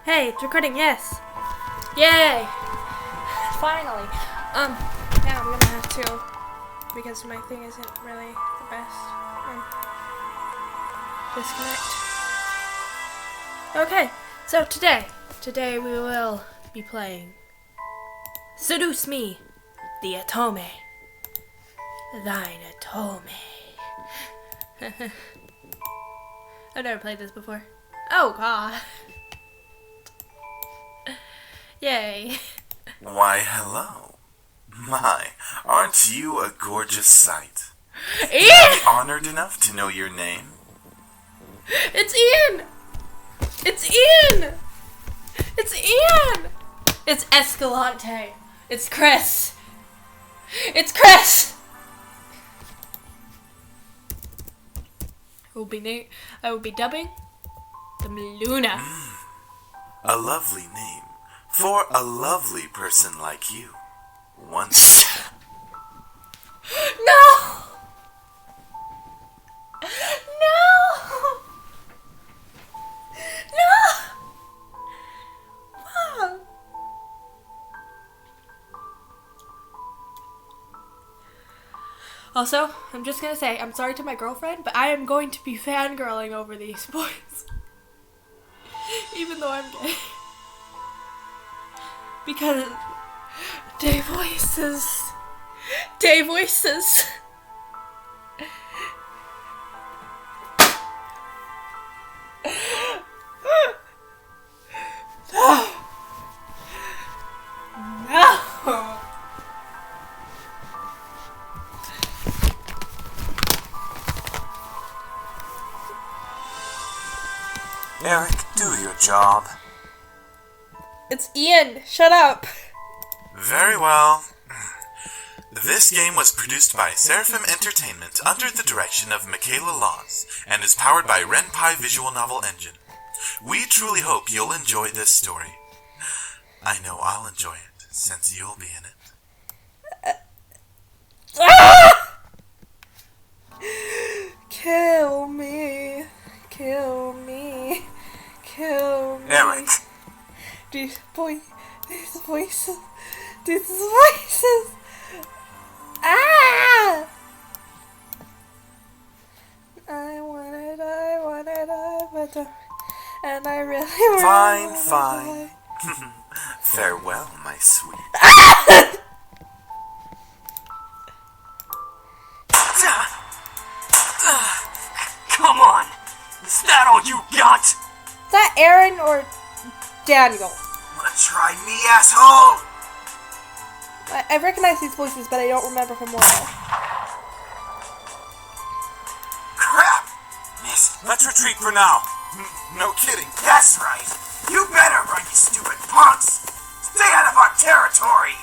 Hey, it's recording, yes. Yay! Finally. Yeah, I'm gonna have to, because my thing isn't really the best. Disconnect. Okay, so today we will be playing Seduce Me, the Otome. Thine Otome. I've never played this before. Oh god. Yay. Why, hello. My, aren't you a gorgeous sight? Ian! I'm honored enough to know your name. It's Ian! It's Ian! It's Ian! It's Escalante. It's Chris. It's Chris! I will be dubbing the Luna. A lovely name for a lovely person like you. Once. No! No! No! Mom! Also, I'm just gonna say, I'm sorry to my girlfriend, but I am going to be fangirling over these boys. Even though I'm gay. Because day voices. No. No. Eric, do your job. It's Ian. Shut up. Very well. This game was produced by Seraphim Entertainment under the direction of Michaela Laws and is powered by Ren'Py Visual Novel Engine. We truly hope you'll enjoy this story. I know I'll enjoy it, since you'll be in it. Kill me. Kill me. Kill me. Eric. These voices. Ah! I wanted, and I really Fine. Farewell, my sweet. Come on! Is that all you got? Is that Aaron or Daniel? Wanna try me, asshole? I recognize these voices, but I don't remember from where. Crap! Miss, let's retreat for now. No kidding. That's right. You better run, you stupid punks. Stay out of our territory.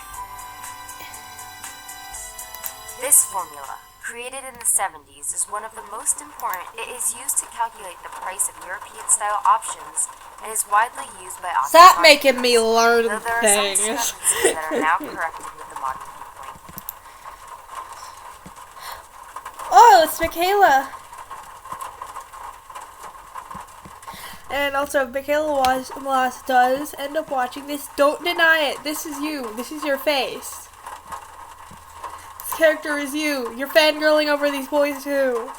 This formula, created in the 70s, is one of the most important. It is used to calculate the price of European-style options and is widely used by occupiers. Stop making me learn Though there are things. some discrepancies that are now corrected with the modern viewpoint. Oh, it's Michaela. And also, if Michaela Laws does end up watching this, don't deny it. This is you. This is your face. This character is you. You're fangirling over these boys too.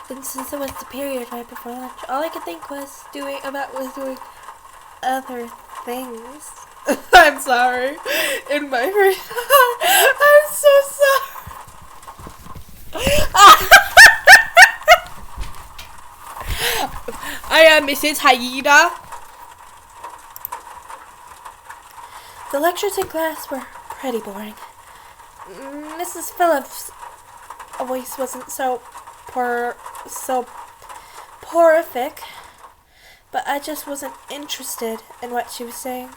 And since it was the period right before lunch, all I could think was doing other things. I'm sorry. In my free I'm so sorry. I am Mrs. Hyena. The lectures in class were pretty boring. Mrs. Phillips' voice wasn't so horrific, but I just wasn't interested in what she was saying.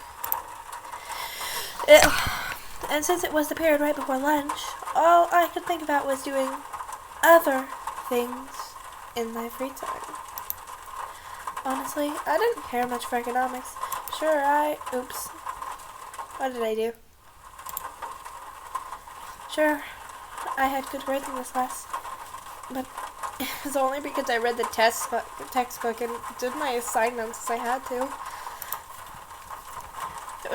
And since it was the period right before lunch, all I could think about was doing other things in my free time. Honestly, I didn't care much for economics. Oops. What did I do? Sure, I had good grades in this class, but it was only because I read the textbook and did my assignments as I had to. I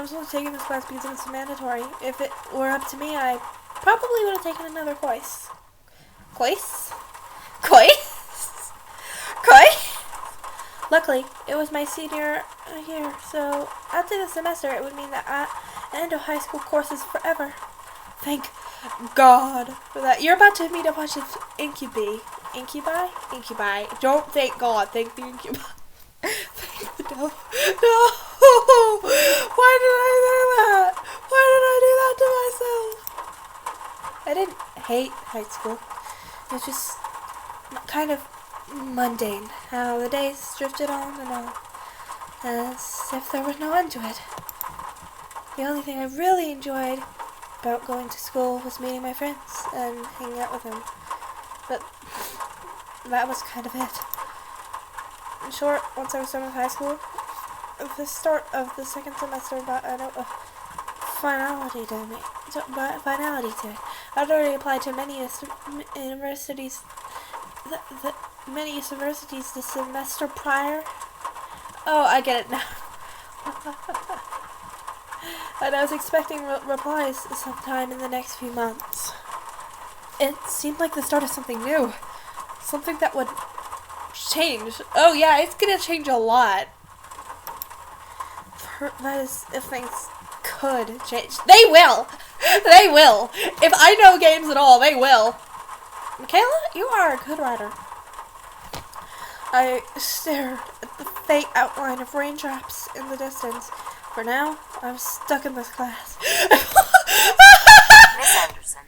was only taking this class because it was mandatory. If it were up to me, I probably would have taken another course. Course? Luckily, it was my senior year, so after the semester, it would mean that I end of high school courses forever. Thank God for that. You're about to meet a bunch of incubi. Incubi. Don't thank God. Thank the incubi. No. Why did I do that? Why did I do that to myself? I didn't hate high school. It was just kind of mundane. How the days drifted on and on, as if there was no end to it. The only thing I really enjoyed about going to school was meeting my friends and hanging out with them. But that was kind of it. In short, once I was done with high school, at the start of the second semester brought a note of finality to it. I'd already applied to many universities. Many universities the semester prior. Oh, I get it now. And I was expecting replies sometime in the next few months. It seemed like the start of something new. Something that would change. Oh yeah, it's gonna change a lot. That is, if things could change. They will! They will! If I know games at all, they will. Michaela, you are a good writer. I stared at the faint outline of raindrops in the distance. For now, I'm stuck in this class. Miss Anderson.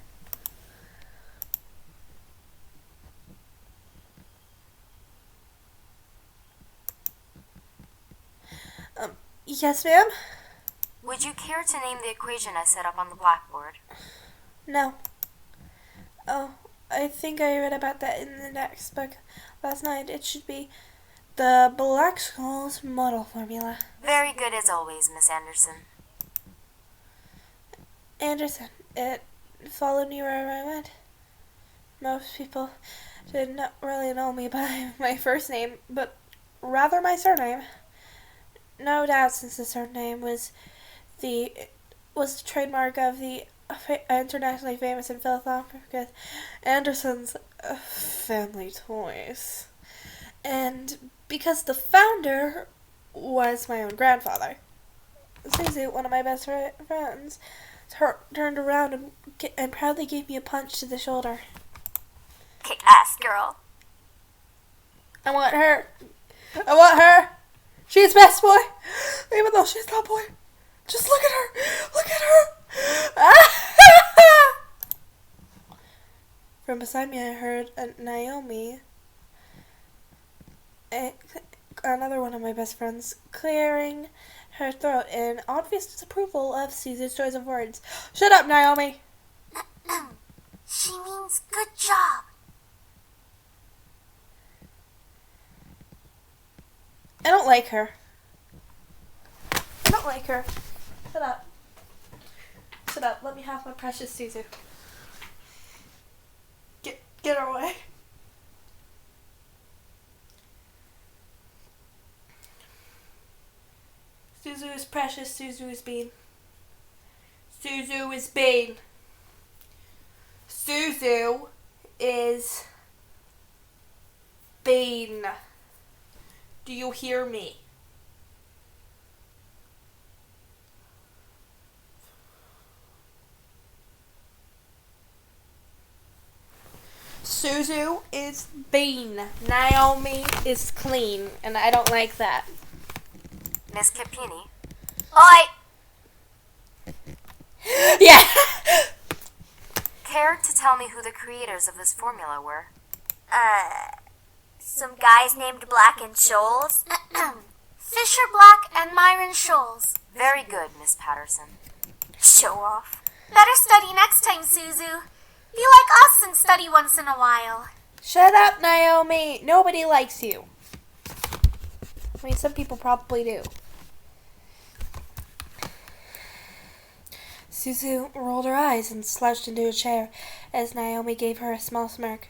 Yes, ma'am? Would you care to name the equation I set up on the blackboard? No. Oh, I think I read about that in the next book last night. It should be the Black-Scholes model formula. Very good as always, Miss Anderson. Anderson. It followed me wherever I went. Most people did not really know me by my first name, but rather my surname. No doubt, since the surname was the trademark of the internationally famous and philanthropic Anderson's family toys. And because the founder was my own grandfather. Suzu, one of my best friends, turned around and proudly gave me a punch to the shoulder. Kick ass, girl. I want her. She's best boy, even though she's not boy. Just look at her. From beside me, I heard Naomi, another one of my best friends, clearing her throat in obvious disapproval of Suzu's choice of words. Shut up, Naomi. She means good job. I don't like her. Shut up. Let me have my precious Suzu. Get her away. Suzu is precious. Suzu is bean. Suzu is bean. Suzu is bean. Do you hear me? Suzu is bean. Naomi is clean, and I don't like that. Miss Capini. Oi! Yeah! Care to tell me who the creators of this formula were? Some guys named Black and Shoals. Fisher Black and Myron Shoals. Very good, Miss Patterson. Show off. Better study next time, Suzu. Be like us and study once in a while. Shut up, Naomi. Nobody likes you. I mean, some people probably do. Suzu rolled her eyes and slouched into a chair as Naomi gave her a small smirk.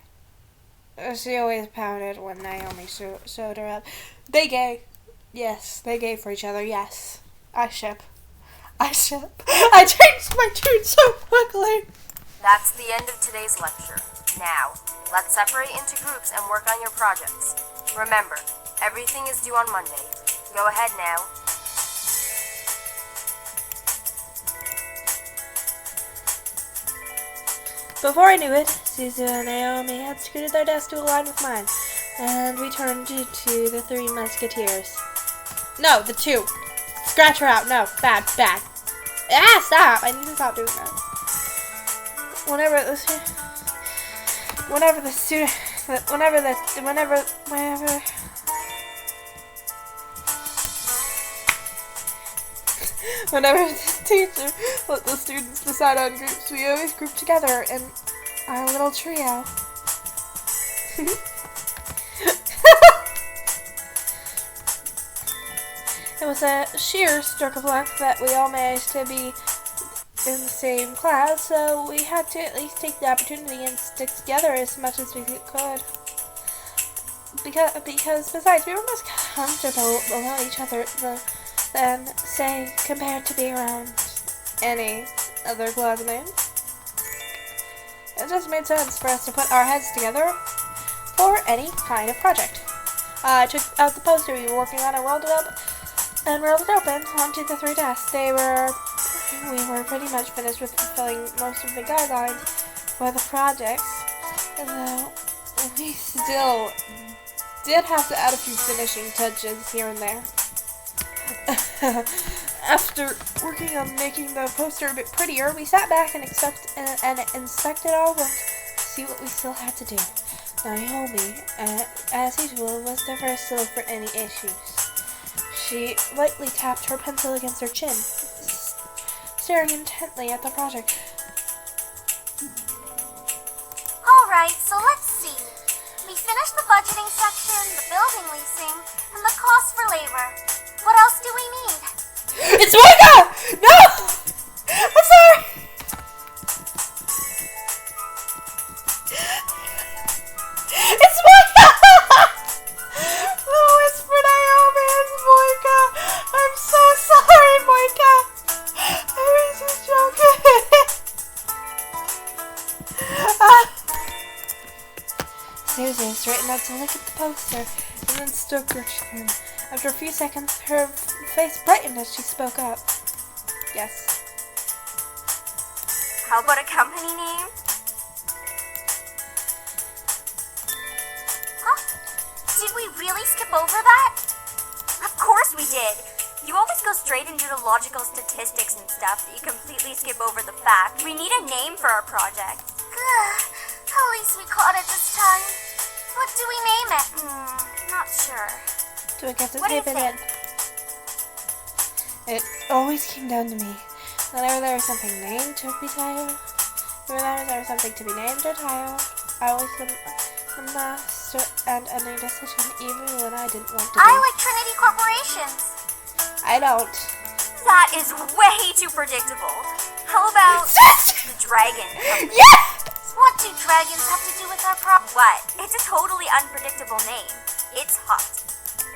She always pouted when Naomi showed her up. They gay. Yes, they gay for each other, yes. I ship. I changed my tune so quickly. That's the end of today's lecture. Now, let's separate into groups and work on your projects. Remember, everything is due on Monday. Go ahead now. Before I knew it, Suzu and Naomi had scooted their desks to align with mine, and we turned to the three musketeers. No, the two. Scratch her out. No, bad. Ah, stop! I need to stop doing that. Whenever the teacher let the students decide on groups, we always group together in our little trio. It was a sheer stroke of luck that we all managed to be in the same class, so we had to at least take the opportunity and stick together as much as we could. Because besides, we were most comfortable around each other than, say, compared to being around any other classmates. It just made sense for us to put our heads together for any kind of project. I took out the poster we were working on and rolled it up and rolled it open onto the three desks. We were pretty much finished with fulfilling most of the guidelines for the projects, though we still did have to add a few finishing touches here and there. After working on making the poster a bit prettier, we sat back and inspected our work to see what we still had to do. Naomi, as usual, was the first to look for any issues. She lightly tapped her pencil against her chin, staring intently at the project. Alright, so let's see. We finished the budgeting section, the building leasing, and the cost for labor. What else do we need? It's Monica! No! I'm sorry! It's Monica! Oh, it's for Naomi, it's Monica. I'm so sorry, Monica. I was just joking. Suzu straightened up to look at the poster and then stroked her chin. After a few seconds, her face brightened as she spoke up. Yes. How about a company name? Huh? Did we really skip over that? Of course we did. You always go straight into the logical statistics and stuff that you completely skip over the fact. We need a name for our project. At least we caught it this time. What do we name it? Not sure. Do I get to What do you type it in? It always came down to me. Whenever there was something named to be titled, whenever there was something to be named or titled, I was the master and any decision, even when I didn't want to I be. like Trinity Corporations. I don't. That is way too predictable. How about the Dragon Company? Yes! What do dragons have to do with our What? It's a totally unpredictable name. It's hot.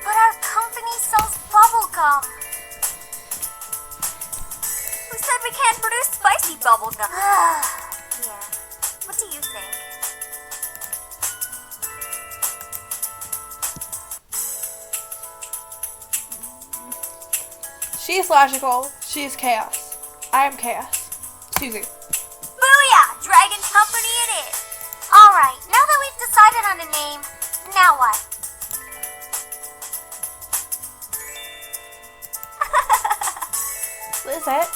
But our company sells bubblegum. Who said we can't produce spicy bubblegum? Yeah. What do you think? She is logical. She is chaos. I am chaos. Suzu. Booyah! Dragon Company it is! Alright, now that we've decided on a name, now what? Lizette.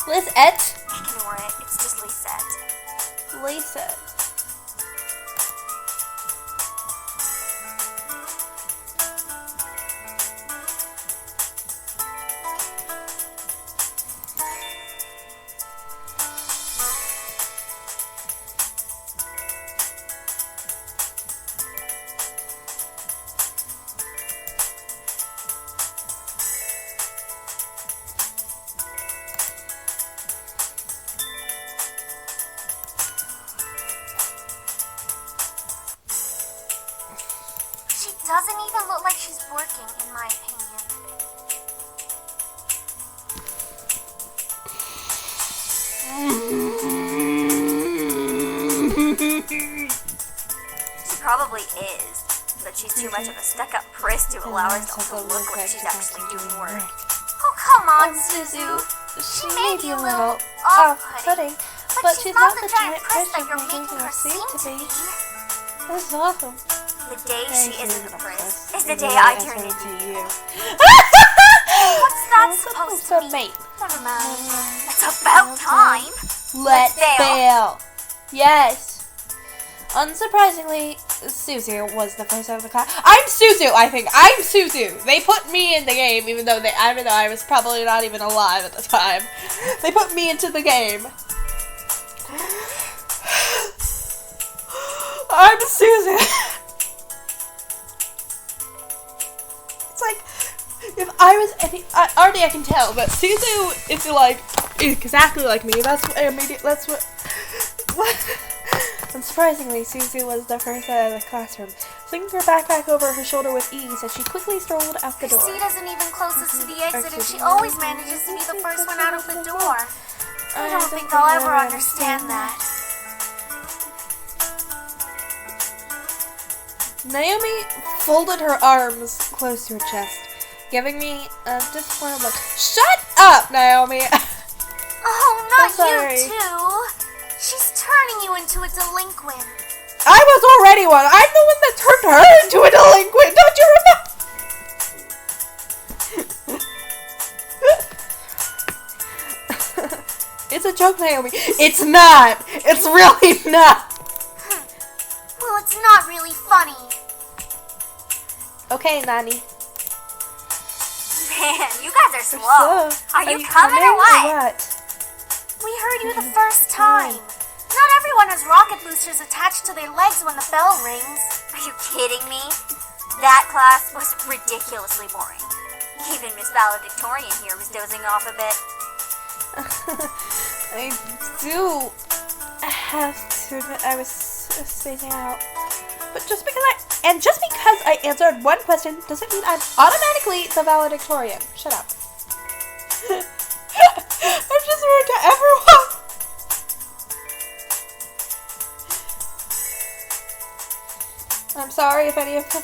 Lizette? Ignore it. It's just Lisette. Lisa. doesn't even look like she's working, in my opinion. She probably is, but she's too much of a stuck-up priss to allow herself to look like she's actually doing work. Oh, come on, Suzu. She may be a little off-putting, but she's not the giant priss that you're making her seem to be. This is awesome. The day she isn't a priss is the day I turn into you. What's that supposed to mean? Never mind. It's about time. Let's fail. Yes. Unsurprisingly, Suzu was the first out of the class. I'm Suzu, I think. I'm Suzu. They put me in the game, even though I was probably not even alive at the time. They put me into the game. I'm Suzu. It's like, if I was any, already I can tell, but Suzu is like exactly like me. That's what. Unsurprisingly, Suzu was the first out of the classroom, slinging her backpack over her shoulder with ease as she quickly strolled out the door. Her seat isn't even closest to the exit, and she always manages to be the first one out of the door. I don't think I'll ever understand that. Naomi folded her arms close to her chest, giving me a disappointed look. Shut up, Naomi! Oh, not sorry. you too! She's turning you into a delinquent. I was already one! I'm the one that turned her into a delinquent! Don't you remember? It's a joke, Naomi. It's not! It's really not! Well, it's not really funny. Okay, Nani. Man, you guys are slow. Are you coming or what? We heard you the first time. Not everyone has rocket boosters attached to their legs when the bell rings. Are you kidding me? That class was ridiculously boring. Even Miss Valedictorian here was dozing off a bit. I do have to admit I was spacing out. But just because I answered one question doesn't mean I'm automatically the valedictorian. Shut up. I'm just rude to everyone. I'm sorry if any of them.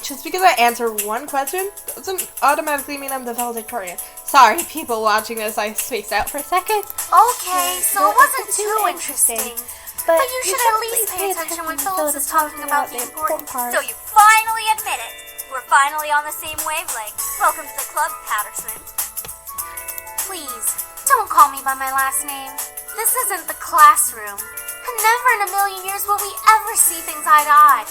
Just because I answer one question doesn't automatically mean I'm the valedictorian. Sorry, people watching this, I spaced out for a second. Okay, so it wasn't too interesting. But you should at least pay attention when Phyllis is talking about the important part. So you finally admit it. We're finally on the same wavelength. Welcome to the club, Patterson. Please, don't call me by my last name. This isn't the classroom. And never in a million years will we ever see things eye to eye.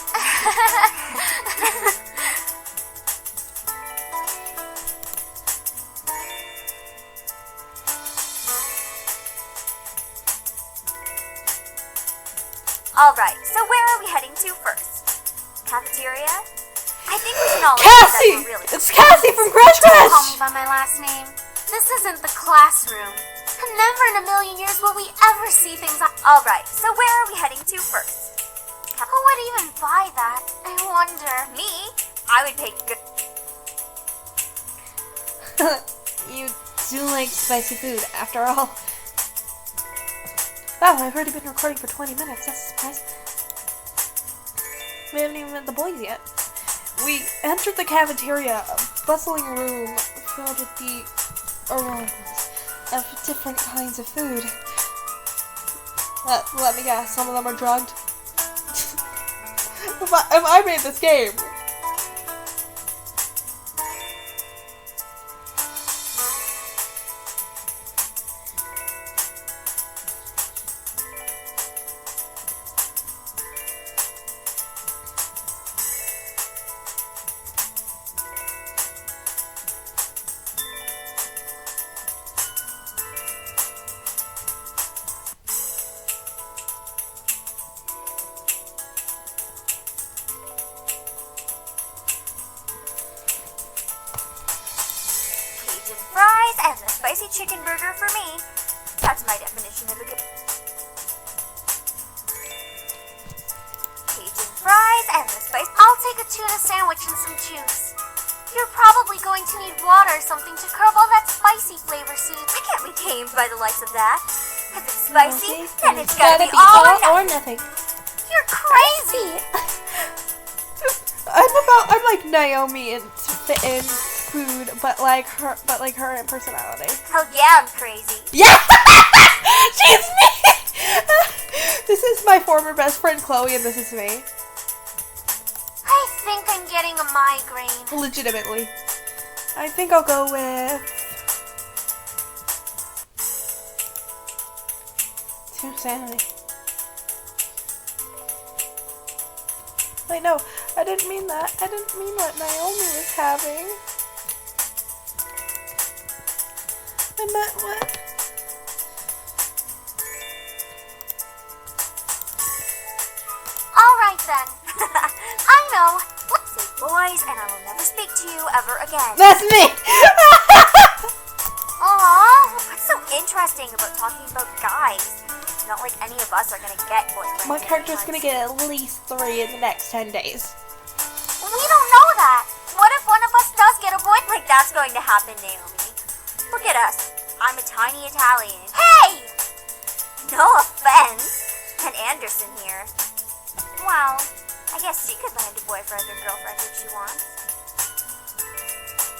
Alright, so where are we heading to first? Cafeteria? I think we can all agree that Cassie! we're really It's Cassie from Crash Don't call me Crash! by my last name. This isn't the classroom. And never in a million years will we ever see things eye. Alright, so where are we heading to first? Who would even buy that? I wonder. Me? I would pay good. You do like spicy food, after all. Wow, I've already been recording for 20 minutes. That's a surprise. We haven't even met the boys yet. We entered the cafeteria, a bustling room filled with the aromas of different kinds of food. Let me guess, some of them are drugged. if I made this game. Fries and the spicy chicken burger for me. That's my definition of a good Cajun fries and the spicy. I'll take a tuna sandwich and some juice. You're probably going to need water or something to curb all that spicy flavor soup. I can't be tamed by the likes of that. If it's spicy, then it's gotta be all or nothing. You're crazy! I'm like Naomi in food, but like her in personality. Hell yeah, I'm crazy. Yeah! She's me! This is my former best friend Chloe, and this is me. I think I'm getting a migraine. Legitimately. I think I'll go with... Insanity. Wait, no, I didn't mean that. I didn't mean what Naomi was having. I meant what? Alright then. I know. Say boys, and I will never speak to you ever again. That's me! Aww. What's so interesting about talking about guys? Not like any of us are gonna get boyfriends. My character's gonna get at least 3 in the next 10 days. We don't know that. What if one of us does get a boyfriend? Like that's going to happen, Naomi. Look at us. I'm a tiny Italian. Hey! No offense. And Anderson here. Well, I guess she could land a boyfriend or girlfriend if she wants.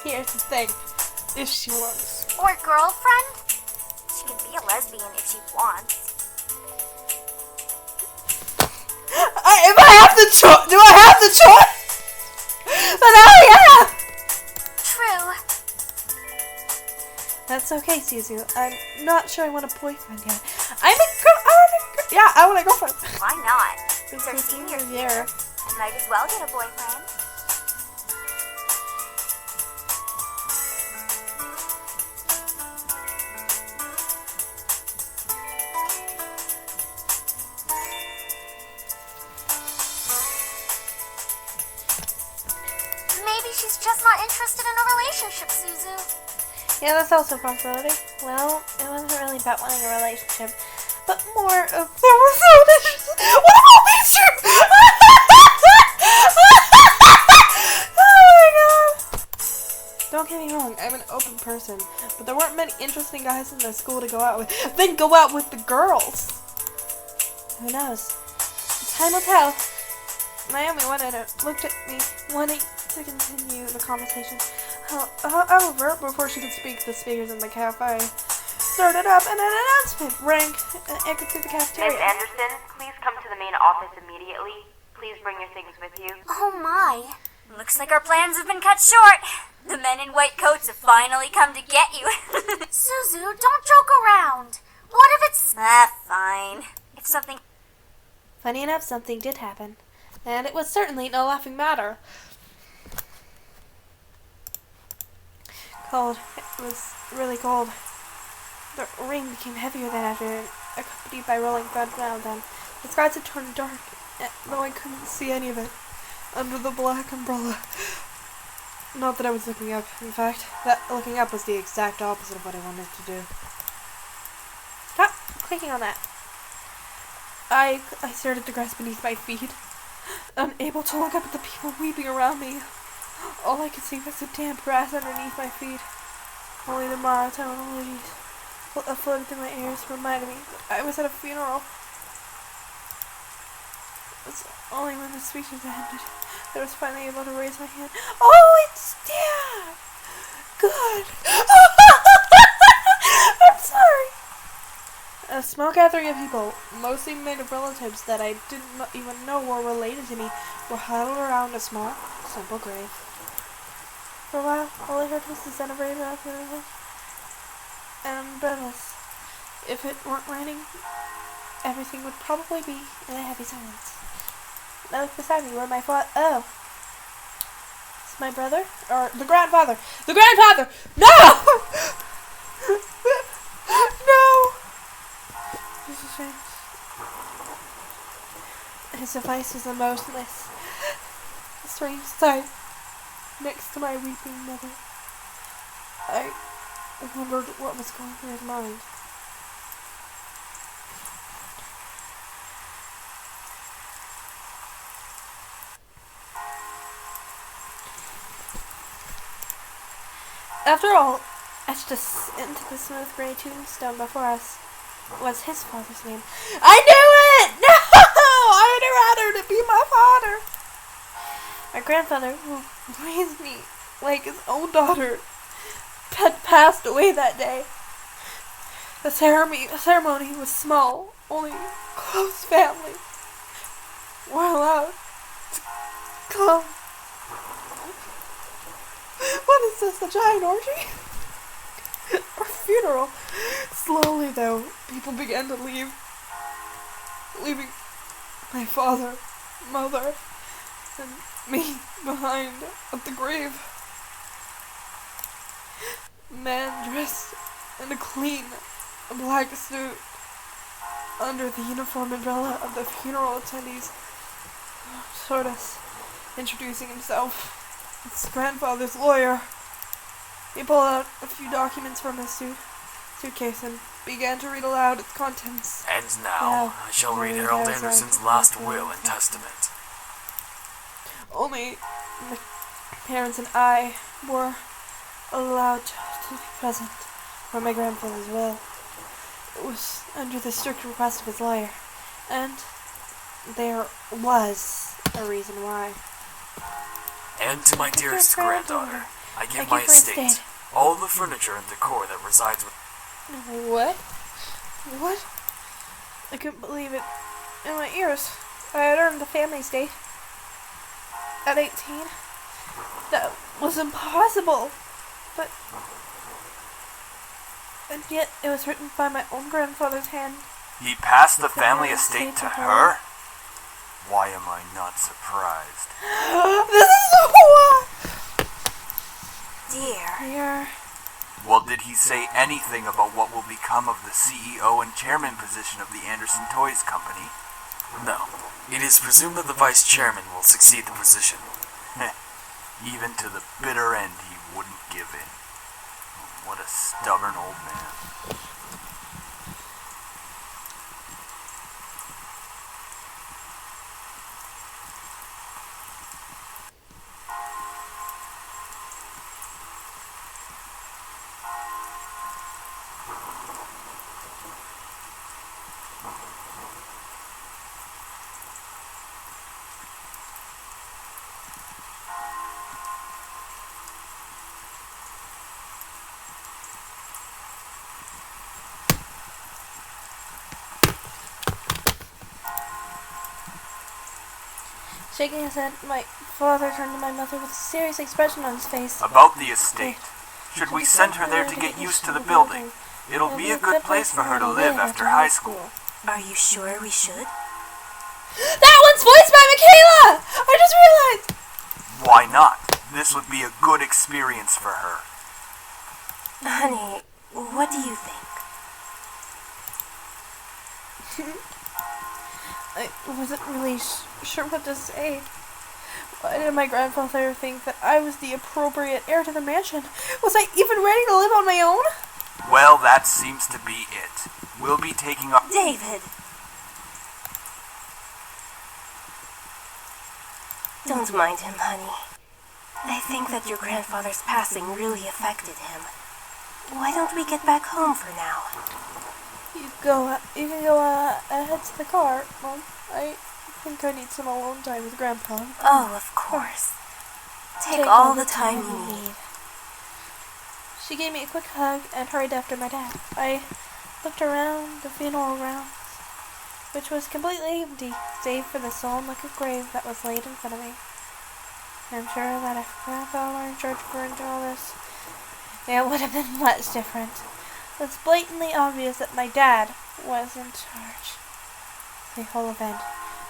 Here's the thing. If she wants. Or girlfriend? She can be a lesbian if she wants. If I have the choice, do I have the choice? Then I am! True. That's okay, Suzu. I'm not sure I want a boyfriend yet. I want a girlfriend. Why not? It's our It's senior senior year. year. I might as well get a boyfriend. Maybe she's just not interested in a relationship, Suzu. Yeah, that's also a possibility. Well, it wasn't really about wanting a relationship, but more of there was what about these two? Oh my god! Don't get me wrong, I'm an open person, but there weren't many interesting guys in the school to go out with. Then go out with the girls. Who knows? Time will tell. Naomi looked at me, wanting to continue the conversation. However, before she could speak, the speakers in the cafe started up and an announcement rang and echoed through the cafeteria. Miss Anderson, please come to the main office immediately. Please bring your things with you. Oh my. Looks like our plans have been cut short. The men in white coats have finally come to get you. Suzu, don't joke around. What if it's... Fine. If something... Funny enough, something did happen. And it was certainly no laughing matter. Cold. It was really cold. The rain became heavier that afternoon, accompanied by rolling thunder. Then the skies had turned dark, though I couldn't see any of it under the black umbrella. Not that I was looking up. In fact, that looking up was the exact opposite of what I wanted to do. Stop clicking on that. I started to grasp beneath my feet, unable to look up at the people weeping around me. All I could see was the damp grass underneath my feet. Only the monotone leaves floated through my ears, reminded me that I was at a funeral. It was only when the speeches ended that I was finally able to raise my hand. Oh, it's Dad! Good. I'm sorry. A small gathering of people, mostly made of relatives that I didn't even know were related to me, were huddled around a small, simple grave. For a while, all I heard was the sound of rain and umbrellas. If it weren't raining, everything would probably be in a heavy silence. And I looked beside me where my father. Oh. It's my brother? Or the grandfather? The grandfather! No! No! His device was emotionless. A strange sight next to my weeping mother. I wondered what was going through his mind. After all, etched into the smooth gray tombstone before us was his father's name. I knew it! No! I would have rather to be my father. My grandfather, who raised me like his own daughter, had passed away that day. The ceremony was small. Only close family were allowed to come. What is this, a giant orgy? Or funeral? Slowly, though, people began to leave. Leaving my father, mother, and me behind at the grave. A man dressed in a clean black suit under the uniform umbrella of the funeral attendees showed us, introducing himself. His grandfather's lawyer. He pulled out a few documents from his suitcase and began to read aloud its contents. And now, I shall read Harold Anderson's last will and testament. Only my parents and I were allowed to be present for my grandfather's will. It was under the strict request of his lawyer, and there was a reason why. And to my dearest granddaughter, I give my estate, all the furniture and decor that resides with... What? What? I couldn't believe it in my ears. I had earned the family estate at 18. That was impossible. But... And yet it was written by my own grandfather's hand. He passed the family estate to her? Why am I not surprised? This is so what? Dear. Well, did he say anything about what will become of the CEO and chairman position of the Anderson Toys Company? No. It is presumed that the vice chairman will succeed the position. Even to the bitter end, he wouldn't give in. What a stubborn old man. Shaking his head, my father turned to my mother with a serious expression on his face. About the estate. Should we send her there to get used to the building? It'll be a good place for her to live after high school. Are you sure we should? That one's voiced by Michaela! I just realized! Why not? This would be a good experience for her. Honey, what do you think? I wasn't really sure what to say. Why did my grandfather think that I was the appropriate heir to the mansion? Was I even ready to live on my own? Well, that seems to be it. We'll be taking up... David! Don't mind him, honey. I think that your grandfather's passing really affected him. Why don't we get back home for now? You can go ahead to the car, Mom. I think I need some alone time with Grandpa. Oh, of course. Take all the time you need. She gave me a quick hug and hurried after my dad. I looked around the funeral grounds, which was completely empty, save for the solemn-looking grave that was laid in front of me. I'm sure that if Grandpa were in charge for all this, it would have been much different. It's blatantly obvious that my dad was in charge. The whole event.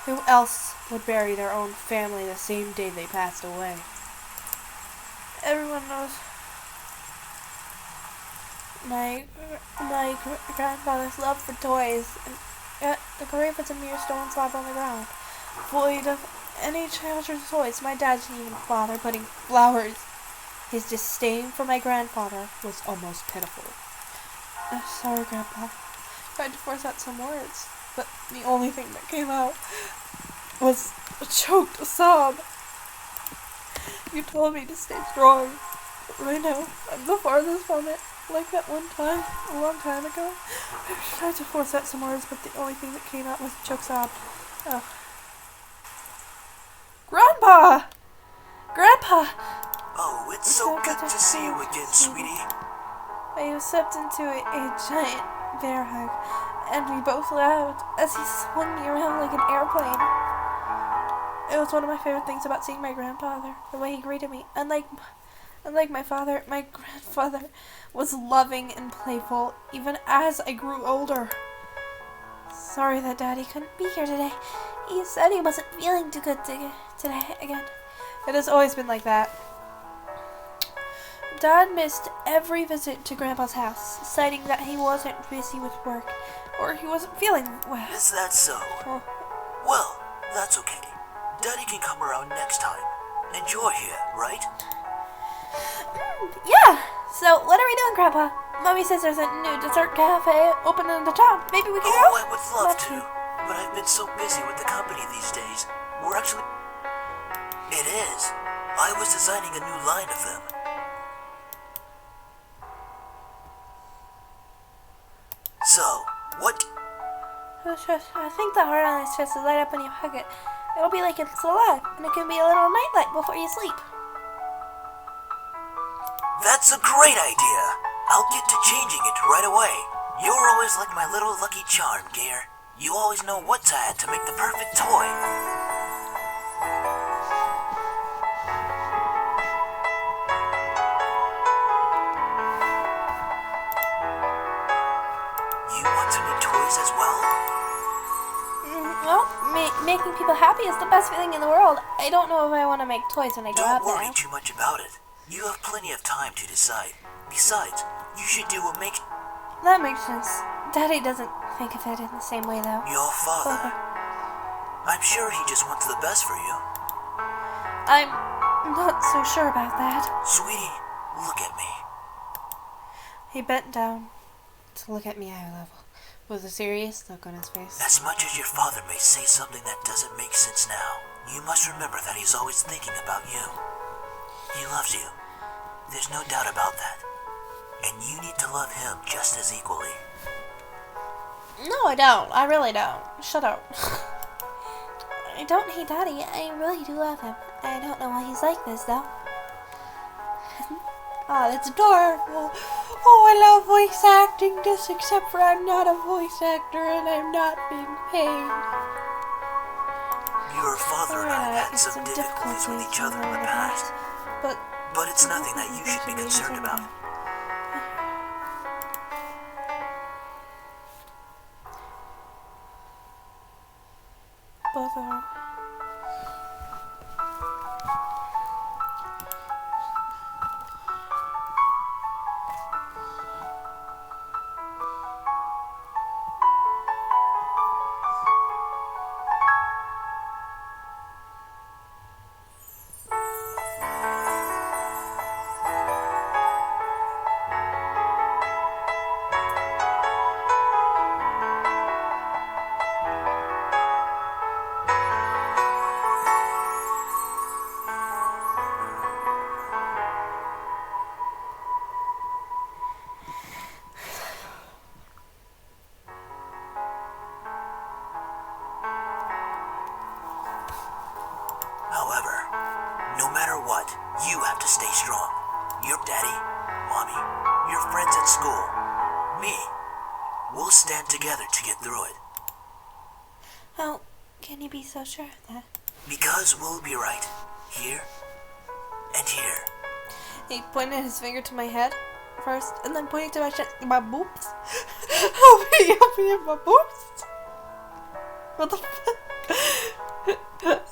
Who else would bury their own family the same day they passed away? Everyone knows my grandfather's love for toys, and yet the grave was a mere stone slab on the ground, void of any children's toys. My dad didn't even bother putting flowers. His disdain for my grandfather was almost pitiful. I'm sorry, Grandpa. I tried to force out some words, but the only thing that came out was a choked sob. You told me to stay strong. Right now, I'm the farthest from it. Like that one time, a long time ago. I tried to force out some words, but the only thing that came out was a choked sob. Oh. Grandpa! Grandpa! Oh, it's so good to see you again, sweetie. I slipped into a giant bear hug, and we both laughed as he swung me around like an airplane. It was one of my favorite things about seeing my grandfather, the way he greeted me. Unlike my father, my grandfather was loving and playful, even as I grew older. Sorry that Daddy couldn't be here today. He said he wasn't feeling too good today again. It has always been like that. Dad missed every visit to Grandpa's house, citing that he wasn't busy with work, or he wasn't feeling well. Is that so? Well, that's okay. Daddy can come around next time. And you're here, right? Yeah! So, what are we doing, Grandpa? Mommy says there's a new dessert cafe open in the town. Maybe we can go? I would love to. But I've been so busy with the company these days. We're actually... It is. I was designing a new line of them. So, what... I think the heart on his chest will light up when you hug it. It'll be like it's alive, and it can be a little nightlight before you sleep. That's a great idea. I'll get to changing it right away. You're always like my little lucky charm, Gear. You always know what to add to make the perfect toy. You want to make toys as well? Well, making people happy is the best feeling in the world. I don't know if I want to make toys when I grow up. Don't worry too much about it. You have plenty of time to decide. Besides, you should do what makes... That makes sense. Daddy doesn't think of it in the same way, though. Your father. I'm sure he just wants the best for you. I'm not so sure about that. Sweetie, look at me. He bent down to look at me eye level, with a serious look on his face. As much as your father may say something that doesn't make sense now, you must remember that he's always thinking about you. He loves you. There's no doubt about that. And you need to love him just as equally. No, I don't. I really don't. Shut up. I don't hate Daddy. I really do love him. I don't know why he's like this, though. Oh, that's adorable. Oh, I love voice acting, just except for I'm not a voice actor and I'm not being paid. Your father and I Alright, had some difficulties with each other in the past. But it's nothing that you should be concerned about. Both of them. But you have to stay strong. Your daddy, mommy, your friends at school, me. We'll stand together to get through it. How can you be so sure of that? Because we'll be right here and here. He pointed his finger to my head first, and then pointing to my chest, my boobs. Help me, my boobs. What the fuck?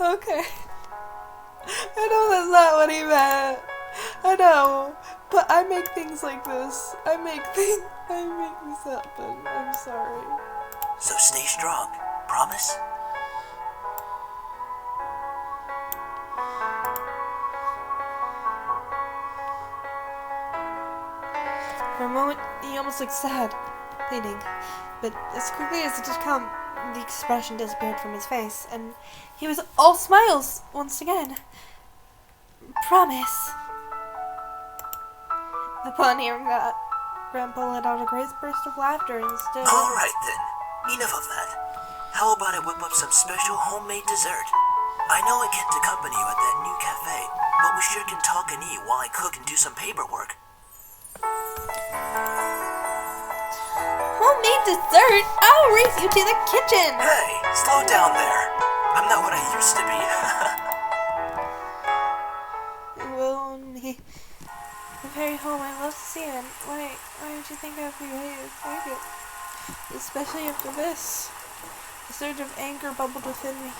Okay. I know that's not what he meant. I know, but I make things like this. I make this happen. I'm sorry. So stay strong. Promise? For a moment, he almost looked sad, pleading. But as quickly as it had come, the expression disappeared from his face, and he was all smiles once again. Promise. Upon hearing that, Grandpa let out a great burst of laughter and stood. Alright then. Enough of that. How about I whip up some special homemade dessert? I know I can't accompany you at that new cafe, but we sure can talk and eat while I cook and do some paperwork. Homemade dessert? I'll race you to the kitchen! Hey, slow down there. I'm not what I used to be. Well, only the very home I love to see it. Why did you think I'd be ready to take it? Especially after this. A surge of anger bubbled within me.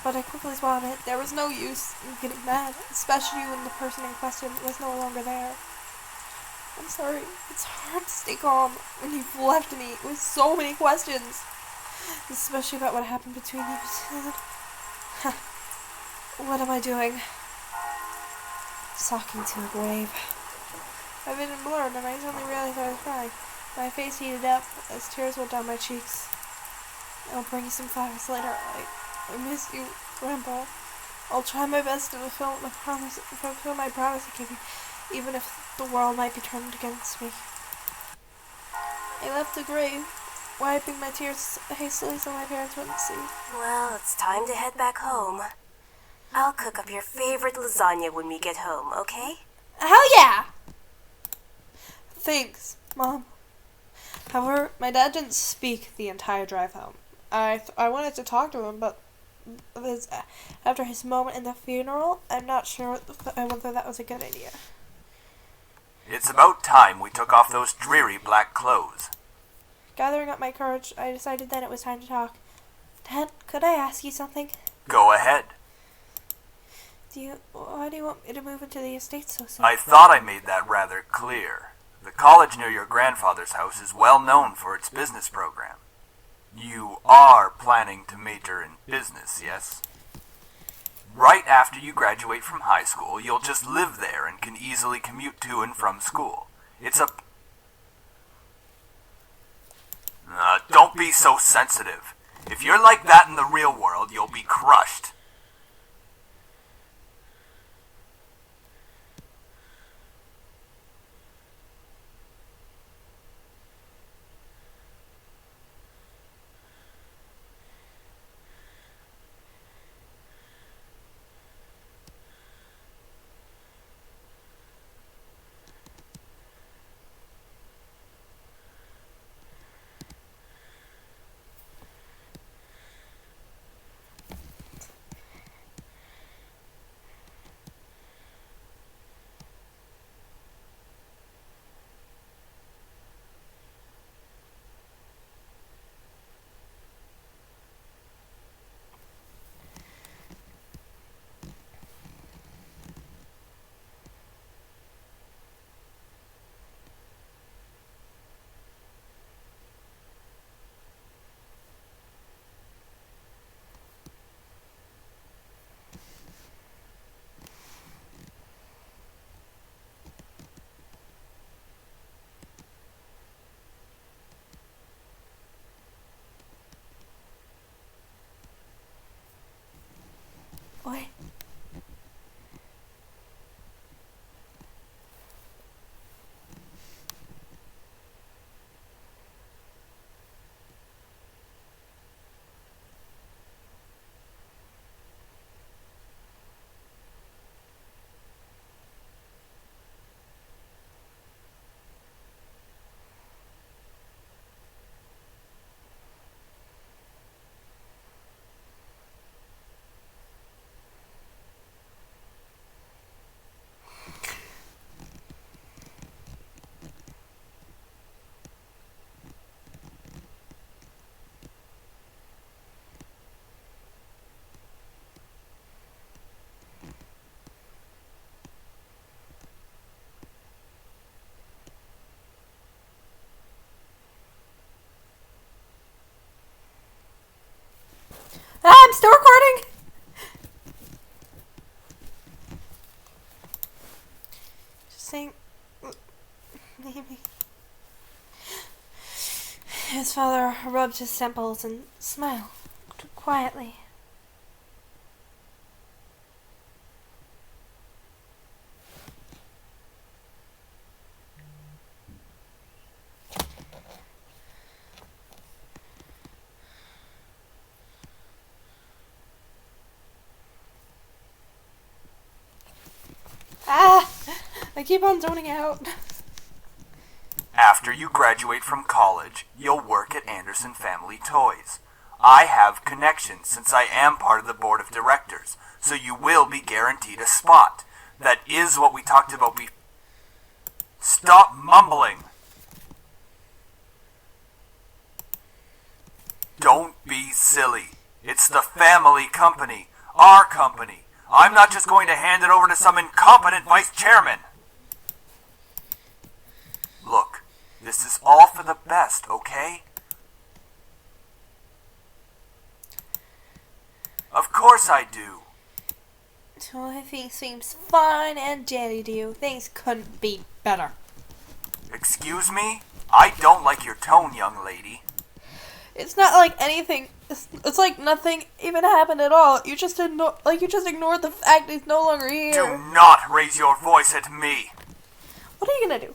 But I quickly swallowed it. There was no use in getting mad, especially when the person in question was no longer there. I'm sorry. It's hard to stay calm when you've left me with so many questions. Especially about what happened between you two. What am I doing? Talking to a grave. My vision blurred and I suddenly realized I was crying. My face heated up as tears rolled down my cheeks. I'll bring you some flowers later. I miss you, Grandpa. I'll try my best to fulfill my promise I gave you, even if the world might be turned against me. I left the grave, wiping my tears hastily so my parents wouldn't see. Well, it's time to head back home. I'll cook up your favorite lasagna when we get home, okay? Hell yeah! Thanks, Mom. However, my dad didn't speak the entire drive home. I wanted to talk to him, but after his moment in the funeral, I'm not sure whether that was a good idea. It's about time we took off those dreary black clothes. Gathering up my courage, I decided then it was time to talk. Dad, could I ask you something? Go ahead. Why do you want me to move into the estate so soon? I thought I made that rather clear. The college near your grandfather's house is well known for its business program. You are planning to major in business, yes? Right after you graduate from high school, you'll just live there and can easily commute to and from school. Don't be so sensitive. If you're like that in the real world, you'll be crushed. Father rubbed his temples and smiled quietly. I keep on zoning out. After you graduate from college, you'll work at Anderson Family Toys. I have connections since I am part of the board of directors, so you will be guaranteed a spot. That is what we talked about before. Stop mumbling! Don't be silly. It's the family company. Our company. I'm not just going to hand it over to some incompetent vice chairman. Look, this is all for the best, okay? Of course I do. So everything seems fine and dandy to you. Things couldn't be better. Excuse me? I don't like your tone, young lady. It's not like anything. It's like nothing even happened at all. You just ignored the fact he's no longer here. Do not raise your voice at me. What are you gonna do?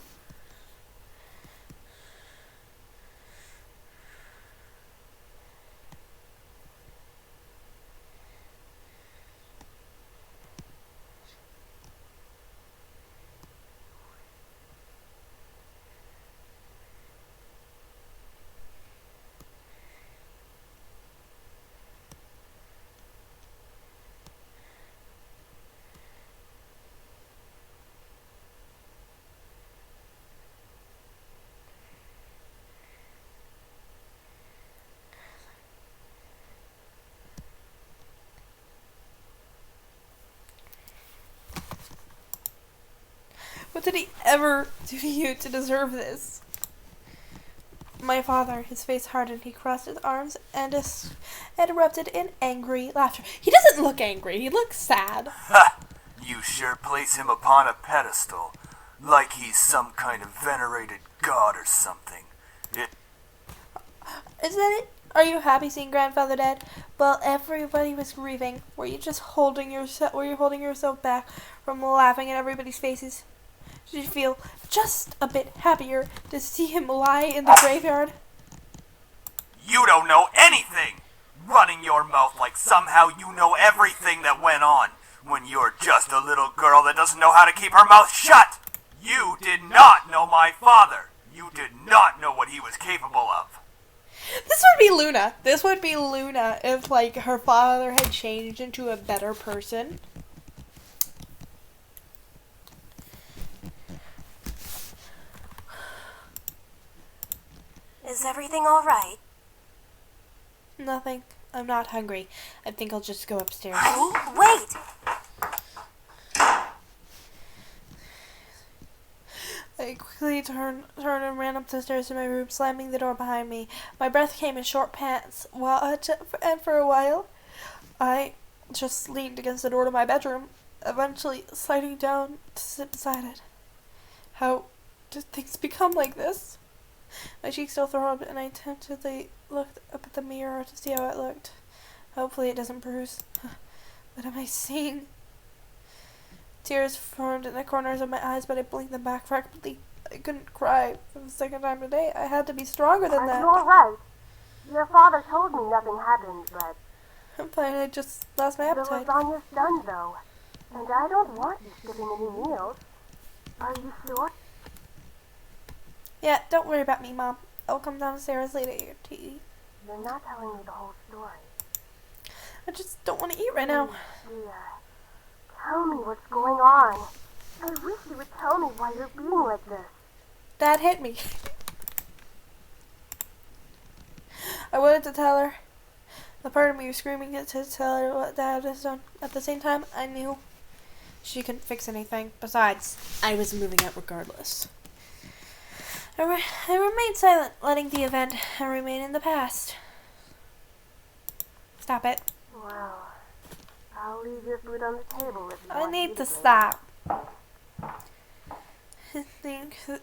What did he ever do to you to deserve this? My father, his face hardened, he crossed his arms and erupted in angry laughter. He doesn't look angry, he looks sad. Ha! You sure place him upon a pedestal, like he's some kind of venerated god or something. Is that it? Are you happy seeing grandfather dead? Well, everybody was grieving. Were you holding yourself back from laughing at everybody's faces? Did you feel just a bit happier to see him lie in the graveyard? You don't know anything! Running your mouth like somehow you know everything that went on, when you're just a little girl that doesn't know how to keep her mouth shut! You did not know my father! You did not know what he was capable of! This would be Luna. This would be Luna if, like, her father had changed into a better person. Is everything all right? Nothing. I'm not hungry. I think I'll just go upstairs. Honey, wait! I quickly turned and ran up the stairs to my room, slamming the door behind me. My breath came in short pants, and for a while, I just leaned against the door to my bedroom, eventually sliding down to sit beside it. How did things become like this? My cheeks still throbbed, and I tentatively looked up at the mirror to see how it looked. Hopefully it doesn't bruise. What am I seeing? Tears formed in the corners of my eyes, but I blinked them back rapidly. I couldn't cry for the second time today. I had to be stronger than that. You're right. Your father told me nothing happened, but I'm fine. I just lost my the appetite. lasagna's done, though. And I don't want you skipping any meals. Are you sure? Yeah, don't worry about me, Mom. I'll come downstairs later to eat tea. You're not telling me the whole story. I just don't want to eat right now. Dear, tell me what's going on. I wish you would tell me why you're being like this. Dad hit me. I wanted to tell her. The part of me was screaming to tell her what Dad has done. At the same time, I knew she couldn't fix anything. Besides, I was moving out regardless. I remained silent, letting the event remain in the past. Stop it. Well, I'll leave your food on the table if you I want need to eat it. stop. I think that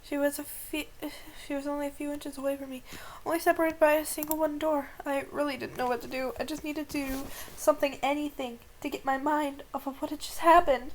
She was only a few inches away from me, only separated by a single wooden door. I really didn't know what to do. I just needed to do something, anything, to get my mind off of what had just happened.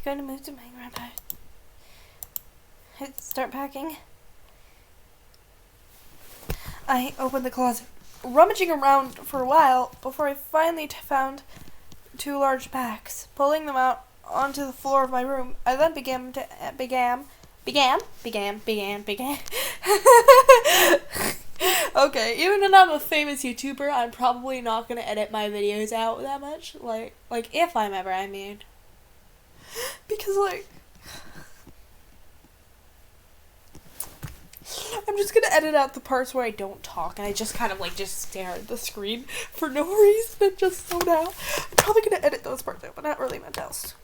I'm going to move to my grandpa. Start packing. I opened the closet, rummaging around for a while before I finally found 2 large packs. Pulling them out onto the floor of my room, I then began. Okay, even though I'm a famous YouTuber, I'm probably not gonna edit my videos out that much. Like if I'm ever, I mean. Because, like, I'm just gonna edit out the parts where I don't talk and I just kind of, like, just stare at the screen for no reason and just zone out. I'm probably gonna edit those parts out, but not really much else.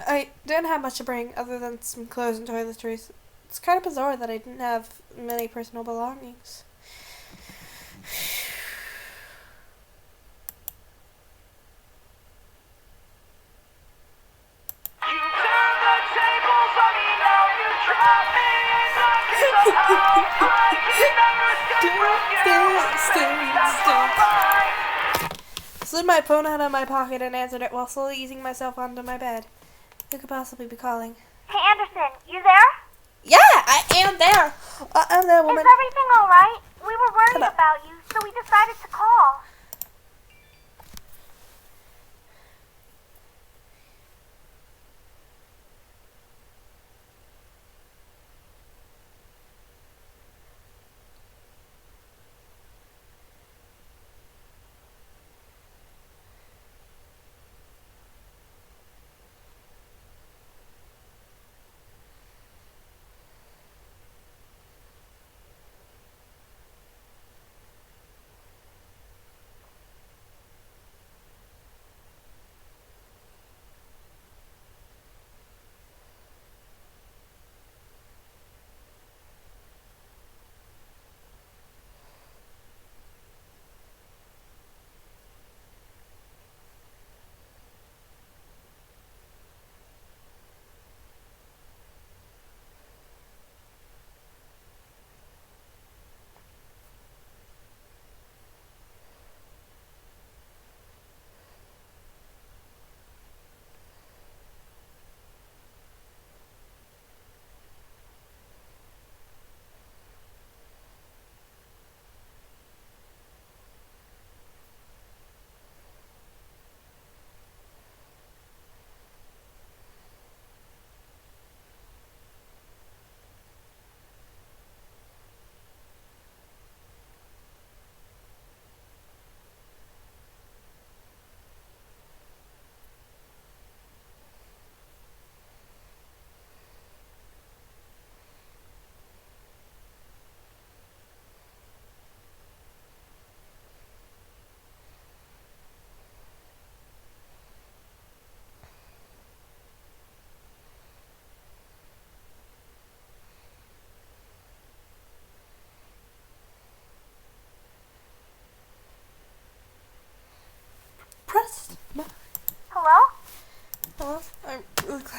I didn't have much to bring other than some clothes and toiletries. It's kind of bizarre that I didn't have many personal belongings. Slid my phone out of my pocket and answered it while slowly easing myself onto my bed. Who could possibly be calling? Hey, Anderson, you there? Yeah, I am there. I am there, woman. Is everything alright? We were worried about you, so we decided to call.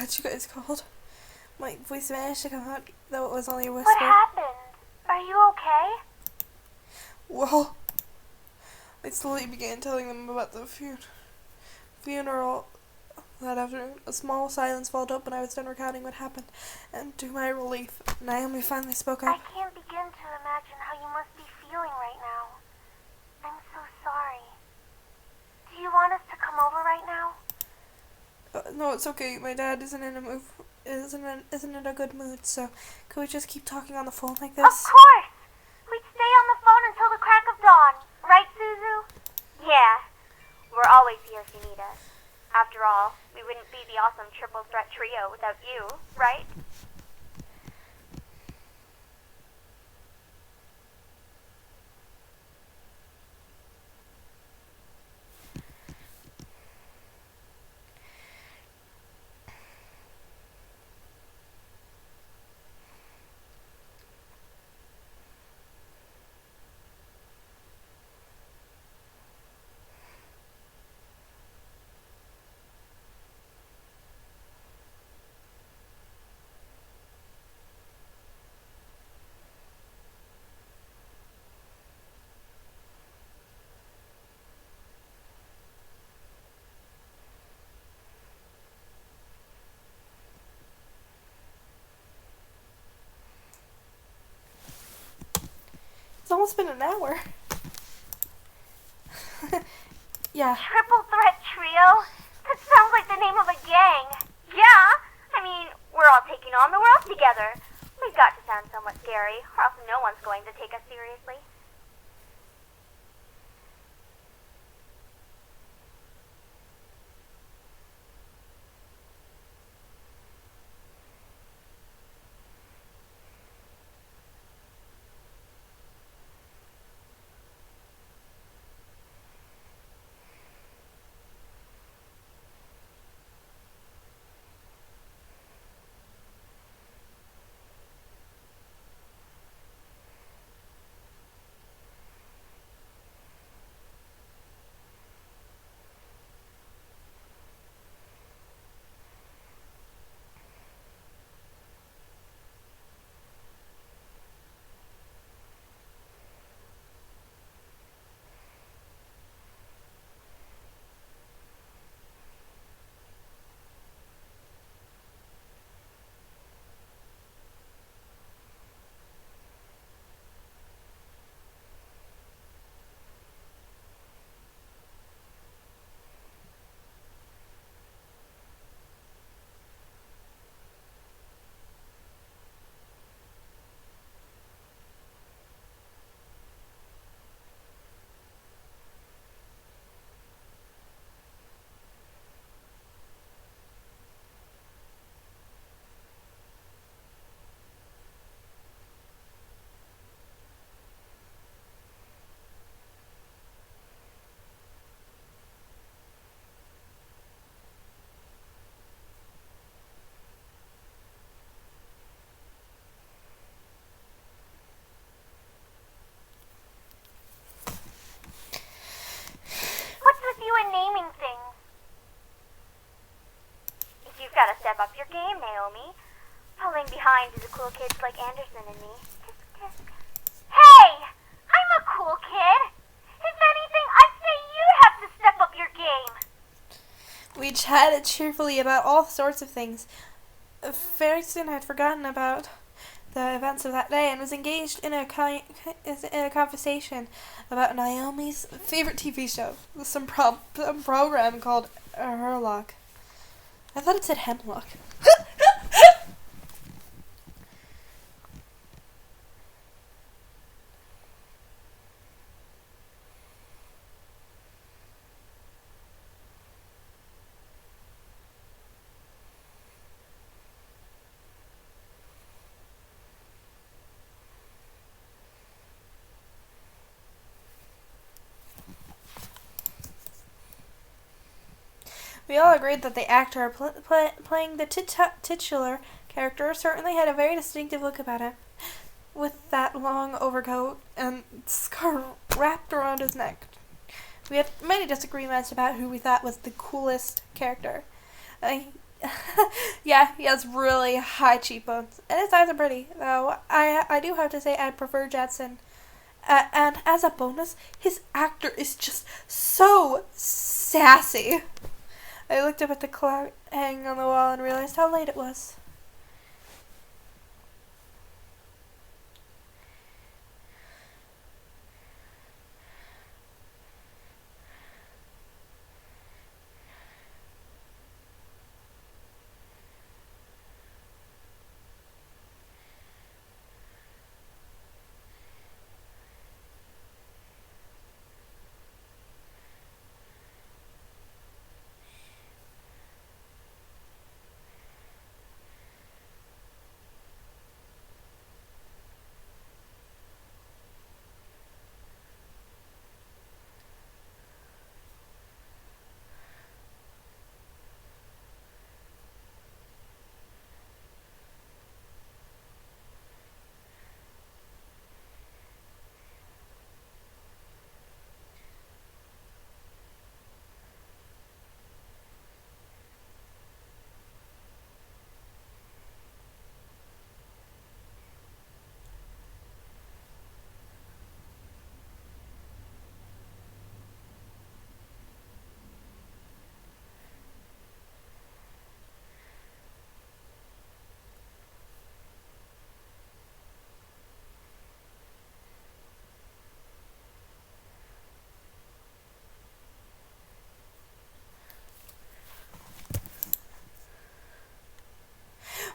glad you guys called. My voice managed to come out, though it was only a whisper. What happened? Are you okay? Well, I slowly began telling them about the funeral that afternoon. A small silence followed up when I was done recounting what happened, and to my relief, Naomi finally spoke I up. can't begin to imagine how you must be feeling right now. I'm so sorry. Do you want us to come over right now? No, it's okay. My dad isn't in a good mood, so could we just keep talking on the phone like this? Of course! We'd stay on the phone until the crack of dawn. Right, Suzu? Yeah. We're always here if you need us. After all, we wouldn't be the awesome triple threat trio without you, right? It's almost been an hour. Yeah. Triple threat trio? That sounds like the name of a gang. Yeah! I mean, we're all taking on the world together. We've got to sound somewhat scary, or else no one's going to take us seriously. What's with you and naming things? You've got to step up your game, Naomi. Falling behind to the cool kids like Anderson and me. Tisk, tisk. Hey! I'm a cool kid! If anything, I'd say you have to step up your game! We chatted cheerfully about all sorts of things. Very soon I'd forgotten about the events of that day and was engaged in a conversation about Naomi's favorite TV show, some program called Herlock. I thought it said Hemlock. We all agreed that the actor playing the titular character certainly had a very distinctive look about him, with that long overcoat and scarf wrapped around his neck. We had many disagreements about who we thought was the coolest character. Yeah, he has really high cheekbones, and his eyes are pretty. Though I do have to say I prefer Jetson. And as a bonus, his actor is just so sassy. I looked up at the clock hanging on the wall and realized how late it was.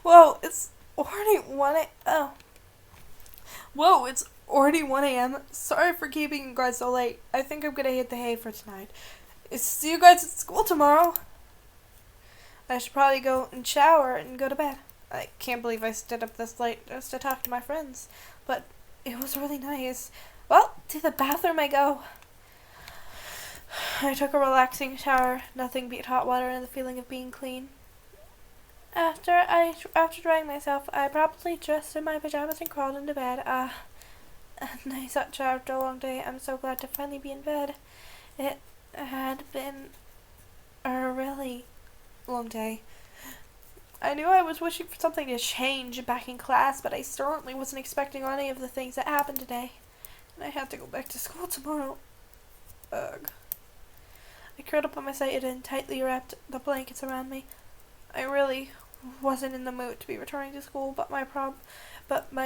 Whoa, it's already 1 a- oh. Whoa, it's already 1 a.m. Sorry for keeping you guys so late. I think I'm gonna hit the hay for tonight. See you guys at school tomorrow. I should probably go and shower and go to bed. I can't believe I stayed up this late just to talk to my friends. But it was really nice. Well, to the bathroom I go. I took a relaxing shower. Nothing beat hot water and the feeling of being clean. After drying myself, I promptly dressed in my pajamas and crawled into bed. A nice hot shower after a long day. I'm so glad to finally be in bed. It had been a really long day. I knew I was wishing for something to change back in class, but I certainly wasn't expecting any of the things that happened today. And I had to go back to school tomorrow. Ugh. I curled up on my side and tightly wrapped the blankets around me. I really wasn't in the mood to be returning to school, but my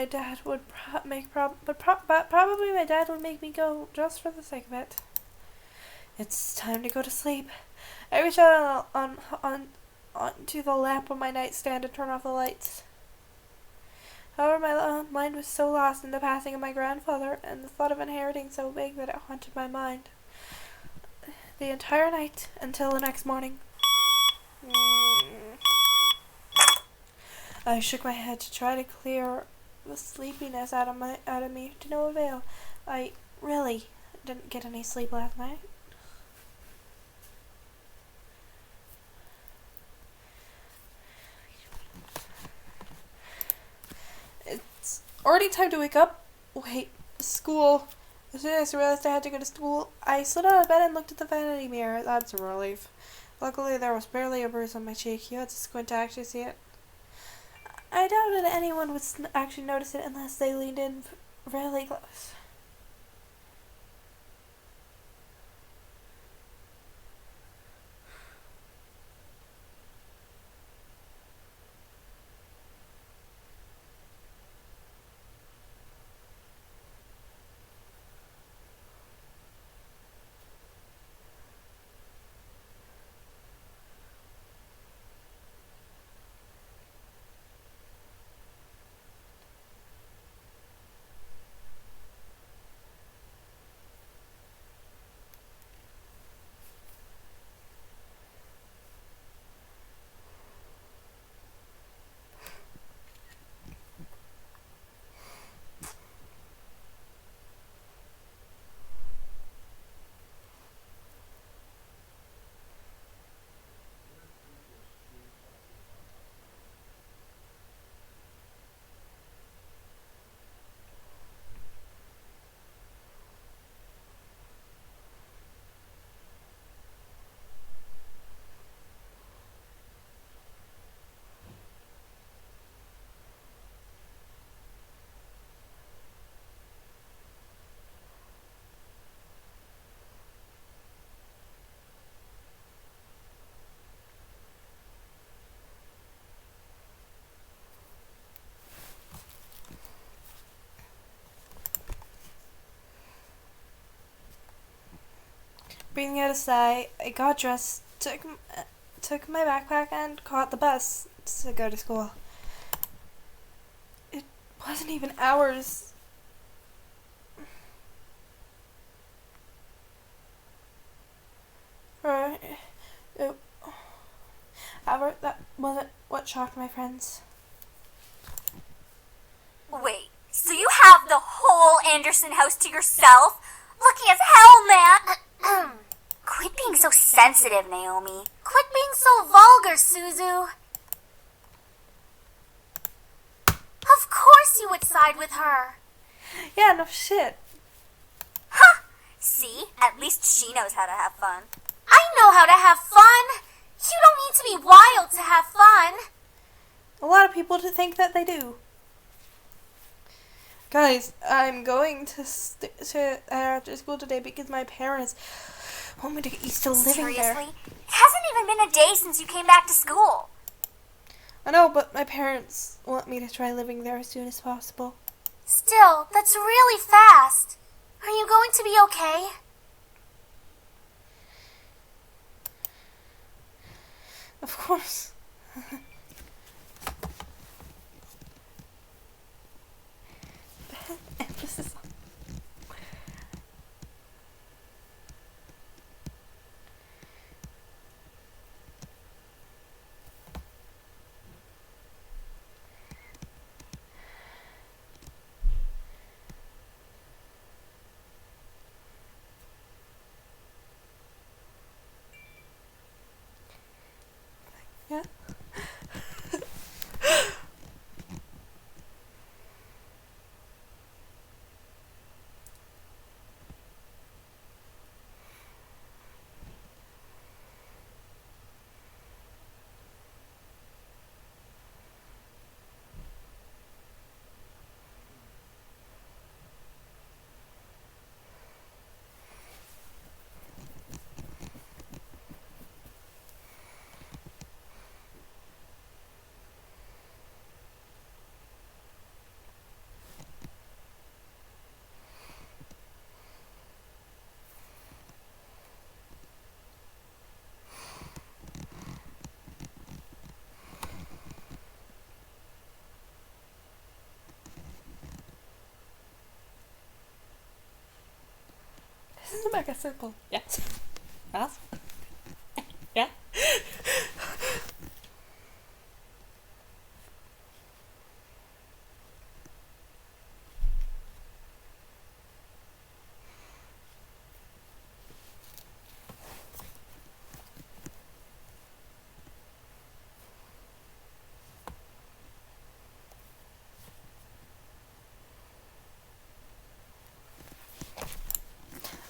dad would probably my dad would make me go just for the sake of it. It's time to go to sleep. I reached out onto the lamp on my nightstand to turn off the lights. However, my mind was so lost in the passing of my grandfather and the thought of inheriting so big that it haunted my mind the entire night until the next morning. I shook my head to try to clear the sleepiness out of me to no avail. I really didn't get any sleep last night. It's already time to wake up. Wait, school. As soon as I realized I had to go to school, I slid out of bed and looked at the vanity mirror. That's a relief. Luckily, there was barely a bruise on my cheek. You had to squint to actually see it. I doubted anyone would actually notice it unless they leaned in really close. breathing out of sight, I got dressed, took my backpack, and caught the bus to go to school. It wasn't even hours. However, that wasn't what shocked my friends. Wait, so you have the whole Anderson house to yourself? Lucky as hell, man! Quit being so sensitive, Naomi. Quit being so vulgar, Suzu. Of course you would side with her. Yeah, no shit. Huh! See? At least she knows how to have fun. I know how to have fun. You don't need to be wild to have fun. A lot of people think that they do. Guys, I'm going to after school today because my parents want me to get used to living there. Seriously? It hasn't even been a day since you came back to school. I know, but my parents want me to try living there as soon as possible. Still, that's really fast. Are you going to be okay? Of course. Emphasis on. Yeah. This is like a circle. Yes. Yes. Yeah.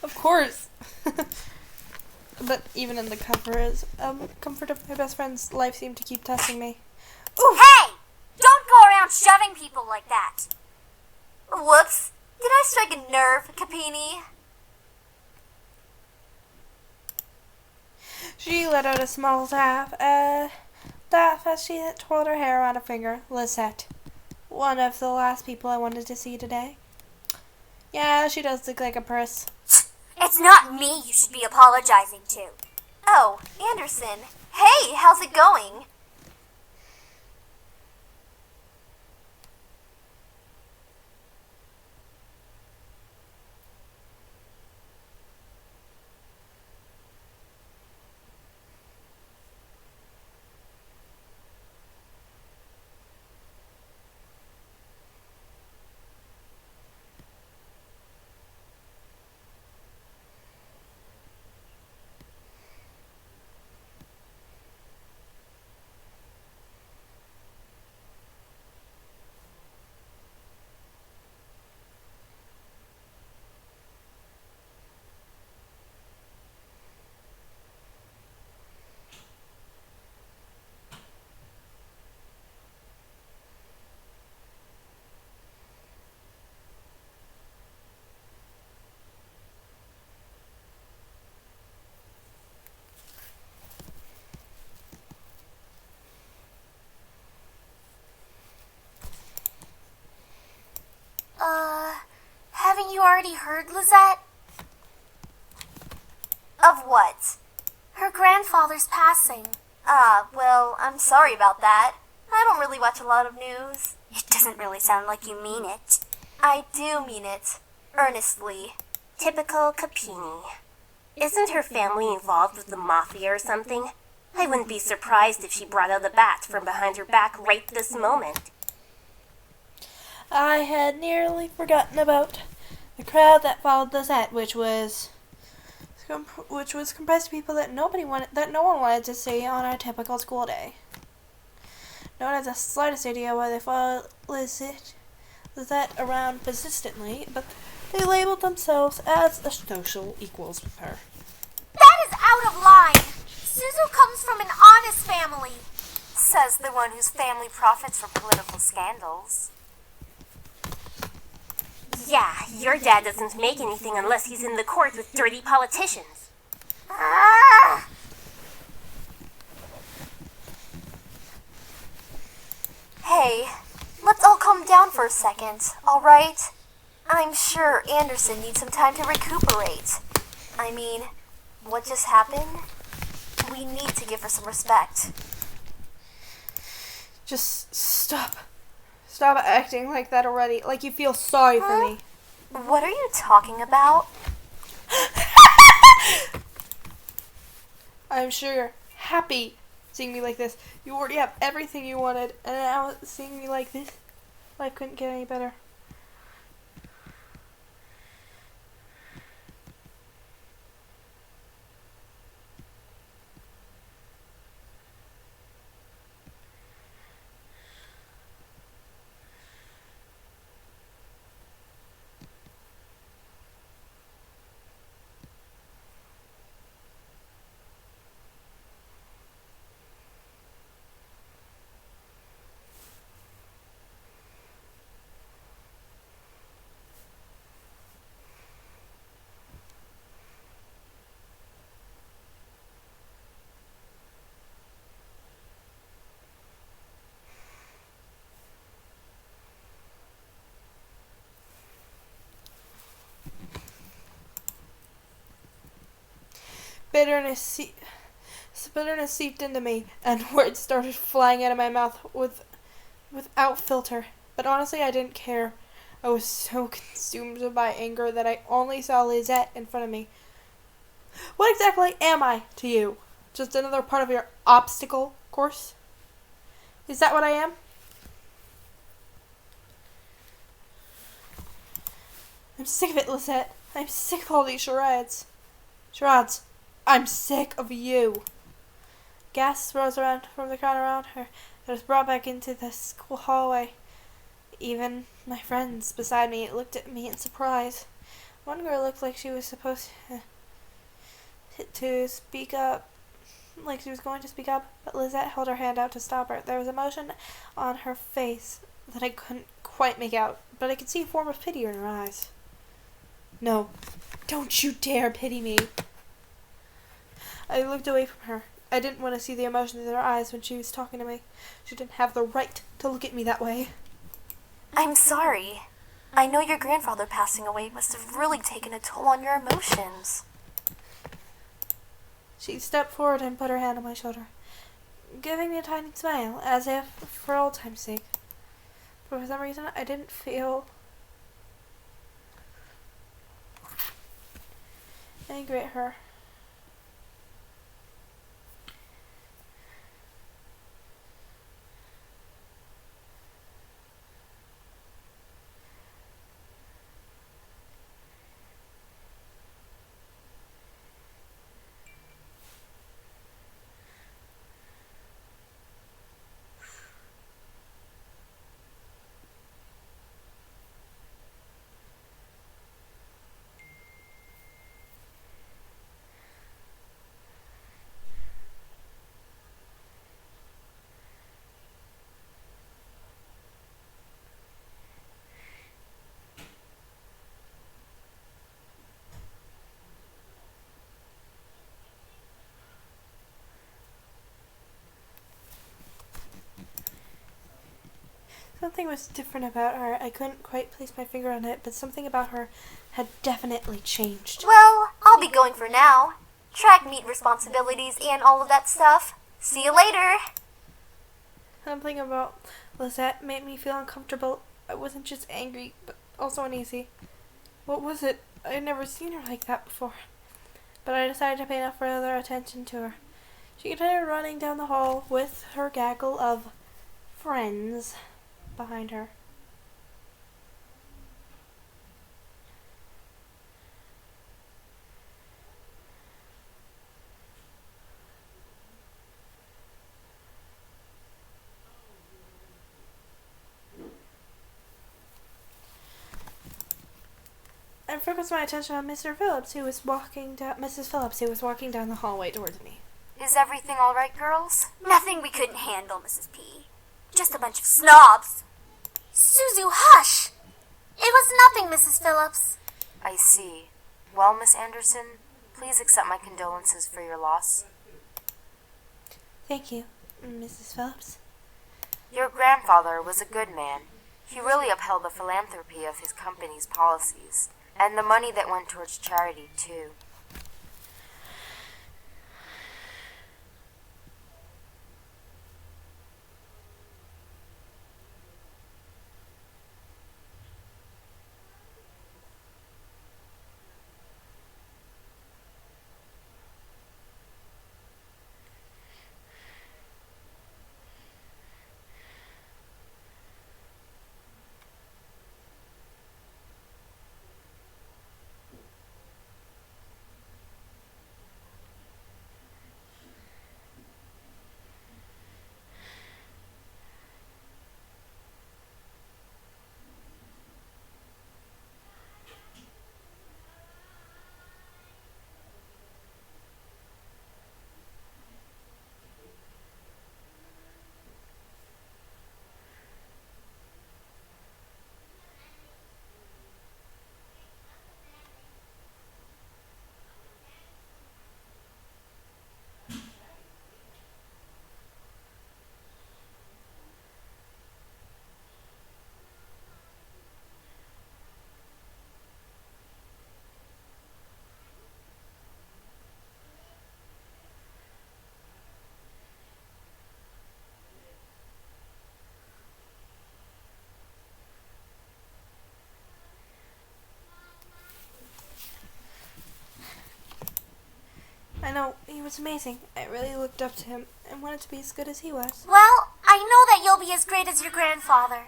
Of course. But even in the comfort of my best friend's life seemed to keep testing me. Ooh. Hey! Don't go around shoving people like that. Whoops. Did I strike a nerve, Capini? She let out a small laugh as she twirled her hair around her finger. Lisette. One of the last people I wanted to see today. Yeah, she does look like a purse. It's not me you should be apologizing to. Oh, Anderson. Hey, how's it going? Haven't you already heard, Lizette? Of Of what? Her grandfather's passing. Well, I'm sorry about that. I don't really watch a lot of news. It doesn't really sound like you mean it. I do mean it. Earnestly. Typical Capini. Isn't her family involved with the mafia or something? I wouldn't be surprised if she brought out a bat from behind her back right this moment. I had nearly forgotten about the crowd that followed the set, which was comprised of people that no one wanted to see on a typical school day. No one had the slightest idea why they followed Lisette around persistently, but they labeled themselves as a social equals with her. That is out of line. Suzu comes from an honest family. Says the one whose family profits from political scandals. Yeah, your dad doesn't make anything unless he's in the court with dirty politicians. Hey, let's all calm down for a second, alright? I'm sure Anderson needs some time to recuperate. I mean, what just happened? We need to give her some respect. Just stop. Stop acting like that already. Like you feel sorry for me. What are you talking about? I'm sure you're happy seeing me like this. You already have everything you wanted, and now seeing me like this, life couldn't get any better. Bitterness seeped into me, and words started flying out of my mouth without filter. But honestly, I didn't care. I was so consumed by anger that I only saw Lisette in front of me. What exactly am I to you? Just another part of your obstacle course? Is that what I am? I'm sick of it, Lisette. I'm sick of all these charades. I'm sick of you. Gas rose around from the crowd around her. I was brought back into the school hallway. Even my friends beside me looked at me in surprise. One girl looked like she was supposed to speak up, like she was going to speak up, but Lisette held her hand out to stop her. There was emotion on her face that I couldn't quite make out, but I could see a form of pity in her eyes. No, don't you dare pity me. I looked away from her. I didn't want to see the emotion in her eyes when she was talking to me. She didn't have the right to look at me that way. I'm sorry. I know your grandfather passing away must have really taken a toll on your emotions. She stepped forward and put her hand on my shoulder, giving me a tiny smile, as if for old time's sake. But for some reason, I didn't feel angry at her. Something was different about her. I couldn't quite place my finger on it, but something about her had definitely changed. Well, I'll be going for now. track meet responsibilities, and all of that stuff. See you later. Something about Lisette made me feel uncomfortable. I wasn't just angry, but also uneasy. What was it? I had never seen her like that before. But I decided to pay no further attention to her. She continued running down the hall with her gaggle of friends behind her. I focused my attention on Mr. Phillips, who was walking down. Mrs. Phillips, who was walking down the hallway towards me. Is everything all right, girls? Nothing we couldn't handle, Mrs. P. Just a bunch of snobs. Suzu, hush! It was nothing, Mrs. Phillips. I see. Well, Miss Anderson, please accept my condolences for your loss. Thank you, Mrs. Phillips. Your grandfather was a good man. He really upheld the philanthropy of his company's policies, and the money that went towards charity, too. I know, he was amazing. I really looked up to him and wanted to be as good as he was. Well, I know that you'll be as great as your grandfather.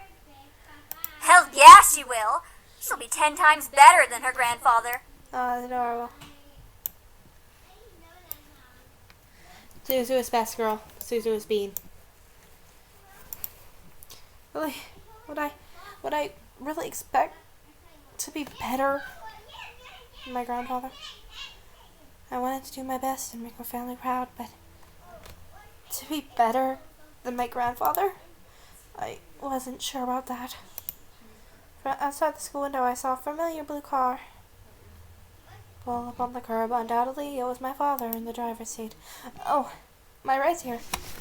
Hell yeah, she will. She'll be 10 times better than her grandfather. Oh, that's adorable. Suzu is best girl. Suzu is Bean. Really, would I really expect to be better than my grandfather? I wanted to do my best and make my family proud, but to be better than my grandfather? I wasn't sure about that. From outside the school window, I saw a familiar blue car pull up on the curb. Undoubtedly, it was my father in the driver's seat. Oh, my ride's here.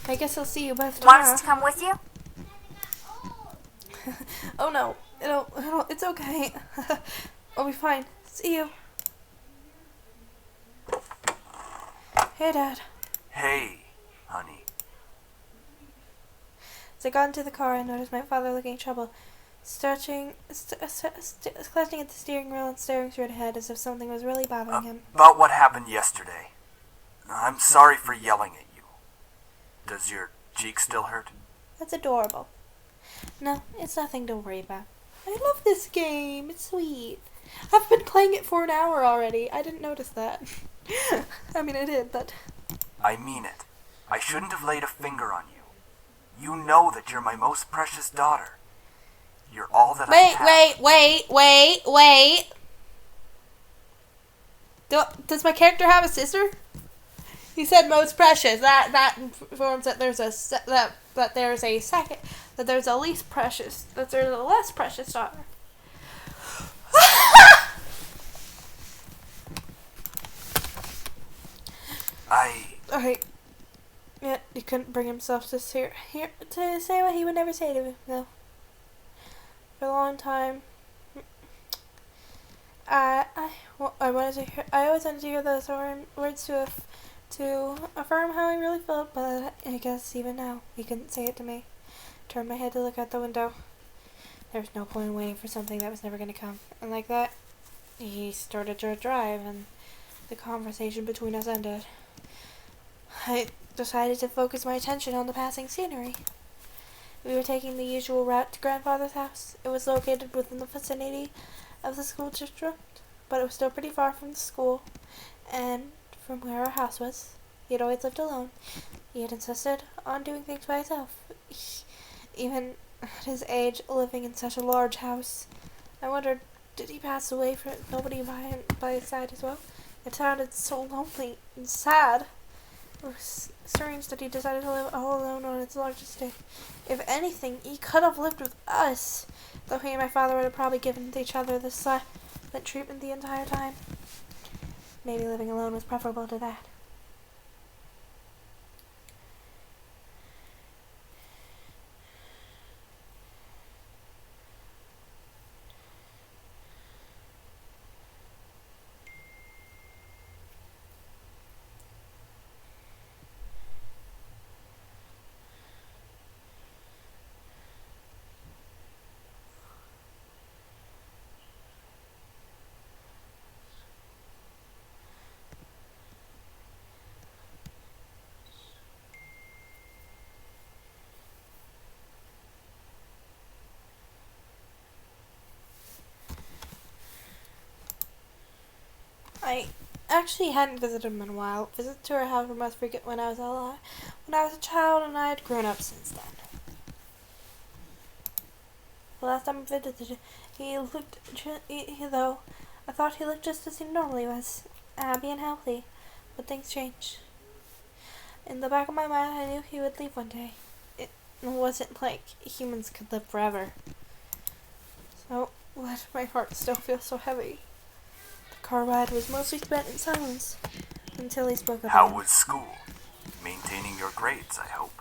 I guess I'll see you both Want tomorrow. us to come with you? Oh no, it's okay. I'll be fine. See you. Hey, Dad. Hey, honey. As I got into the car, I noticed my father looking troubled, clutching at the steering wheel and staring straight ahead as if something was really bothering him. About what happened yesterday. I'm sorry for yelling at you. Does your cheek still hurt? That's adorable. No, it's nothing to worry about. I love this game. It's sweet. I've been playing it for an hour already. I didn't notice that. I mean, I did, but... I mean it. I shouldn't have laid a finger on you. You know that you're my most precious daughter. You're all that I have. Wait. Does my character have a sister? He said most precious. That informs that there's a least precious. That there's a less precious daughter. Okay. Yeah, he couldn't bring himself to say what he would never say to me. No. For a long time, I always wanted to hear those words to affirm how I really felt, but I guess even now he couldn't say it to me. Turned my head to look out the window. There was no point in waiting for something that was never going to come. And like that, he started to drive, and the conversation between us ended. I decided to focus my attention on the passing scenery. We were taking the usual route to Grandfather's house. It was located within the vicinity of the school district, but it was still pretty far from the school, and from where our house was. He had always lived alone. He had insisted on doing things by himself, even at his age, living in such a large house. I wondered, did he pass away for nobody by his side as well? It sounded so lonely and sad. It was strange that he decided to live all alone on his large estate. If anything, he could have lived with us, though he and my father would have probably given each other the silent treatment the entire time. Maybe living alone was preferable to that. I actually hadn't visited him in a while. Visits to our house were most frequent when I was a child, and I had grown up since then. The last time I visited him, though, I thought he looked just as he normally was, happy and healthy. But things changed. In the back of my mind, I knew he would leave one day. It wasn't like humans could live forever. So, why did my heart still feel so heavy? The car ride was mostly spent in silence until he spoke up. How was school? Maintaining your grades, I hope.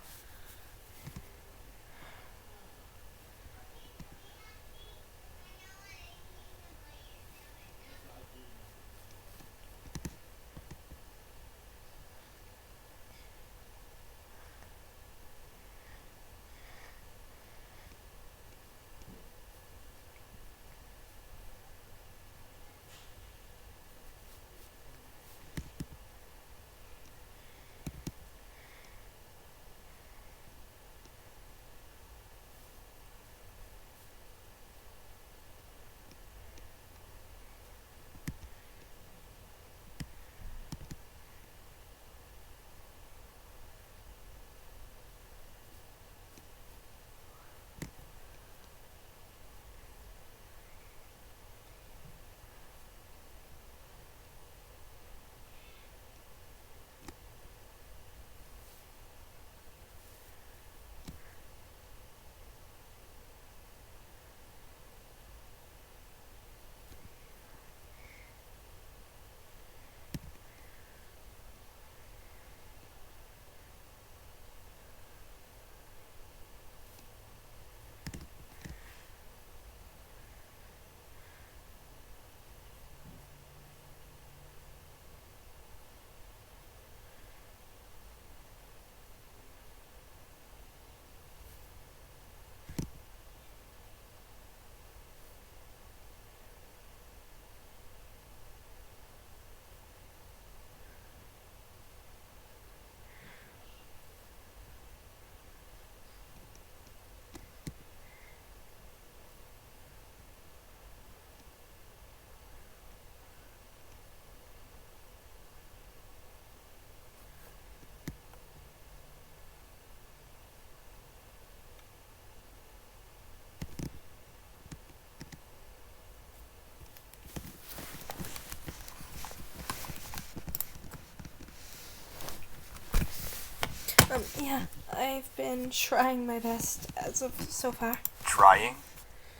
Yeah, I've been trying my best as of so far. Trying?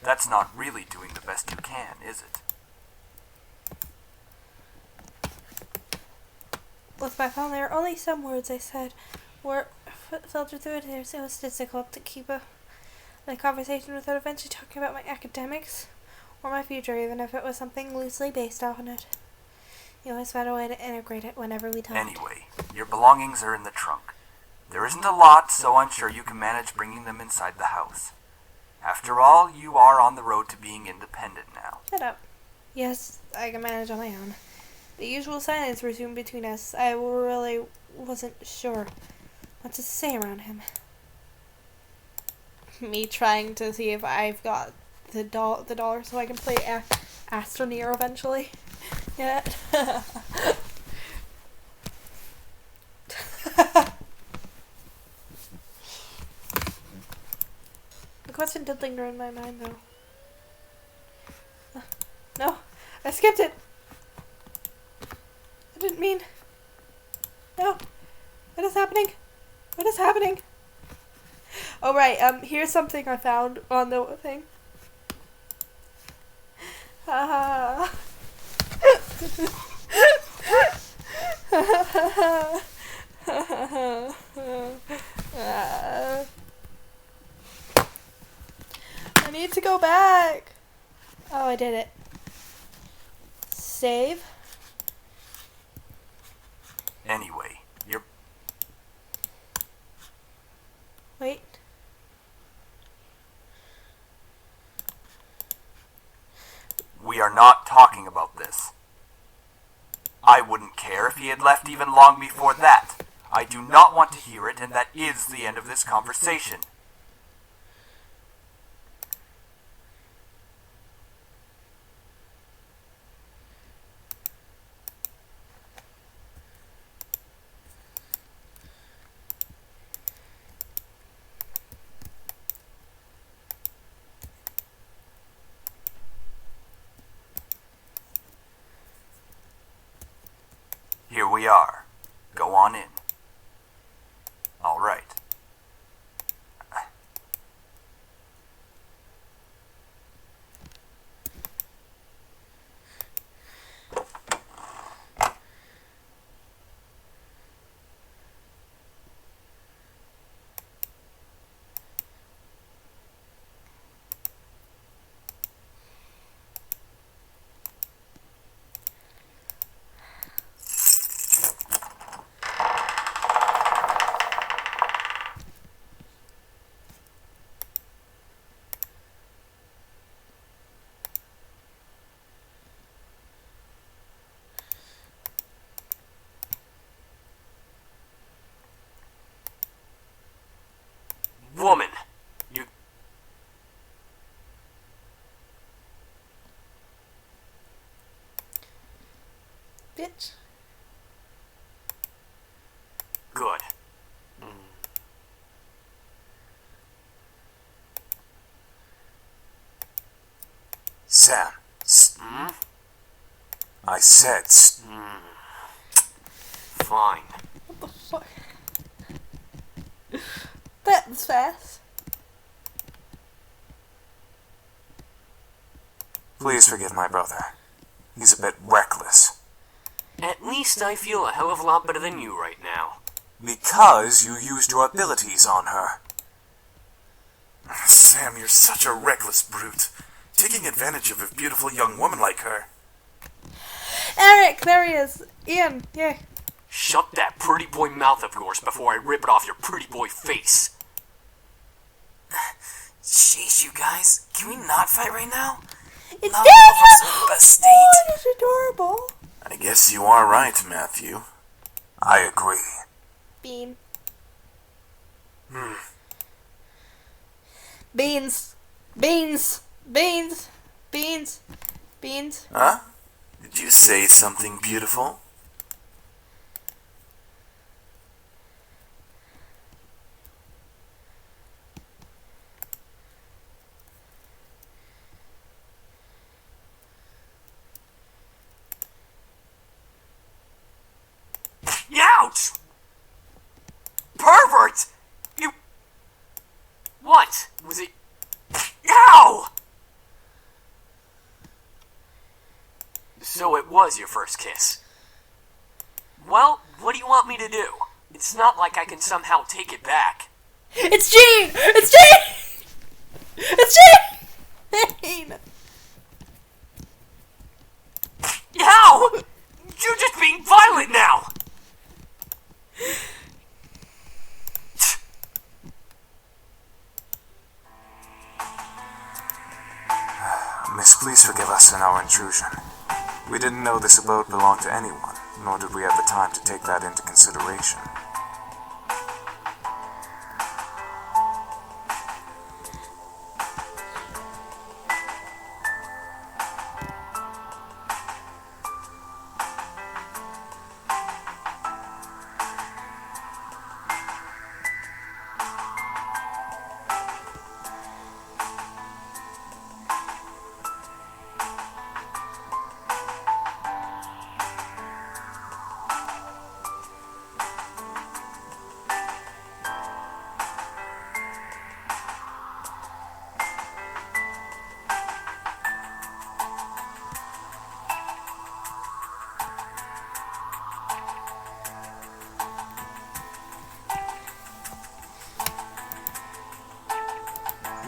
That's not really doing the best you can, is it? With my phone, there are only some words I said were filtered through it. It was difficult to keep a conversation without eventually talking about my academics or my future, even if it was something loosely based on it. You always found a way to integrate it whenever we talked. Anyway, your belongings are in the trunk. There isn't a lot, so I'm sure you can manage bringing them inside the house. After all, you are on the road to being independent now. Shut up. Yes, I can manage on my own. The usual silence resumed between us. I really wasn't sure what to say around him. Me trying to see if I've got the dollar so I can play Astroneer eventually. Yeah. The question did linger in my mind, though. No, I skipped it. I didn't mean. No. What is happening? What is happening? Oh, right. Here's something I found on the thing. I need to go back. Oh, I did it. Save. Anyway, you're... Wait. We are not talking about this. I wouldn't care if he had left even long before that. I do not want to hear it, and that is the end of this conversation. Here we are. Go on in. All right. Woman, you... Bitch. Good. Sam. I said Fine. What the fuck? That was fast. Please forgive my brother. He's a bit reckless. At least I feel a hell of a lot better than you right now. Because you used your abilities on her. Sam, you're such a reckless brute. Taking advantage of a beautiful young woman like her. Eric, there he is. Ian, yeah. Shut that pretty boy mouth of yours before I rip it off your pretty boy face. Jeez, you guys. Can we not fight right now? It's Not Daniel! all of us are in the best state. Oh, it's adorable. I guess you are right, Matthew. I agree. Bean. Beans. Beans. Beans. Beans. Beans. Huh? Did you say something beautiful? Ouch! Pervert! You... What? Was it... Ow! So it was your first kiss. Well, what do you want me to do? It's not like I can somehow take it back. It's Gene! It's Gene! It's Gene! How? You're just being violent now! Miss, please forgive us in our intrusion. We didn't know this abode belonged to anyone, nor did we have the time to take that into consideration.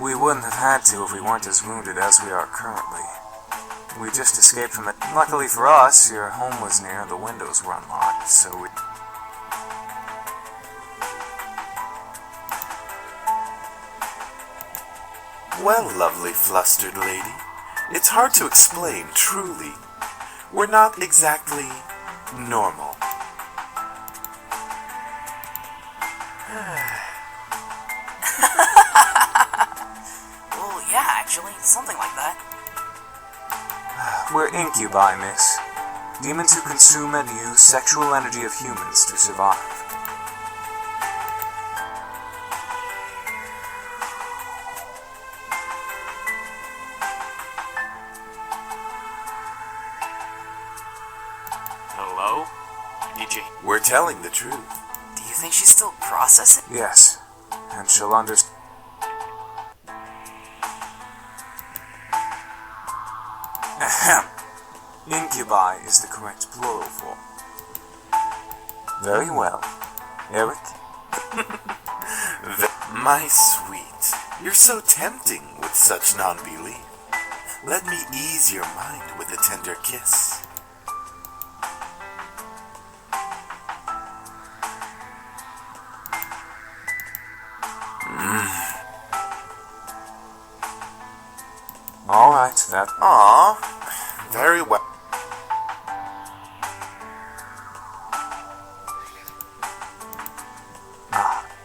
We wouldn't have had to if we weren't as wounded as we are currently. We just escaped from it. Luckily for us, your home was near, the windows were unlocked, so we... Well, lovely flustered lady, it's hard to explain, truly. We're not exactly normal. Well, yeah, actually, something like that. We're incubi, miss. Demons who consume and use sexual energy of humans to survive. Hello? Did you... We're telling the truth. Do you think she's still processing? Yes, and she'll understand. Ahem. Incubi is the correct plural form. Very well. Eric? My sweet, you're so tempting with such non-belief. Let me ease your mind with a tender kiss. Alright, that... Aw, very well.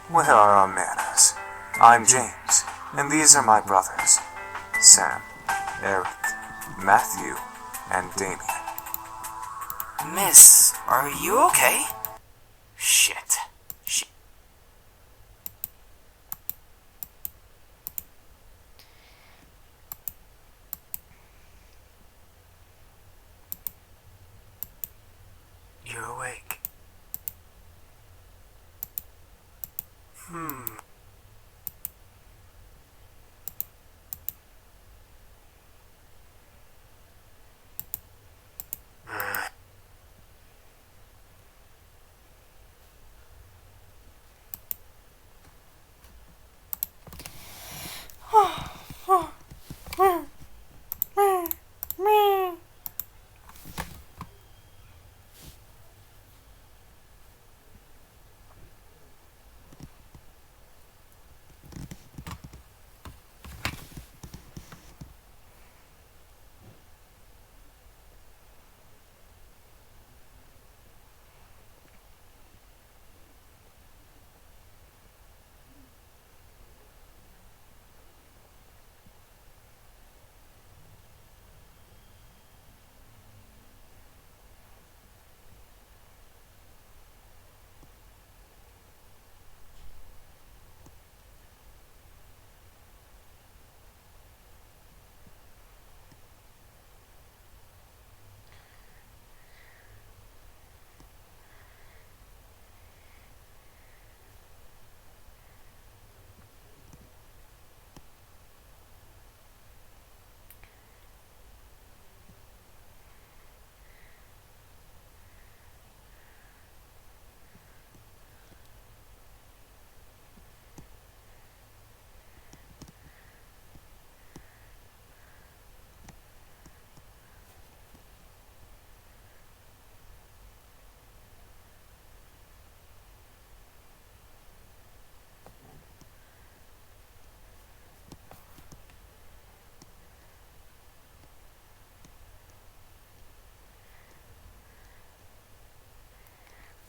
Where are our manners? I'm James, and these are my brothers, Sam, Eric, Matthew, and Damien. Miss, are you okay? Shit. You're awake.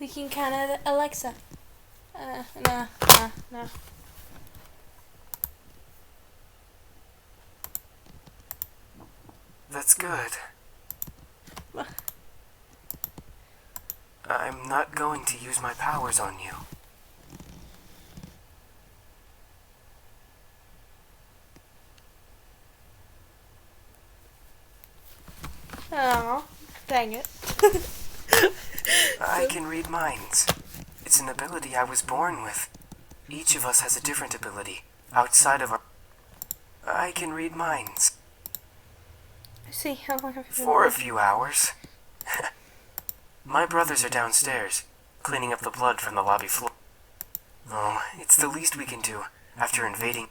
We can count out Alexa. No. That's good. I'm not going to use my powers on you. Oh, dang it. I can read minds. It's an ability I was born with. Each of us has a different ability, outside of our... I can read minds. See how long I've been For a few hours. My brothers are downstairs, cleaning up the blood from the lobby floor. Oh, it's the least we can do after invading...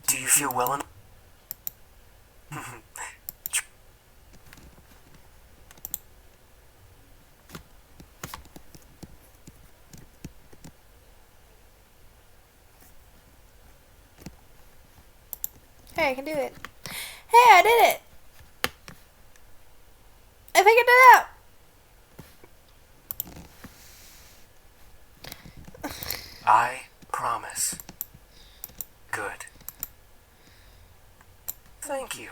Do you feel well enough? Hey, I can do it. Hey, I did it! I figured it out! I promise. Good. Thank you.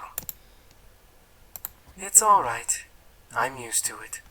It's all right. I'm used to it.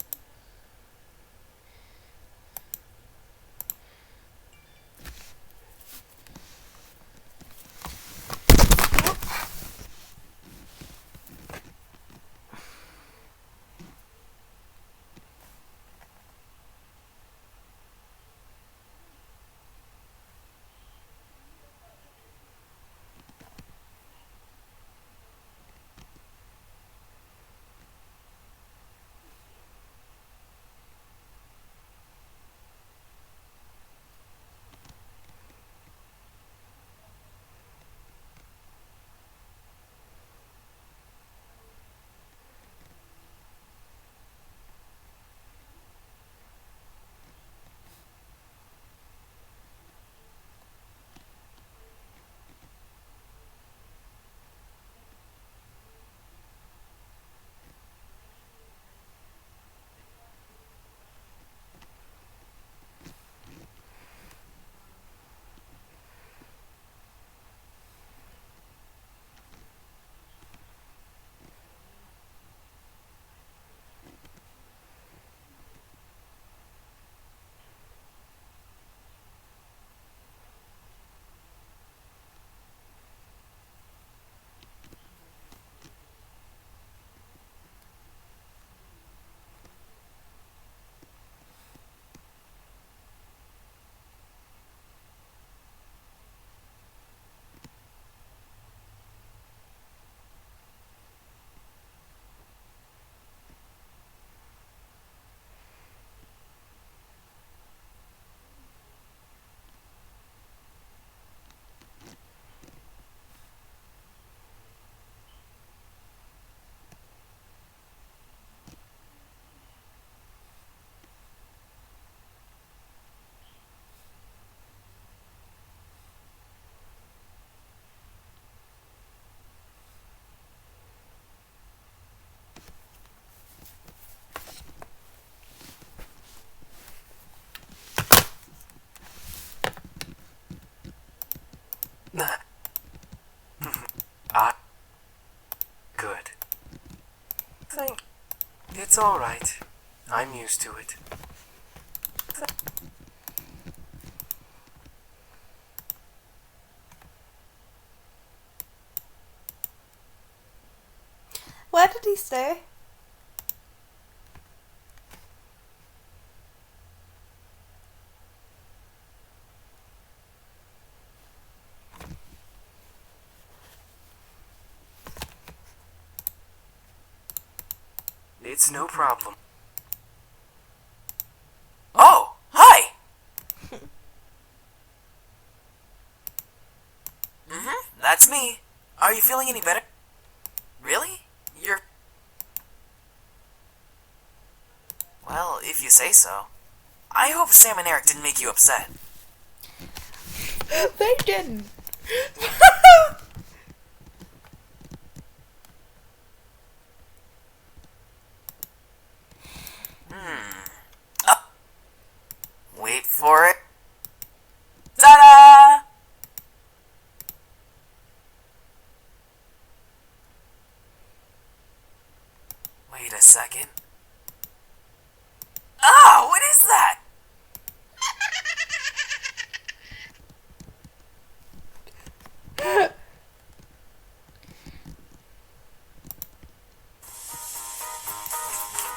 Good. Thank... It's all right. I'm used to it. Where did he stay? It's no problem. Oh, hi! That's me. Are you feeling any better? Really? You're... Well, if you say so. I hope Sam and Eric didn't make you upset. They didn't. Wait for it. Ta-da! Wait a second. Ah, what is that?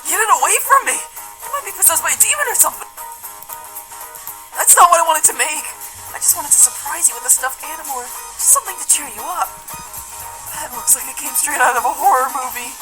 Get it away from me! It might be possessed by a demon or something. That's not what I wanted to make. I just wanted to surprise you with a stuffed animal or just something to cheer you up. That looks like it came straight out of a horror movie.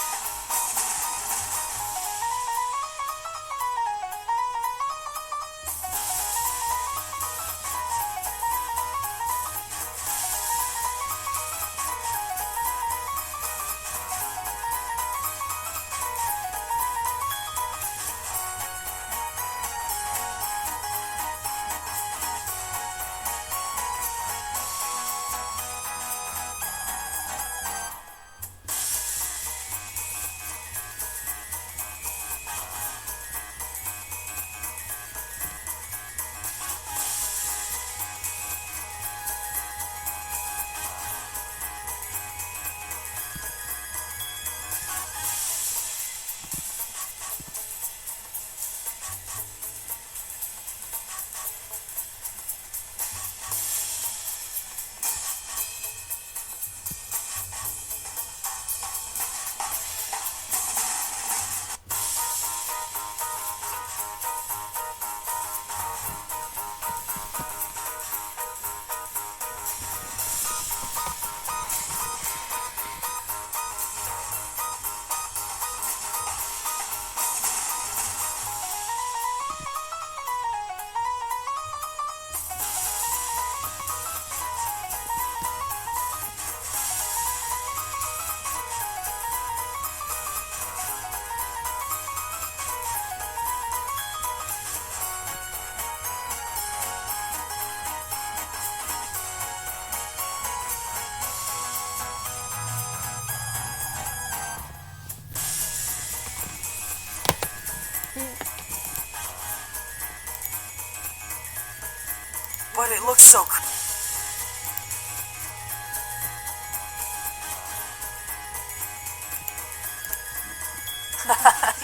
But it looks so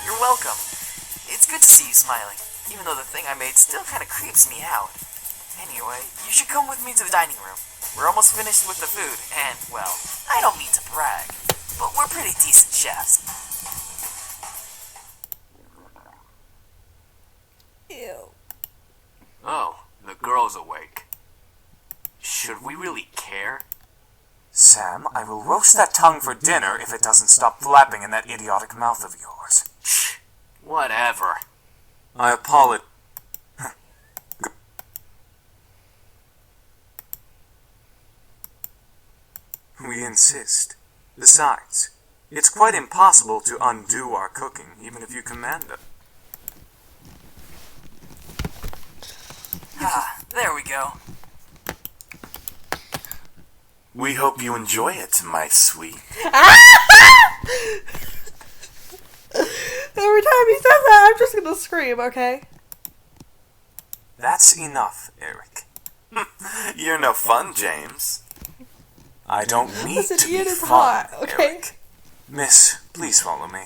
You're welcome. It's good to see you smiling, even though the thing I made still kind of creeps me out. Anyway, you should come with me to the dining room. We're almost finished with the food, and, well, I don't mean to brag, but we're pretty decent chefs. Ew. Oh, the girl's awake. Should we really care? Sam, I will roast that tongue for dinner if it doesn't stop flapping in that idiotic mouth of yours. Whatever. I apologize. We insist. Besides, it's quite impossible to undo our cooking, even if you command it. Ah, there we go. We hope you enjoy it, my sweet. Every time he says that, I'm just gonna scream, okay? That's enough, Eric. You're no fun, James. I don't need Listen, to Ian be is fun, hot, okay? Eric. Miss, please follow me.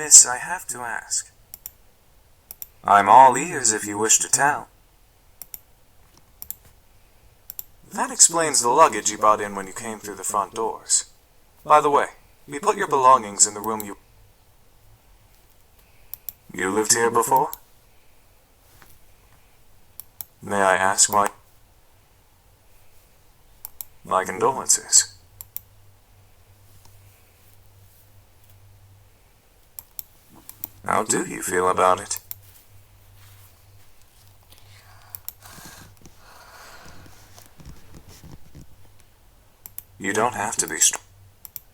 Miss, I have to ask. I'm all ears if you wish to tell. That explains the luggage you brought in when you came through the front doors. By the way, we put your belongings in the room you... You lived here before? May I ask why? My condolences. How do you feel about it? You don't have to be strong.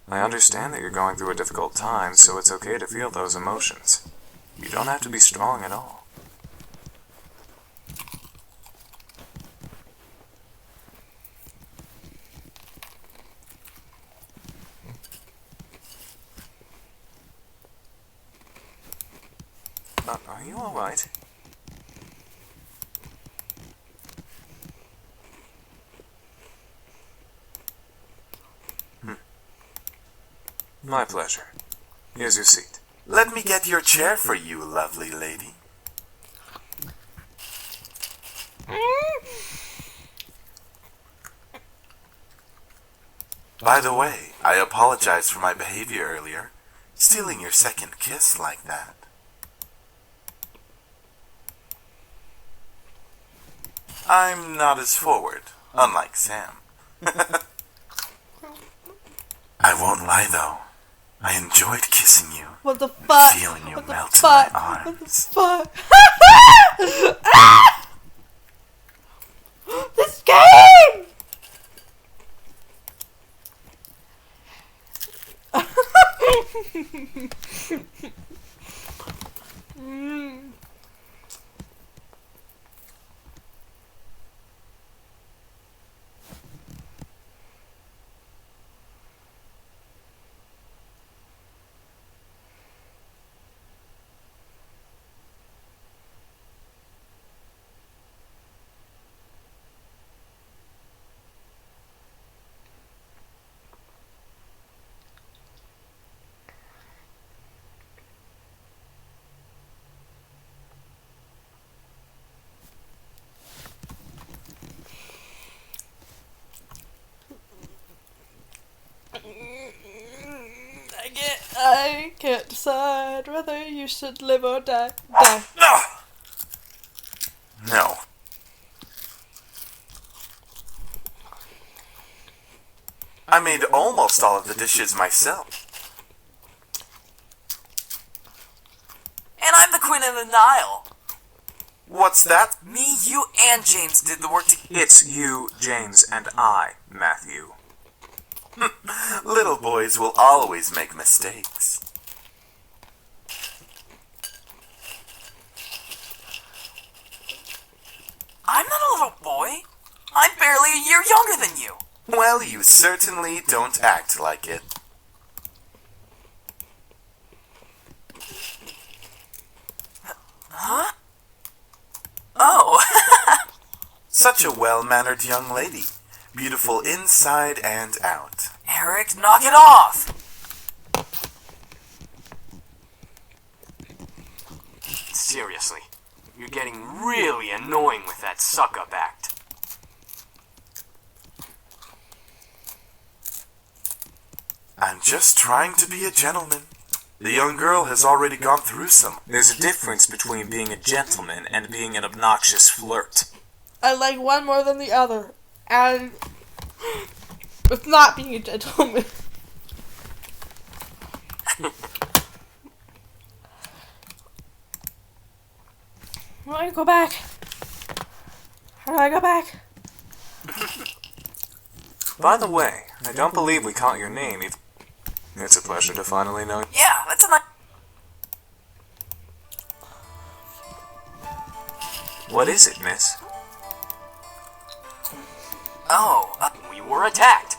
I understand that you're going through a difficult time, so it's okay to feel those emotions. You don't have to be strong at all. Are you alright? My pleasure. Here's your seat. Let me get your chair for you, lovely lady. By the way, I apologize for my behavior earlier. Stealing your second kiss like that. I'm not as forward, unlike Sam. I won't lie though. I enjoyed kissing you. What the fuck? Feeling you What the melt fuck? in my arms. What the fuck? This game! I can't decide whether you should live or die. No. I made almost all of the dishes myself. And I'm the Queen of the Nile. What's that? Me, you, and James did the work It's you, James, and I, Matthew. Little boys will always make mistakes. I'm not a little boy. I'm barely a year younger than you. Well, you certainly don't act like it. Huh? Oh. Such a well-mannered young lady. Beautiful inside and out. Eric, knock it off! Seriously, you're getting really annoying with that suck-up act. I'm just trying to be a gentleman. The young girl has already gone through some. There's a difference between being a gentleman and being an obnoxious flirt. I like one more than the other. And it's not being a gentleman. How do I go back? How do I go back? By the way, I don't believe we caught your name. It's a pleasure to finally know you. Yeah, that's a nice... What is it, miss? Oh, We were attacked.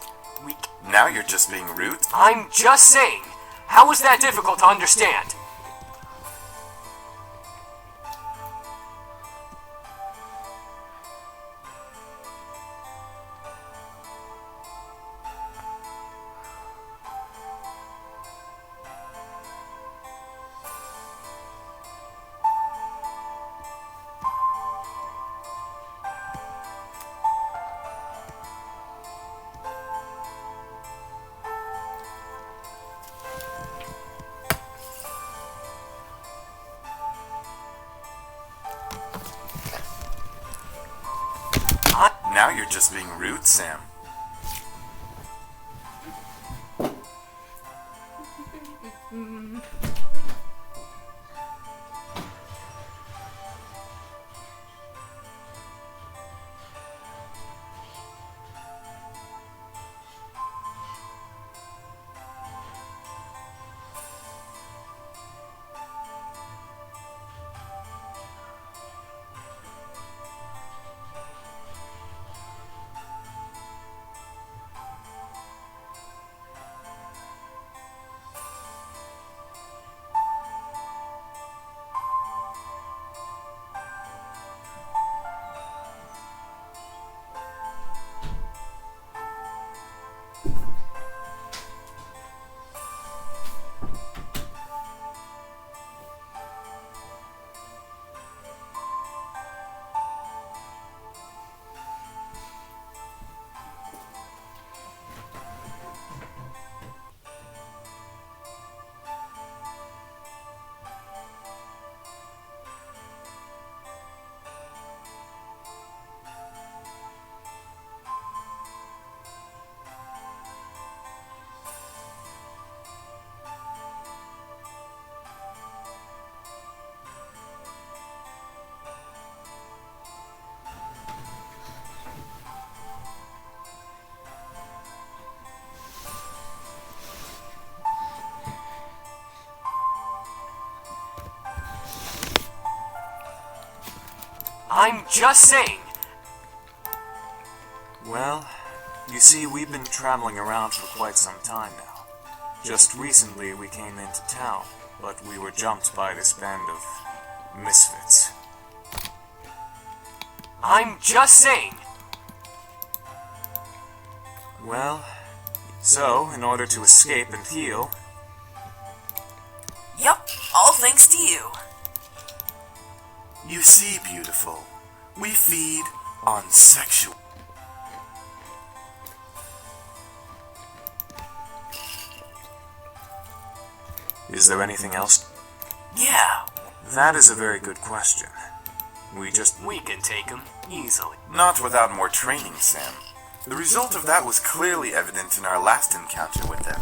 Now you're just being rude. I'm just saying. How is that difficult to understand? you're just being rude, Sam. I'm just saying. Well, you see, we've been traveling around for quite some time now. Just recently we came into town, but we were jumped by this band of misfits. I'm just saying. Well, so, in order to escape and heal... Yup, all thanks to you. You see, beautiful, we feed on sexual... Is there anything else? Yeah. That is a very good question. We can take him easily. Not without more training, Sam. The result of that was clearly evident in our last encounter with them.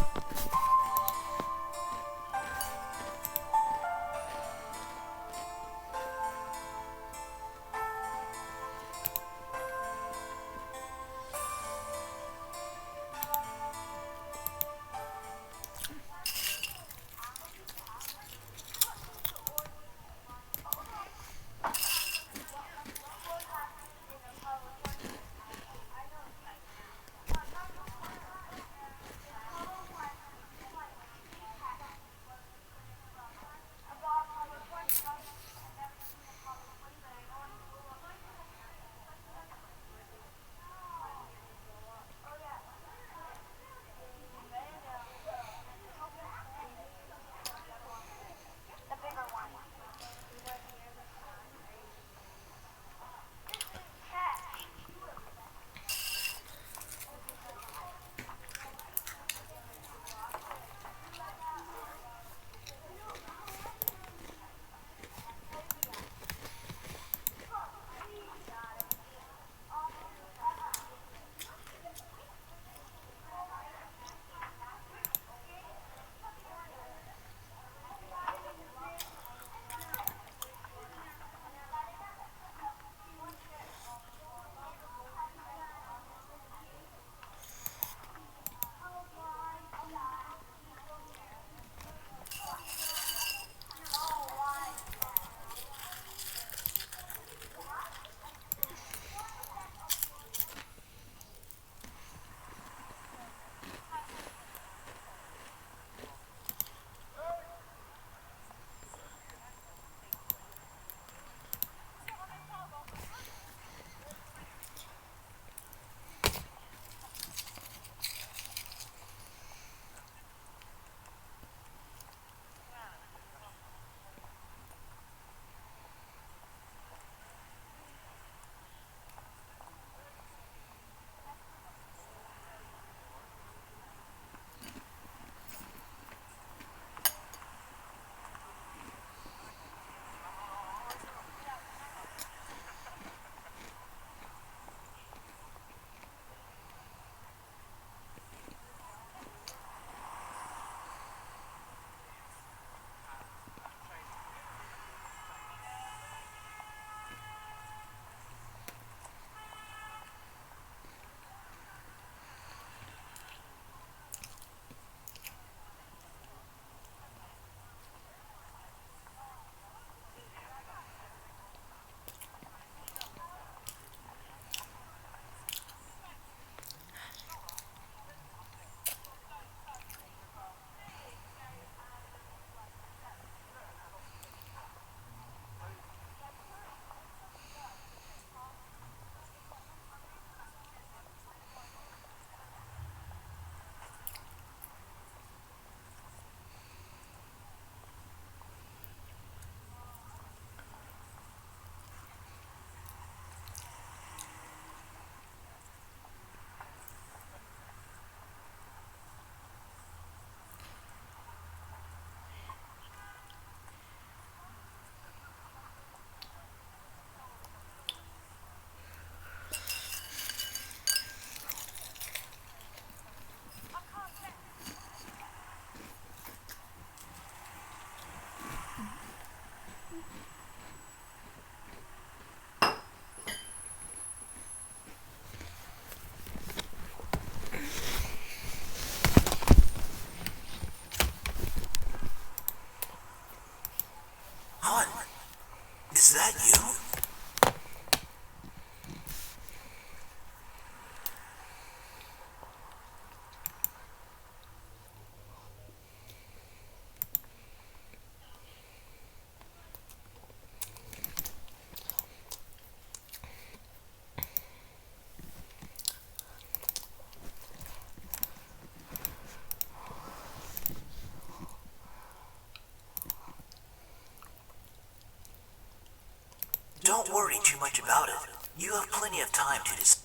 You have plenty of time to decide.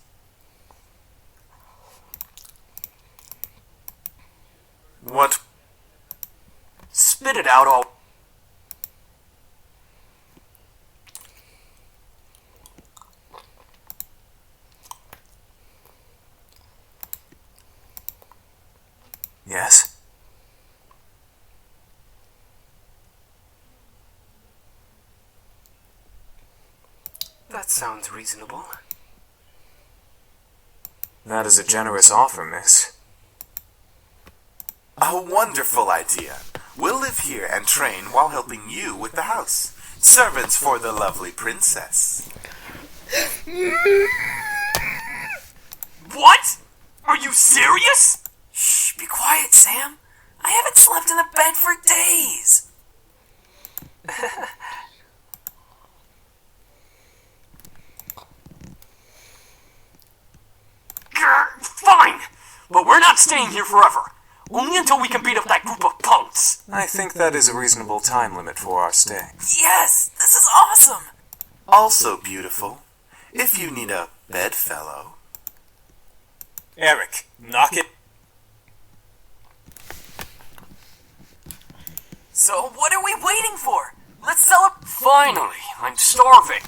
What? Spit it out all. Yes? That sounds reasonable. That is a generous offer, miss. A wonderful idea. We'll live here and train while helping you with the house. Servants for the lovely princess. What? Are you serious? Shh, be quiet, Sam. I haven't slept in a bed for days. Fine! But we're not staying here forever. Only until we can beat up that group of punks. I think that is a reasonable time limit for our stay. Yes, this is awesome. Also beautiful. If you need a bedfellow. Eric, knock it. So what are we waiting for? Let's celebrate. Finally, I'm starving.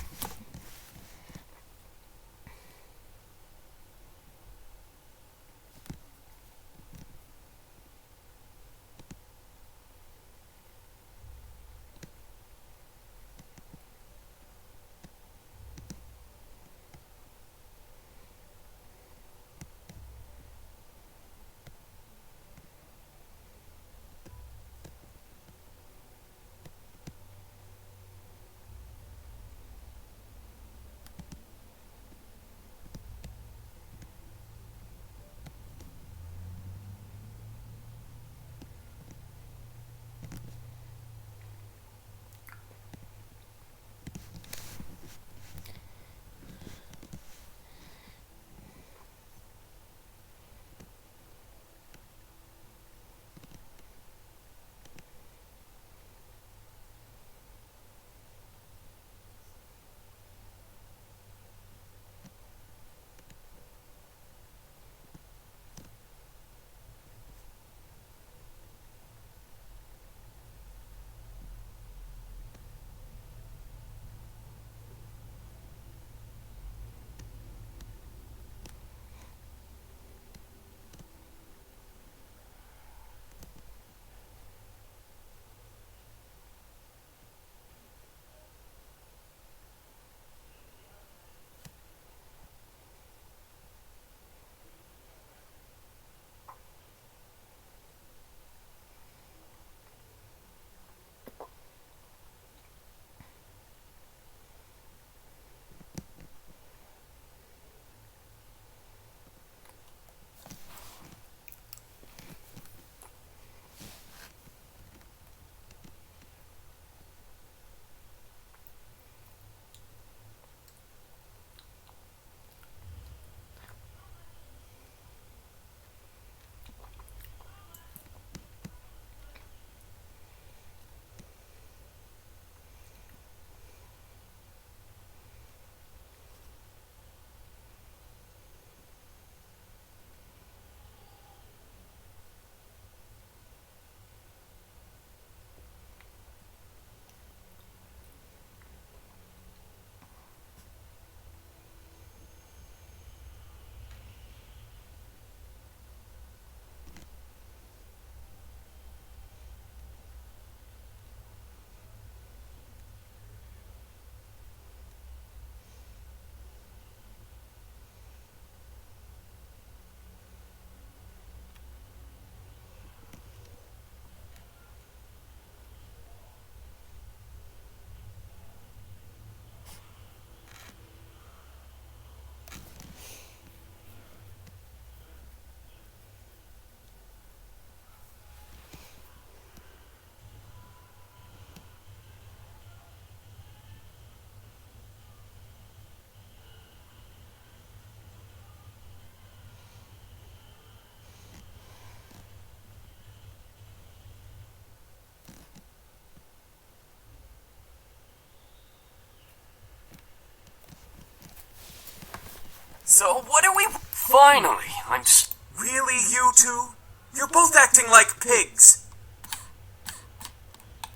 So what are we... Finally, I'm just... Really, you two? You're both acting like pigs.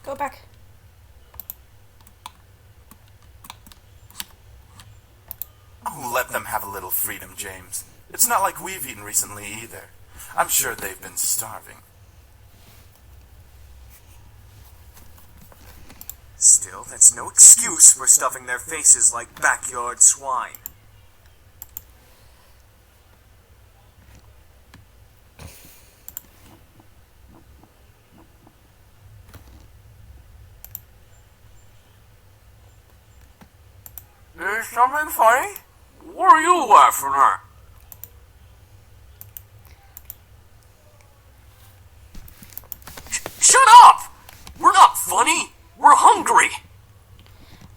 Go back. Oh, let them have a little freedom, James. It's not like we've eaten recently either. I'm sure they've been starving. Still, that's no excuse for stuffing their faces like backyard swine. Is something funny? What are you laughing at? Shut up! We're not funny. We're hungry.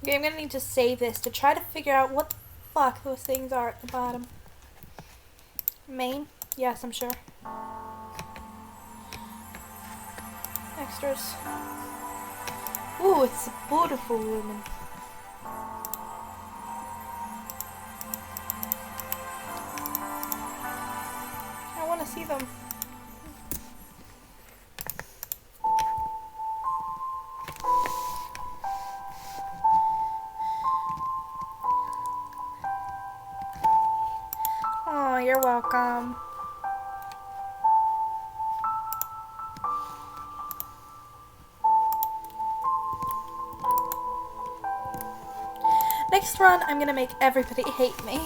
Okay, I'm gonna need to save this to try to figure out what the fuck those things are at the bottom. Main? Yes, I'm sure. Extras. Ooh, it's a beautiful woman. I want to see them. Oh, you're welcome. Next run, I'm gonna make everybody hate me.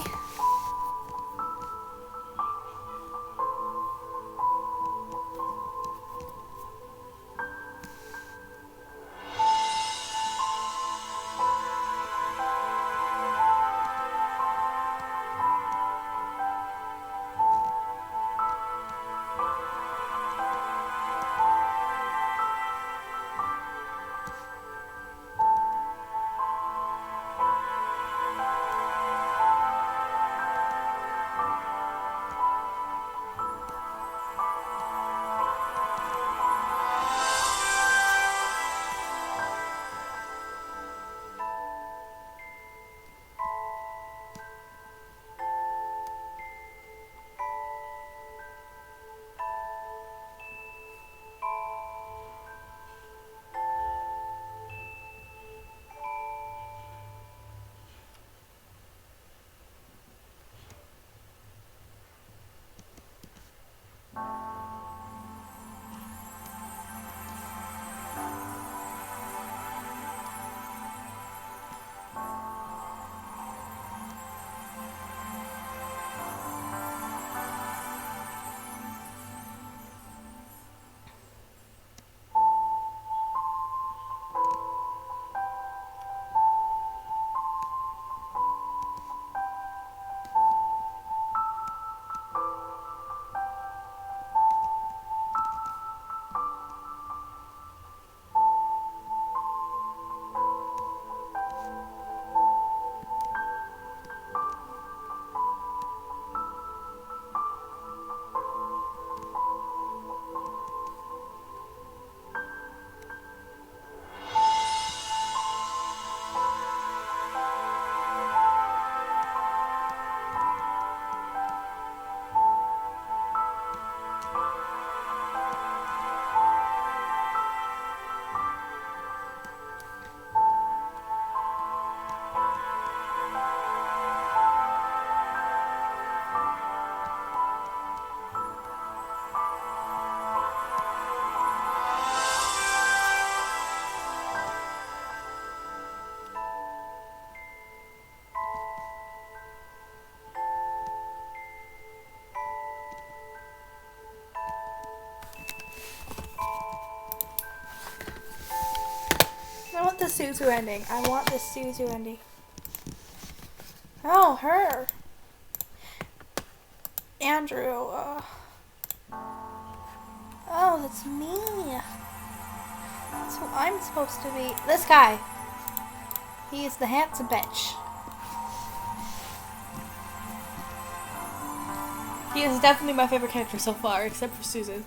I want the Suzu ending. I want this Suzu ending. Oh, her. Andrew. Oh, that's me. That's who I'm supposed to be. This guy. He is the handsome bitch. He is definitely my favorite character so far, except for Suzu.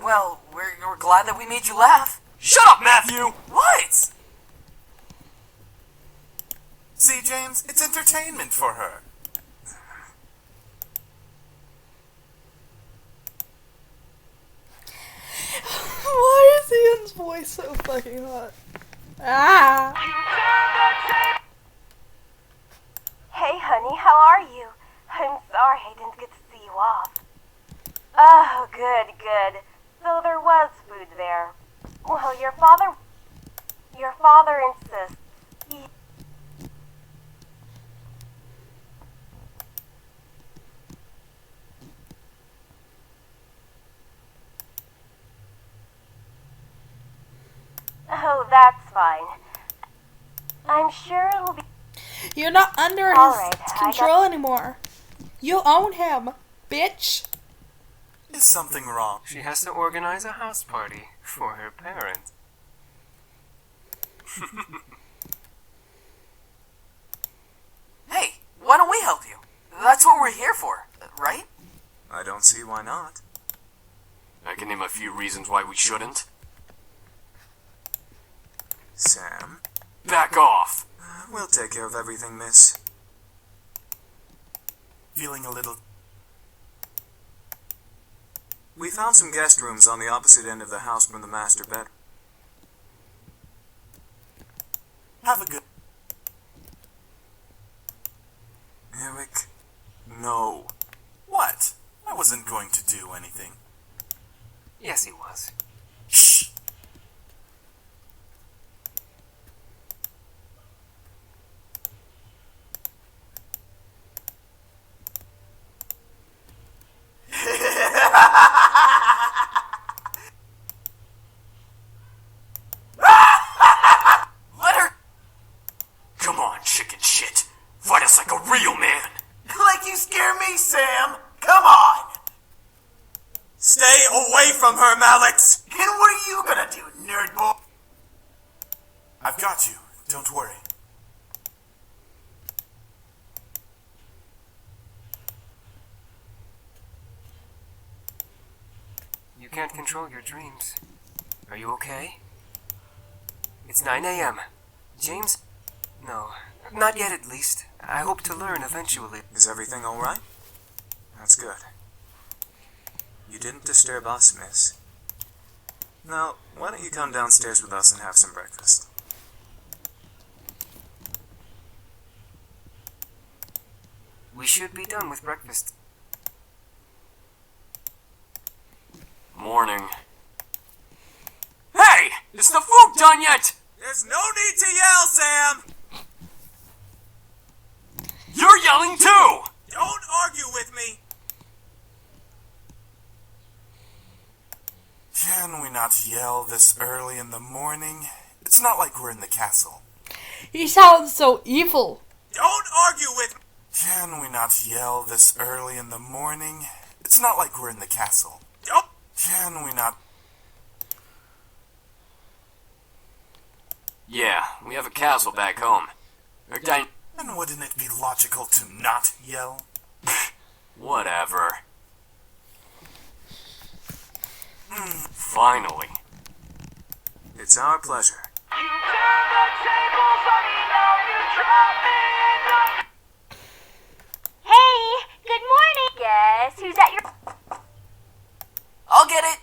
Well, we're glad that we made you laugh. Shut up, Matthew! What? See, James, it's entertainment for her. Why is Ian's voice so fucking hot? Ah! Hey, honey, how are you? I'm sorry I didn't get to see you off. Oh, good, good. So there was food there. Well, your father insists. Oh, that's fine. I'm sure it'll be... You're not under his Alright, control anymore. You own him, bitch. Is something wrong? She has to organize a house party for her parents. Hey, why don't we help you? That's what we're here for, right? I don't see why not. I can name a few reasons why we shouldn't. Sam? Back off! We'll take care of everything, miss. Feeling a little... We found some guest rooms on the opposite end of the house from the master bedroom. Have a good... Eric, no. What? I wasn't going to do anything. Yes, he was. Shh! Let her... Come on, chicken shit. Fight us like a real man. Like you scare me, Sam! Come on! Stay away from her, Malix! And what are you gonna do, nerd boy? I've got you. Don't worry. You can't control your dreams. Are you okay? It's 9 a.m. James? No, not yet at least. I hope to learn eventually. Is everything alright? That's good. You didn't disturb us, miss. Now, why don't you come downstairs with us and have some breakfast? We should be done with breakfast. Morning. Hey! Is the food done yet? There's no need to yell, Sam! You're yelling too! Don't argue with me! Can we not yell this early in the morning? It's not like we're in the castle. He sounds so evil. Don't argue with me! Can we not yell this early in the morning? It's not like we're in the castle. Don't... Can we not... Yeah, we have a castle back home. And wouldn't it be logical to not yell? Whatever. Finally. It's our pleasure. Hey, good morning. Yes, who's at your... I'll get it.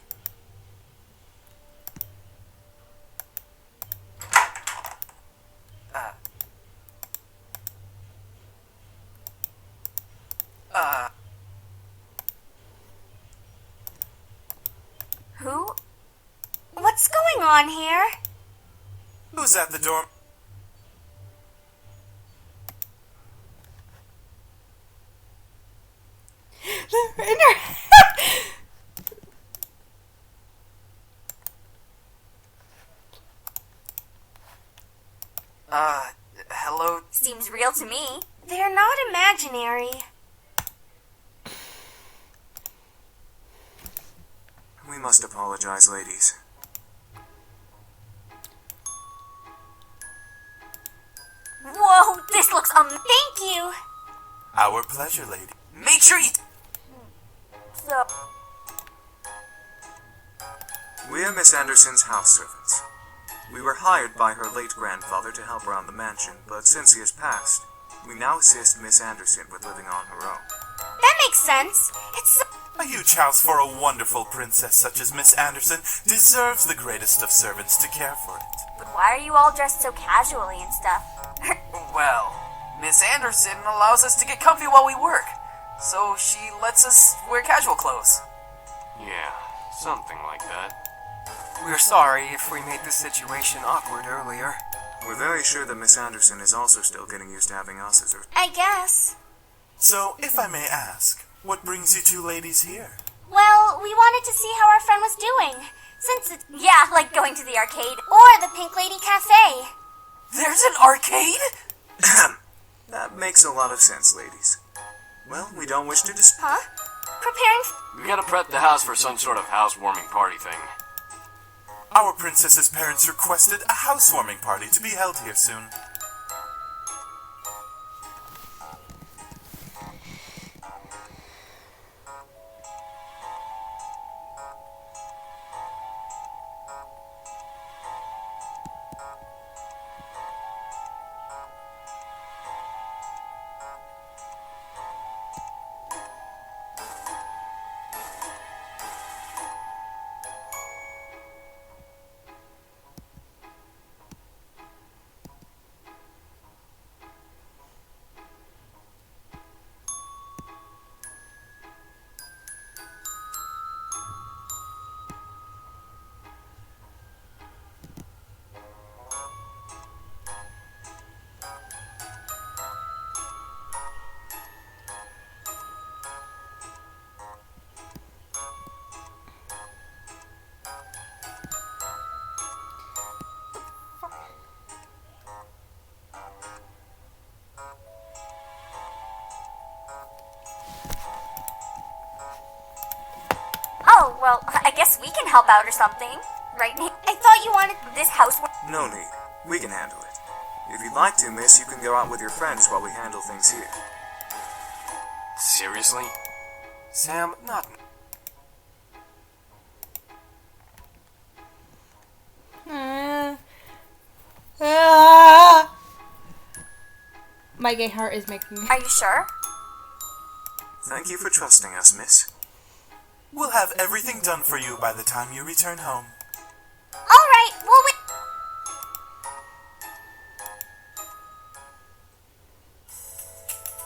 Who? What's going on here? Who's at the door? They're in her head. Hello? Seems real to me. They're not imaginary. We must apologize, ladies. Whoa, this looks Thank you. Our pleasure, lady. Make sure you... So... We are Miss Anderson's house servants. We were hired by her late grandfather to help around the mansion, but since he has passed, we now assist Miss Anderson with living on her own. That makes sense. It's A huge house for a wonderful princess such as Miss Anderson deserves the greatest of servants to care for it. But why are you all dressed so casually and stuff? Well, Miss Anderson allows us to get comfy while we work, so she lets us wear casual clothes. Yeah, something like that. We're sorry if we made the situation awkward earlier. We're very sure that Miss Anderson is also still getting used to having us as her. I guess. So, if I may ask, what brings you two ladies here? Well, we wanted to see how our friend was doing. Since it's... Yeah, like going to the arcade. Or the Pink Lady Cafe. There's an arcade? That makes a lot of sense, ladies. Well, we don't wish to Huh? Preparing... We gotta prep the house for some sort of housewarming party thing. Our princess's parents requested a housewarming party to be held here soon. Oh, well, I guess we can help out or something. Right, Nate? I thought you wanted this house... No need. We can handle it. If you'd like to, miss, you can go out with your friends while we handle things here. Seriously? Sam, not... My gay heart is making me. Are you sure? Thank you for trusting us, miss. We'll have everything done for you by the time you return home. Alright, we'll wait.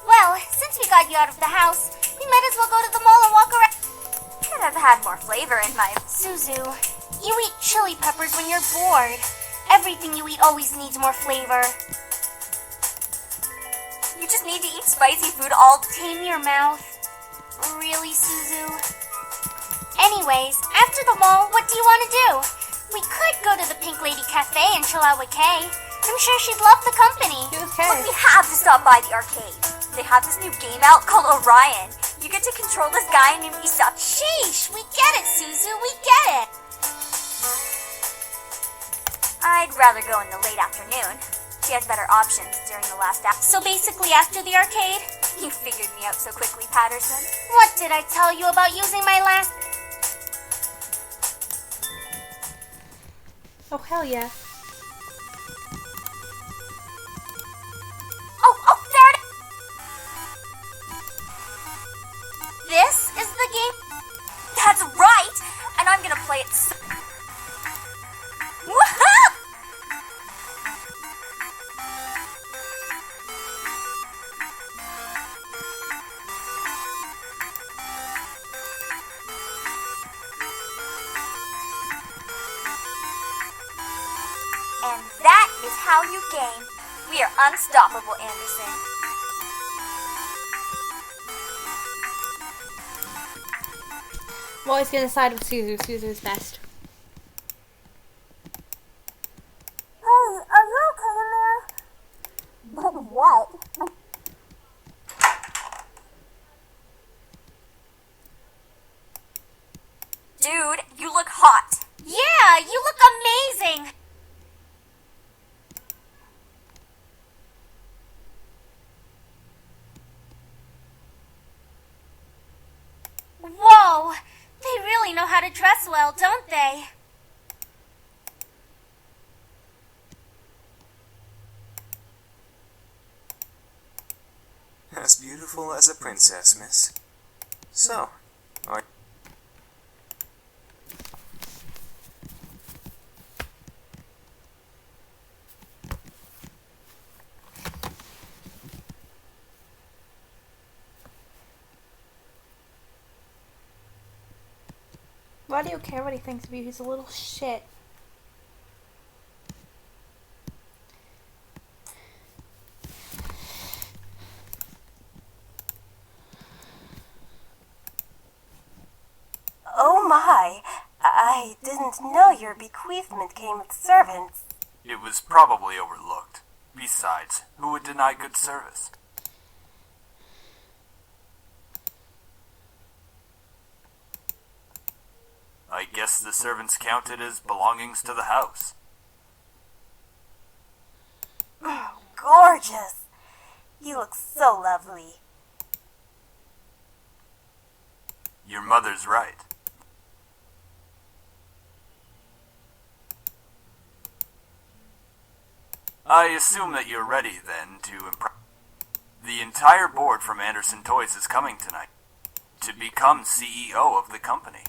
Well, since we got you out of the house, we might as well go to the mall and walk around. Could have had more flavor in my... Suzu, you eat chili peppers when you're bored. Everything you eat always needs more flavor. You just need to eat spicy food all... Tame your mouth. Really, Suzu? Anyways, after the mall, what do you want to do? We could go to the Pink Lady Cafe and chill out with Kay. I'm sure she'd love the company. But we have to stop by the arcade. They have this new game out called Orion. You get to control this guy named Isa. Sheesh, we get it, Suzu, we get it. I'd rather go in the late afternoon. She has better options during the last act. So basically after the arcade? You figured me out so quickly, Patterson. What did I tell you about using my last... Oh, hell yeah. Oh, there it is! This is the game? That's right! And I'm gonna play it so... Woohoo! And that is how you game. We are unstoppable, Anderson. I'm always gonna side with Suzu. Suzu's best. Hey, are you okay in there? But what? Dude, you look hot. Yeah, you look amazing. Whoa, they really know how to dress well, don't they? As beautiful as a princess, miss. So, are... Why do you care what he thinks of you? He's a little shit. Oh my! I didn't know your bequeathment came with servants. It was probably overlooked. Besides, who would deny good service? I guess the servants counted as belongings to the house. Gorgeous! You look so lovely. Your mother's right. I assume that you're ready, then, to impress. The entire board from Anderson Toys is coming tonight to become CEO of the company.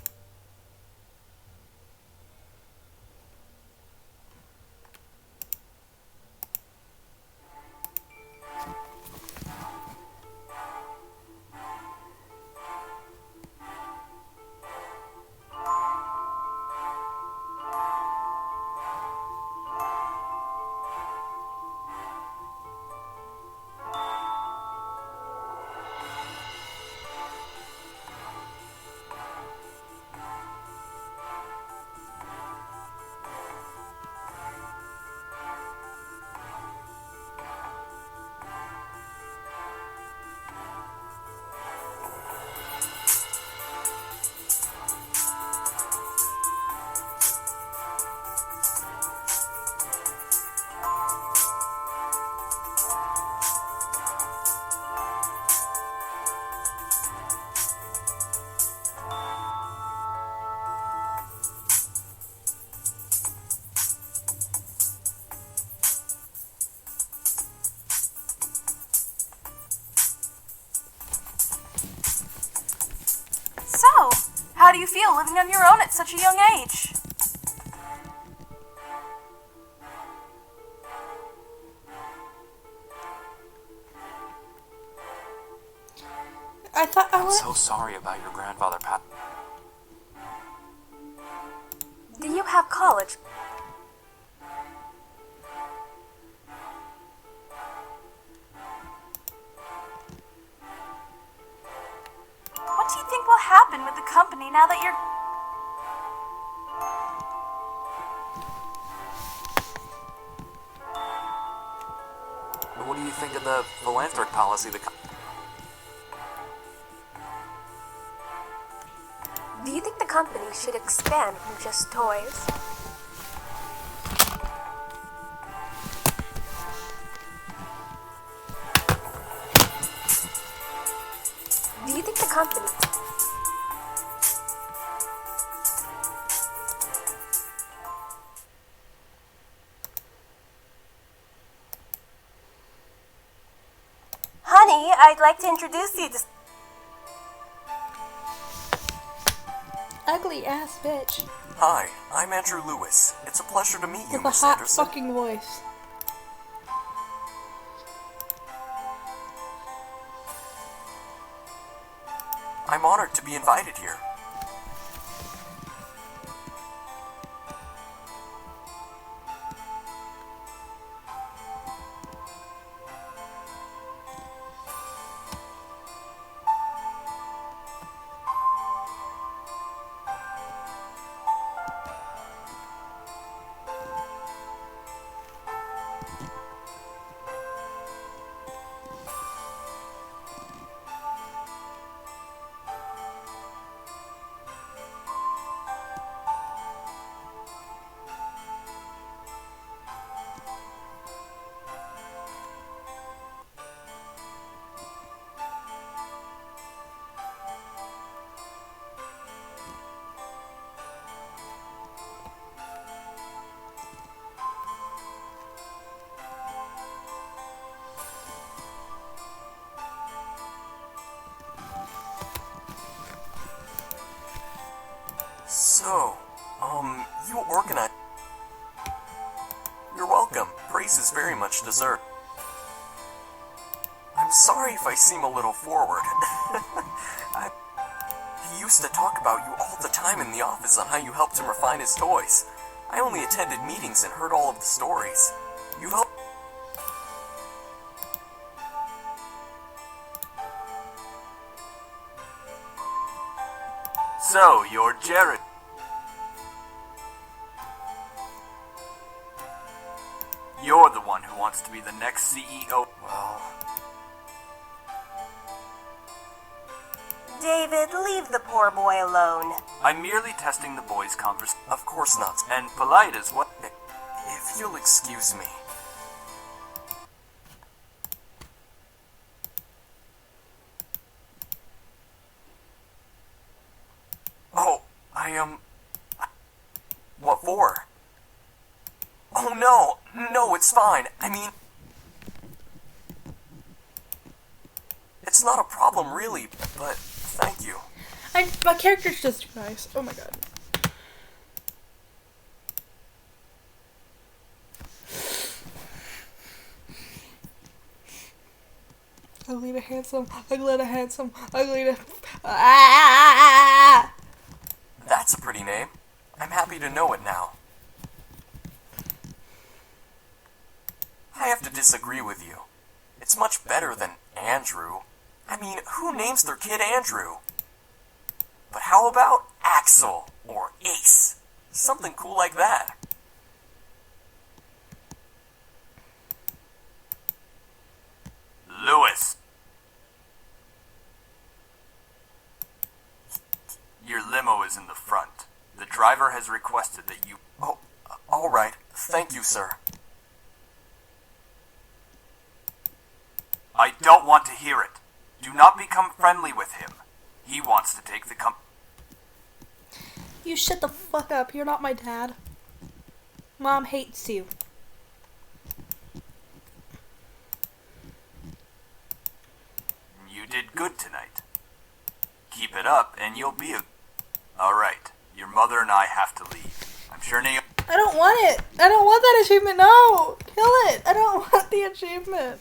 So, how do you feel living on your own at such a young age? I'm so sorry about your grandfather, Pat. Do you have college? What do you think will happen with the company now that you're... What do you think of the philanthropic policy the Do you think the company should expand from just toys? Do you think the company... Honey, I'd like to introduce you to... Ugly ass bitch. Hi, I'm Andrew Lewis. It's a pleasure to meet you, With a Miss hot Anderson. fucking voice. I'm honored to be invited here. So, you organize... You're welcome. Praise is very much deserved. I'm sorry if I seem a little forward. He used to talk about you all the time in the office on how you helped him refine his toys. I only attended meetings and heard all of the stories. You helped... So, you're Jared. You're the one who wants to be the next CEO. Well... David, leave the poor boy alone. I'm merely testing the boy's conversation. Of course not. And polite as what... If you'll excuse me. Oh, What for? Oh no, it's fine. I mean... It's not a problem really, but thank you. My character's just too nice. Oh my god. Ugly to handsome, ugly to handsome, ugly to... That's a pretty name. I'm happy to know it now. I have to disagree with you. It's much better than Andrew. I mean, who names their kid Andrew? But how about Axel or Ace? Something cool like that. Lewis. Your limo is in the front. The driver has requested that you... Oh, all right. Thank you, sir. I don't want to hear it. Do not become friendly with him. He wants to take the You shut the fuck up. You're not my dad. Mom hates you. You did good tonight. Keep it up and you'll be a... Alright, your mother and I have to leave. I'm sure Naomi... I don't want it. I don't want that achievement. No. Kill it. I don't want the achievement.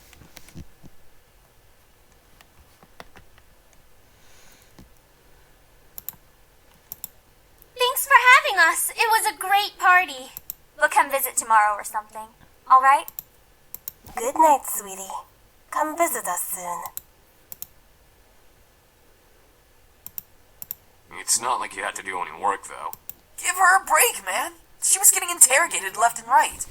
Thanks for having us. It was a great party. We'll come visit tomorrow or something. All right? Good night, sweetie. Come visit us soon. It's not like you had to do any work, though. Give her a break, man. She was getting interrogated left and right.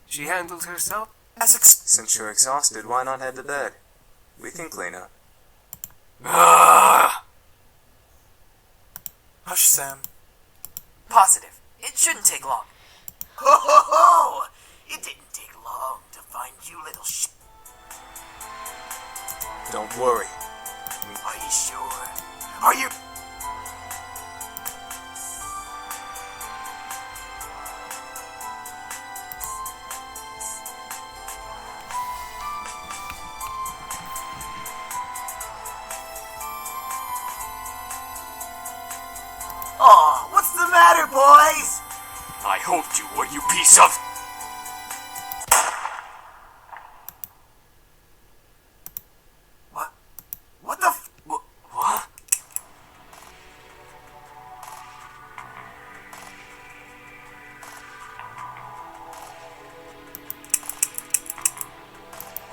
She handled herself? Since you're exhausted, why not head to bed? We can clean up. Hush, Sam. Positive. It shouldn't take long. Ho ho ho! It didn't take long to find you little Don't worry. Are you sure? Are you... Aw, what's the matter, boys? I hoped you would, you piece of... What the f... What?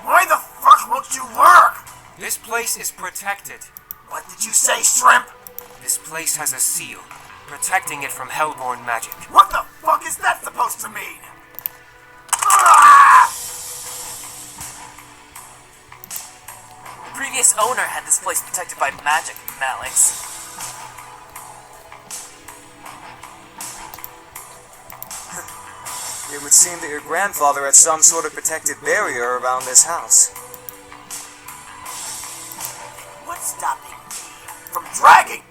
Why the fuck won't you work? This place is protected. What'd you say, shrimp? This place has a seal, protecting it from hellborn magic. What the fuck is that supposed to mean? Ah! The previous owner had this place protected by magic, Alex. It would seem that your grandfather had some sort of protective barrier around this house. What's stopping me from dragging?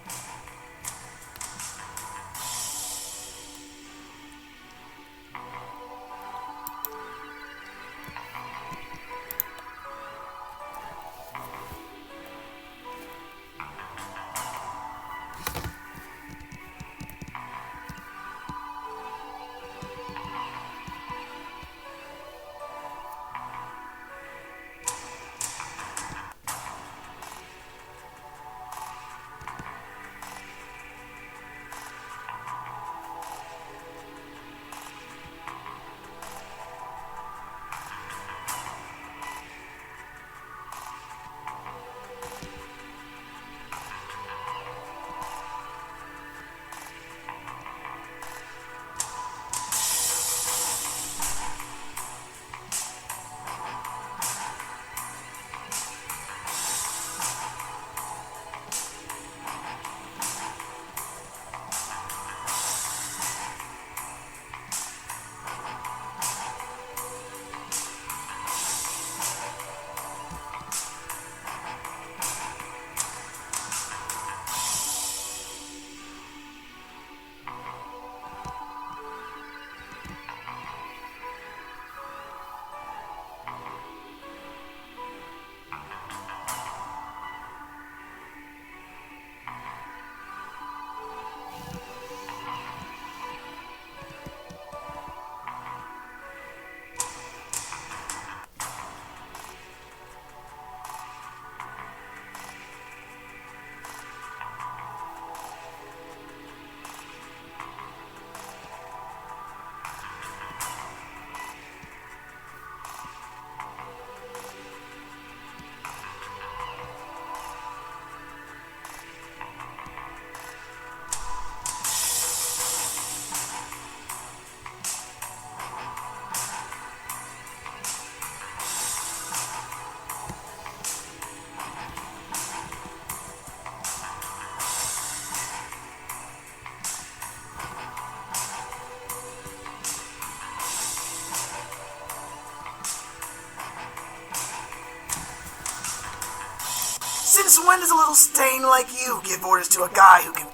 Since when does a little stain like you give orders to a guy who can...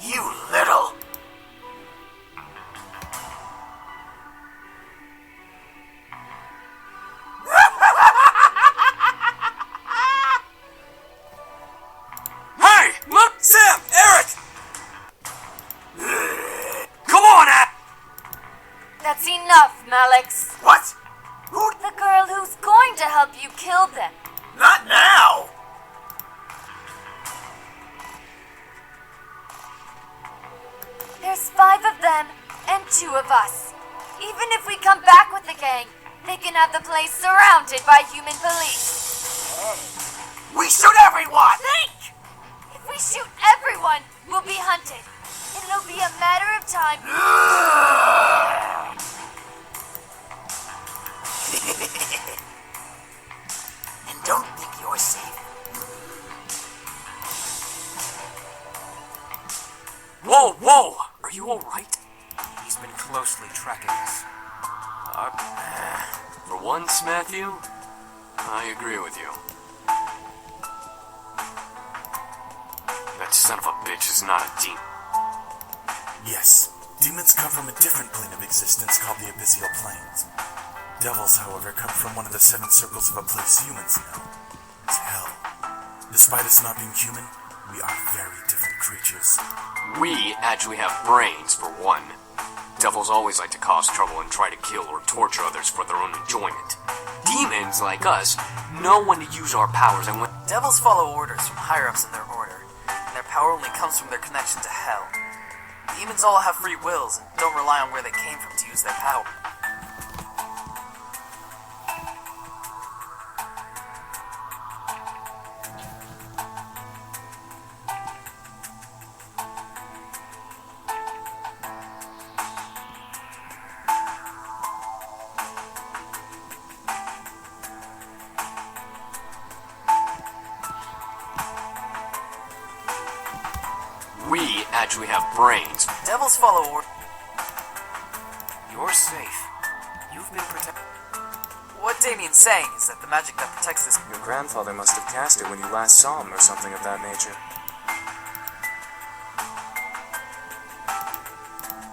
You little... Hey! Look! Sam! Eric! Come on, That's enough, Alex. What? The girl who's going to help you killed them. Not now! There's 5 of them and 2 of us. Even if we come back with the gang, they can have the place surrounded by human police. We shoot everyone! Think! If we shoot everyone, we'll be hunted. It'll be a matter of time. And don't think you're safe. Whoa, whoa! Are you alright? He's been closely tracking us. For once, Matthew, I agree with you. That son of a bitch is not a demon. Yes, demons come from a different plane of existence called the abyssal planes. Devils, however, come from one of the 7 circles of a place humans know as hell. Despite us not being human, we are very different creatures. We actually have brains, for one. Devils always like to cause trouble and try to kill or torture others for their own enjoyment. Demons, like us, know when to use our powers and when... Devils follow orders from higher-ups in their order, and their power only comes from their connection to hell. Demons all have free wills and don't rely on where they came from to use their power. actually have brains. Devils follow orders. You're safe. You've been protected. What Damien's saying is that the magic that protects this... Your grandfather must have cast it when you last saw him or something of that nature.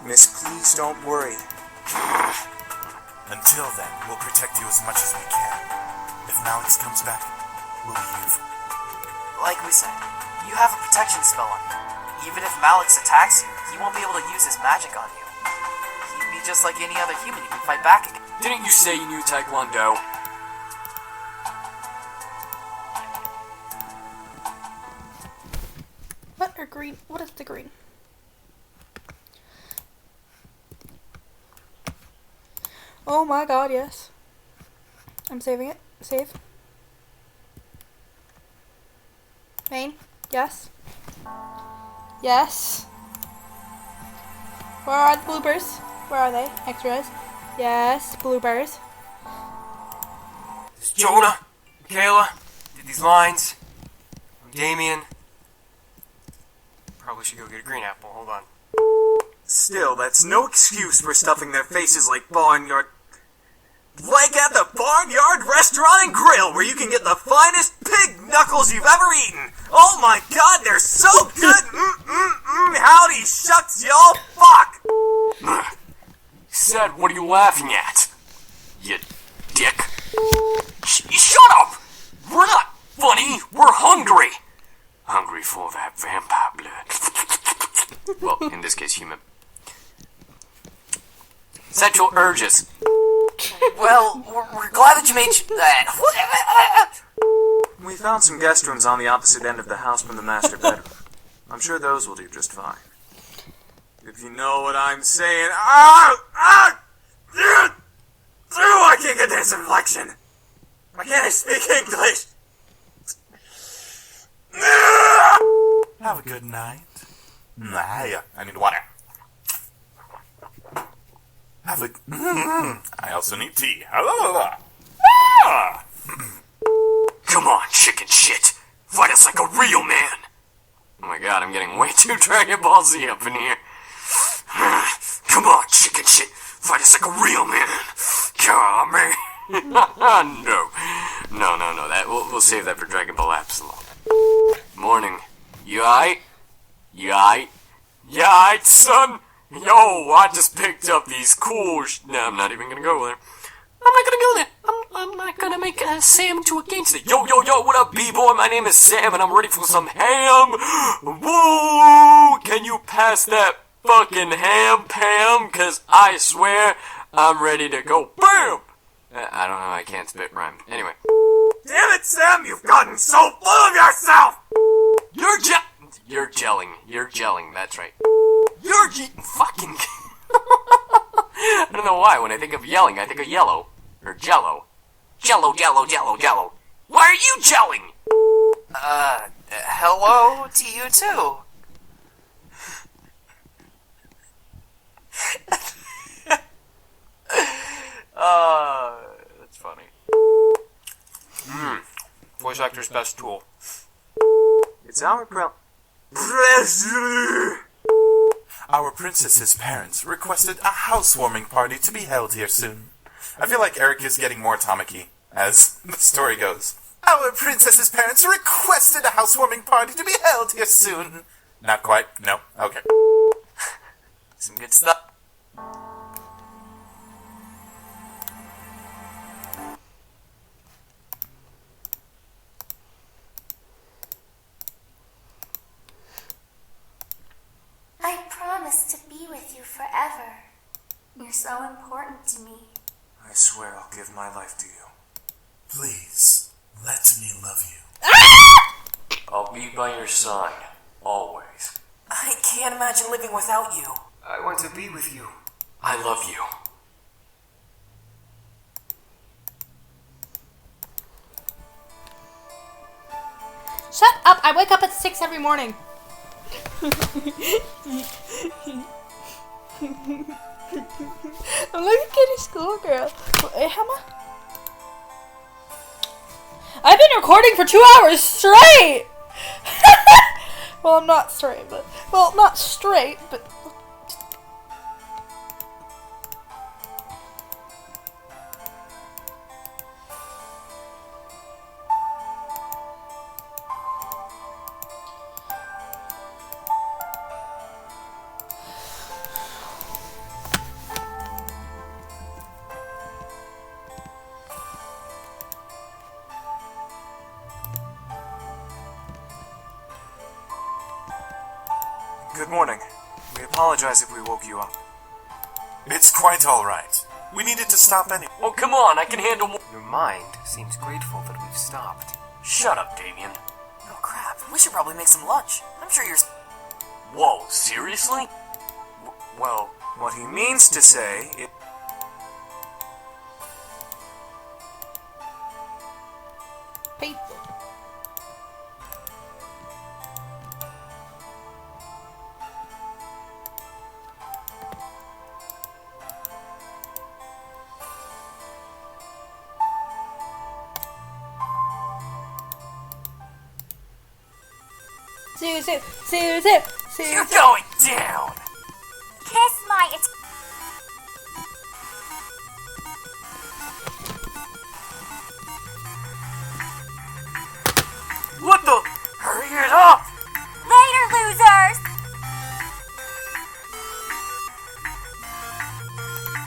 Miss, please don't worry. Until then, we'll protect you as much as we can. If Malix comes back, we'll leave. Like we said, you have a protection spell on you. Even if Malix attacks you, he won't be able to use his magic on you. He'd be just like any other human you can fight back against. Didn't you say you knew Taekwondo? What are green? What is the green? Oh my god, yes. I'm saving it. Save. Main. Yes. Yes. Where are the bloopers? Where are they? Extras. Yes, bloopers. This is Jonah, Michaela, did these lines. I'm Damien. Probably should go get a green apple. Hold on. Still, that's no excuse for stuffing their faces like barnyard... Like at the Barnyard Restaurant and Grill, where you can get the finest pig knuckles you've ever eaten. Oh my god, they're so good! Howdy shucks, y'all! Fuck! Said, what are you laughing at? You dick. Shut up! We're not funny, we're hungry! Hungry for that vampire blood. Well, in this case, human. Sexual urges. Well, we're glad that you made that. We found some guest rooms on the opposite end of the house from the master bedroom. I'm sure those will do just fine. If you know what I'm saying. I can't get this inflection. Why can't I speak English? Have a good night. I need water. Have a... I also need tea. Come on, chicken shit. Fight us like a real man. Oh my god, I'm getting way too Dragon Ball Z up in here. Come on, chicken shit. Fight us like a real man. Come on. No. That we'll save that for Dragon Ball Epsilon. Morning. You aight? You aight, son? Yo, I just picked up these cool no, I'm not even gonna go there. I'm not gonna go there. I'm not gonna make Sam into a gangster. Yo, what up, B-boy? My name is Sam, and I'm ready for some ham. Woo! Can you pass that fucking ham, Pam? Cause I swear, I'm ready to go. BAM! I don't know, I can't spit rhyme. Anyway. Damn it, Sam, you've gotten so full of yourself! You're gelling, that's right. Fucking... I don't know why, when I think of yelling, I think of yellow. Or jello. Jello. Why are you gelling? Hello to you too. That's funny. Voice actor's best tool. It's our Our princess's parents requested a housewarming party to be held here soon. I feel like Eric is getting more Tamaki, as the story goes. Our princess's parents requested a housewarming party to be held here soon. Not quite, no, okay. Some good stuff. I promise to be with you forever. You're so important to me. I swear I'll give my life to you. Please, let me love you. I'll be by your side, always. I can't imagine living without you. I want to be with you. I love you. Shut up! I wake up at 6 every morning. I'm like a kitty schoolgirl. Hey, Hema? I've been recording for 2 hours straight! Well, I'm not straight, but... Well, not straight, but... Good morning. We apologize if we woke you up. It's quite alright. We needed to stop anyway. Oh, come on, I can handle more. Your mind seems grateful that we've stopped. Shut up, Damien. Oh crap, we should probably make some lunch. I'm sure you're... Whoa, seriously? Well, what he means to say is... Pizza. Suzu. You're going down! Kiss my... What the? Hurry it up! Later, losers!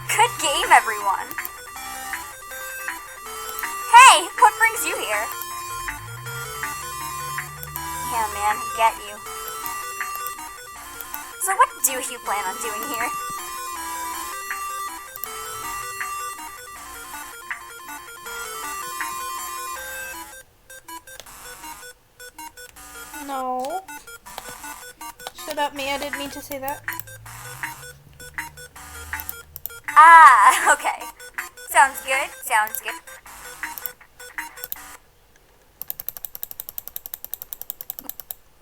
Good game, everyone. Hey, what brings you here? Yeah, man, I get you. So what do you plan on doing here? No. Shut up, me. I didn't mean to say that. Ah, okay. Sounds good, sounds good.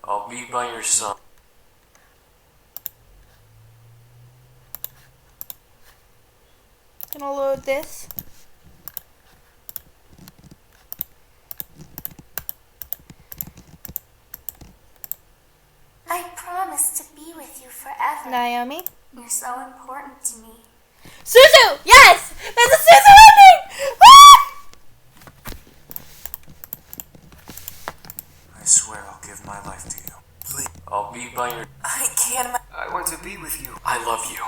I'll be by your side. Gonna load this. I promise to be with you forever. Naomi. You're so important to me. Suzu! Yes! That's a Suzu ending! Ah! I swear I'll give my life to you. Please. I'll be by your... I can't imagine... I want to be with you. I love you.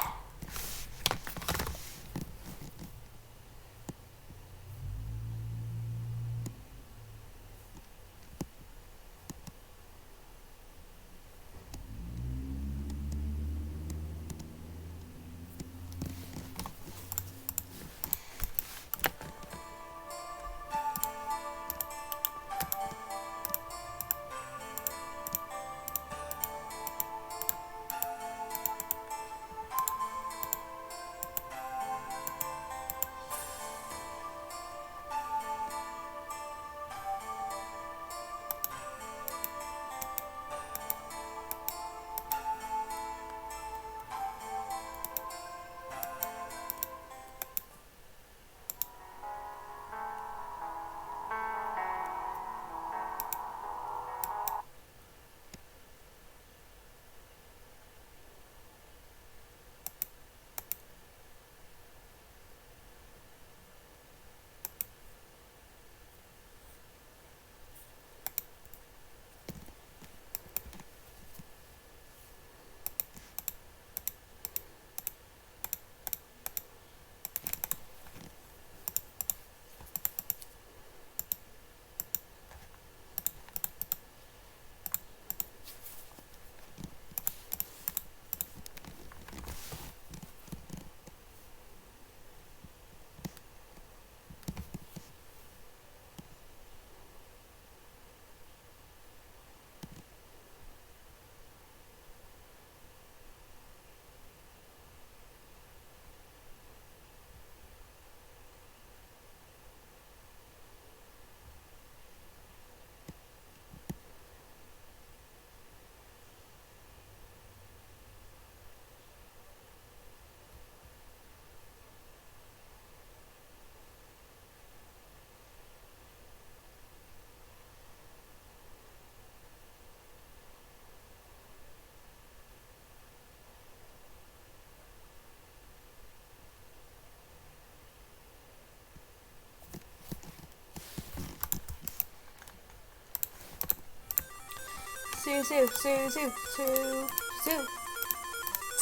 Suzu, Suzu, Suzu.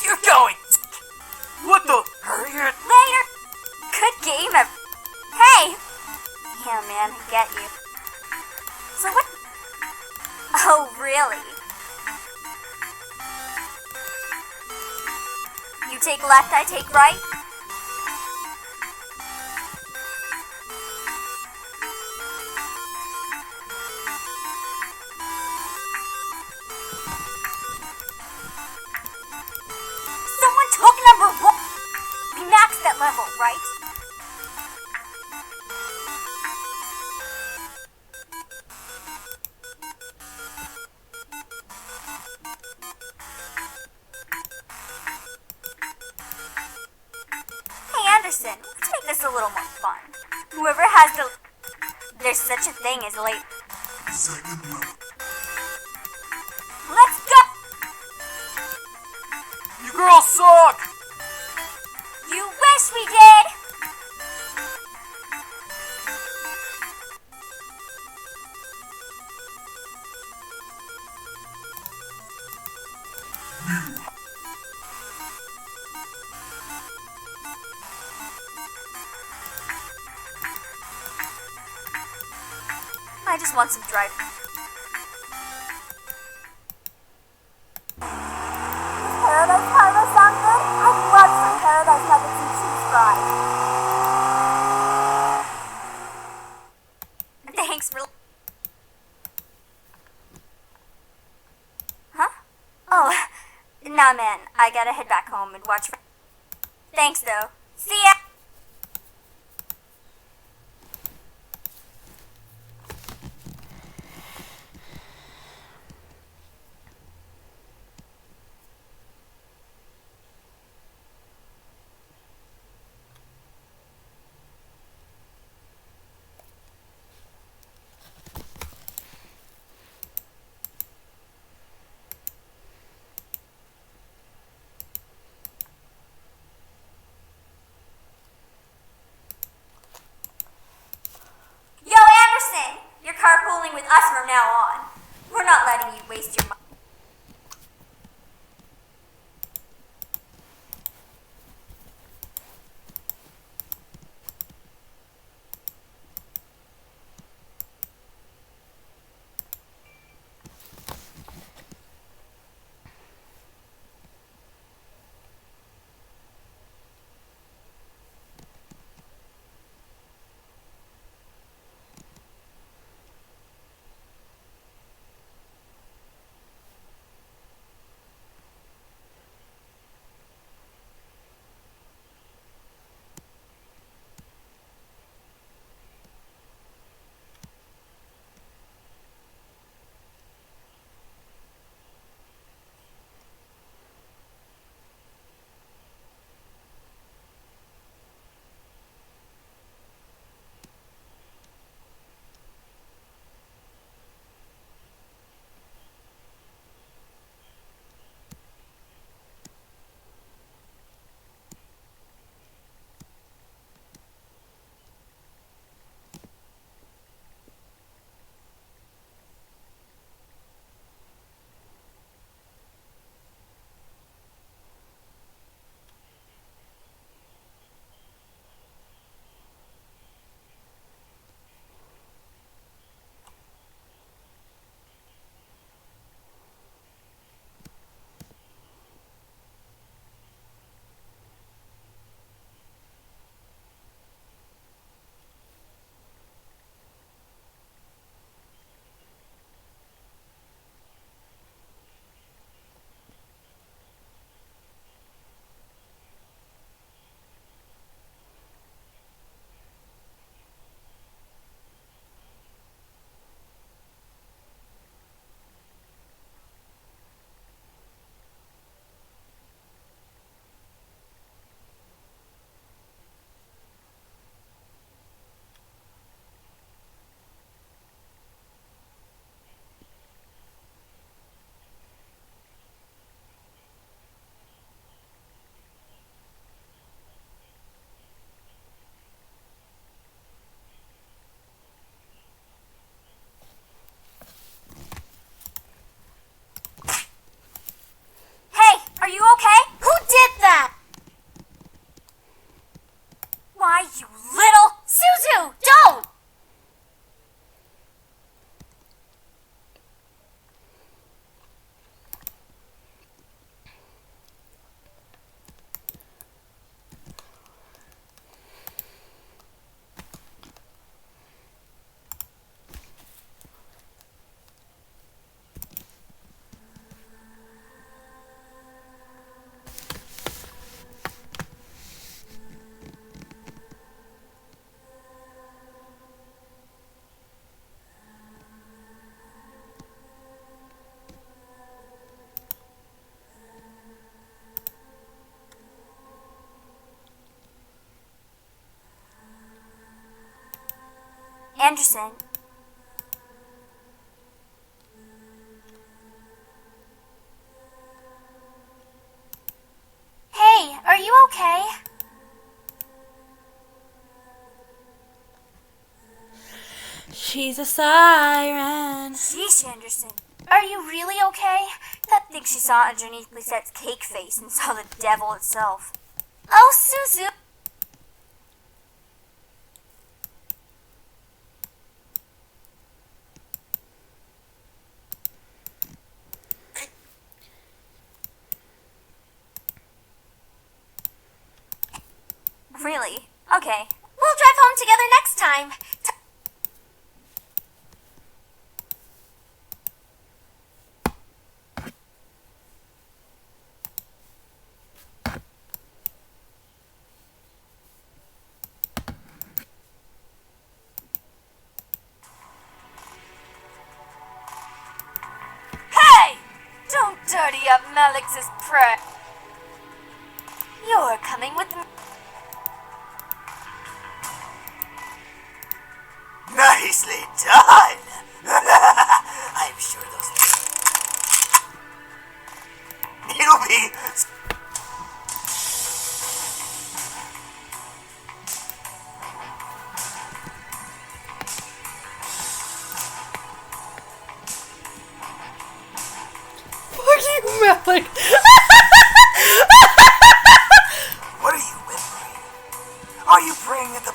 You're going! What the? Hurry it! Later! Good game, Hey! Yeah, man, I get you. So what? Oh, really? You take left, I take right? Someone took number 1! We maxed that level, right? Hey Anderson, let's make this a little more fun. Whoever has the... There's such a thing as late... Second level. Let's go! You girls suck! You wish we did! I just want some drive. Paradise Pyro sound good? I'd love some Paradise Nuggets and cheese fries. Thanks for... Huh? Oh, nah man, I gotta head back home and watch... Thanks though. See ya! Yo, Anderson! You're carpooling with us from now on. We're not letting you waste your money. Anderson. Hey, are you okay? She's a siren. Sheesh, Anderson. Are you really okay? That thing she saw underneath Lisette's cake face and saw the devil itself. Oh, Suzu! Really? Okay. We'll drive home together next time. Hey! Don't dirty up Malix's prey. You're coming with me. Nicely done! I'm sure those... It'll be... Fuck you, Malik. What are you whispering? Are you praying at the...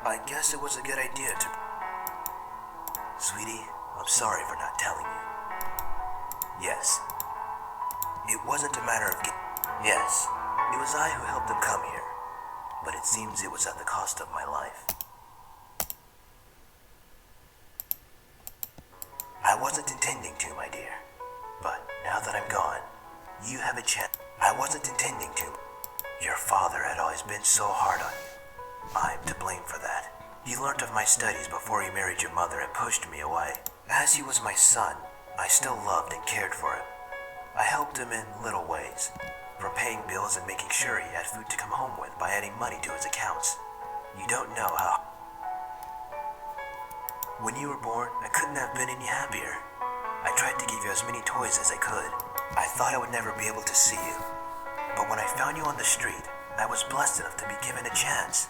I guess it was a good idea to... Sweetie, I'm sorry for not telling you. Yes. It wasn't a matter of... Yes, it was I who helped them come here. But it seems it was at the cost of my life. I wasn't intending to, my dear. But now that I'm gone, you have a chance. I wasn't intending to. Your father had always been so hard on you. I'm to blame for that. He learnt of my studies before he married your mother and pushed me away. As he was my son, I still loved and cared for him. I helped him in little ways, from paying bills and making sure he had food to come home with by adding money to his accounts. You don't know how... When you were born, I couldn't have been any happier. I tried to give you as many toys as I could. I thought I would never be able to see you. But when I found you on the street, I was blessed enough to be given a chance.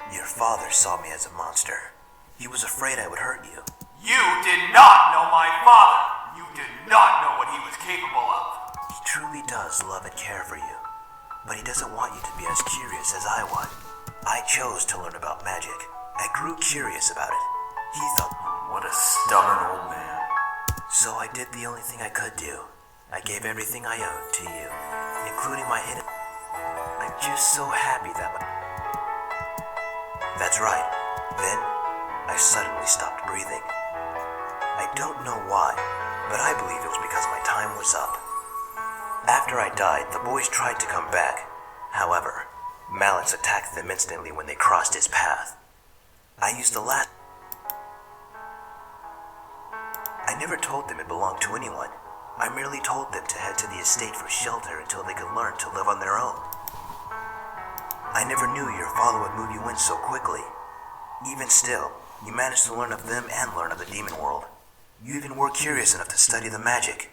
Your father saw me as a monster. He was afraid I would hurt you. You did not know my father! You did not know what he was capable of! He truly does love and care for you. But he doesn't want you to be as curious as I was. I chose to learn about magic. I grew curious about it. He thought... What a stubborn old man. So I did the only thing I could do. I gave everything I owned to you, including my hidden... I'm just so happy that my... That's right. Then, I suddenly stopped breathing. I don't know why, but I believe it was because my time was up. After I died, the boys tried to come back. However, Malix attacked them instantly when they crossed his path. I used the last... I never told them it belonged to anyone. I merely told them to head to the estate for shelter until they could learn to live on their own. I never knew your father would move you in so quickly. Even still, you managed to learn of them and learn of the demon world. You even were curious enough to study the magic.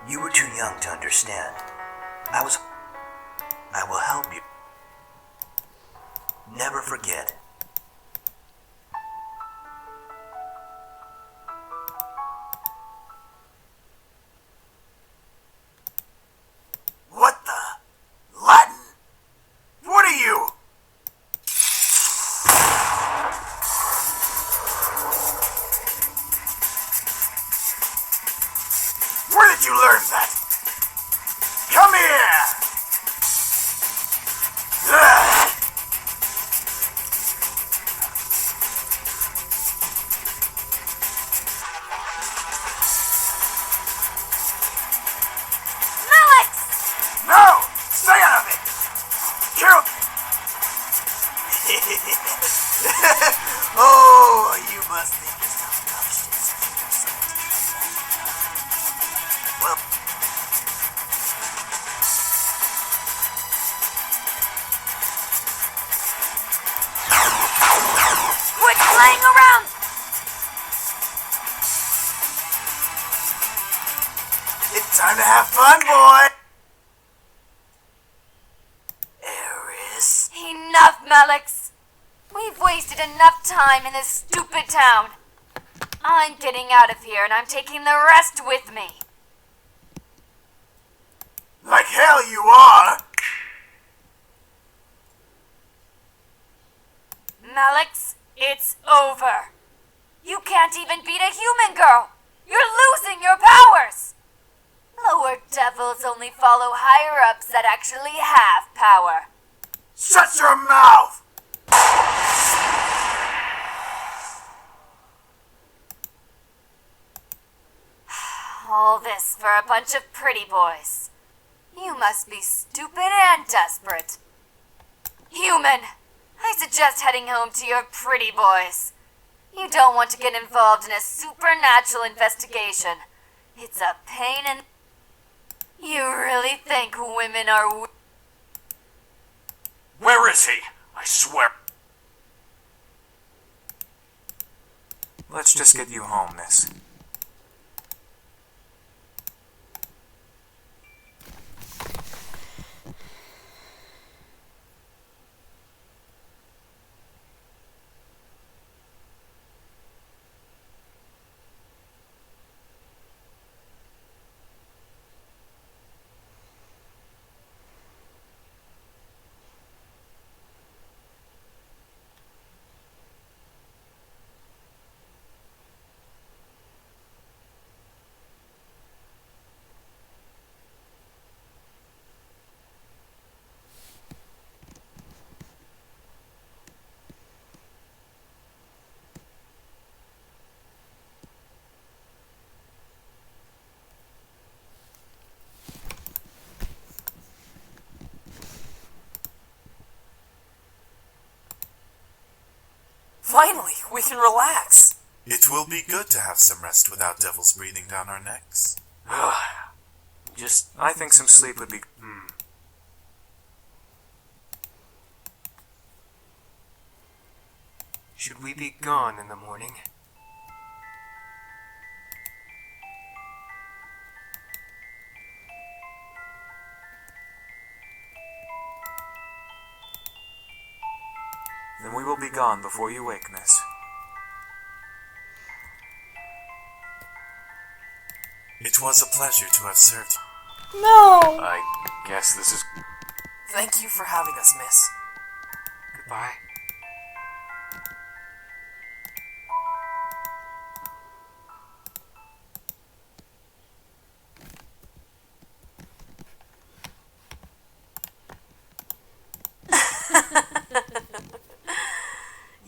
You were too young to understand. I will help you. Never forget. What the? Carol! Oh, you must think yourself delicious. Well, quit playing around! it's time to have fun, boy! Eris. Enough, Malix! We've wasted enough time in this stupid town. I'm getting out of here and I'm taking the rest with me. Like hell you are! Malix, it's over. You can't even beat a human girl. You're losing your powers. Lower devils only follow higher-ups that actually have power. Shut your mouth! All this for a bunch of pretty boys. You must be stupid and desperate. Human, I suggest heading home to your pretty boys. You don't want to get involved in a supernatural investigation. It's a pain in... You really think women are... Where is he? I swear. Let's just get you home, miss. Finally, we can relax. It will be good to have some rest without devils breathing down our necks. I think some sleep would be... Should we be gone in the morning? Then we will be gone before you wake, miss. It was a pleasure to have served you. No! I guess this is... Thank you for having us, miss. Goodbye.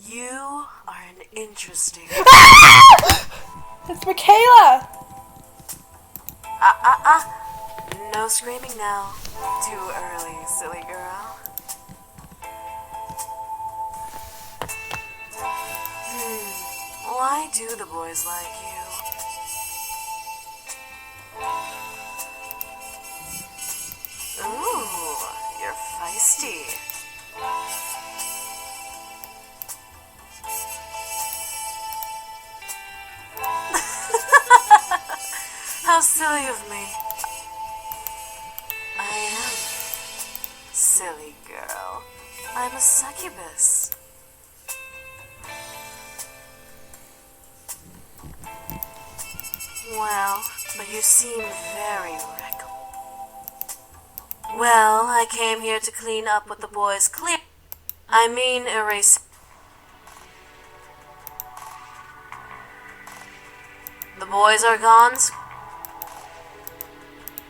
You are an interesting... It's Michaela! No screaming now. Too early, silly girl. Why do the boys like you? Ooh, you're feisty. How silly of me. I am. Silly girl. I'm a succubus. Well, but you seem very reckless. Well, I came here to clean up what the boys clear. I mean, erase. The boys are gone.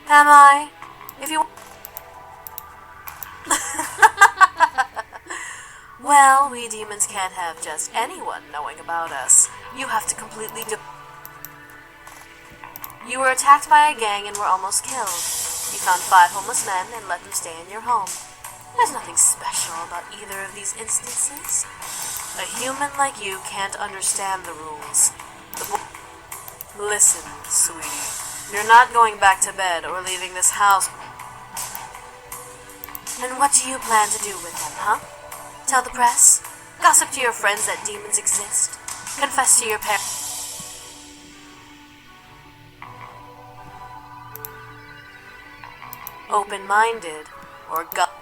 Am I? If you... Well, we demons can't have just anyone knowing about us. You have to completely You were attacked by a gang and were almost killed. You found 5 homeless men and let them stay in your home. There's nothing special about either of these instances. A human like you can't understand the rules. Listen, sweetie. You're not going back to bed or leaving this house. And what do you plan to do with them, huh? Tell the press? Gossip to your friends that demons exist? Confess to your parents? Open-minded or gut?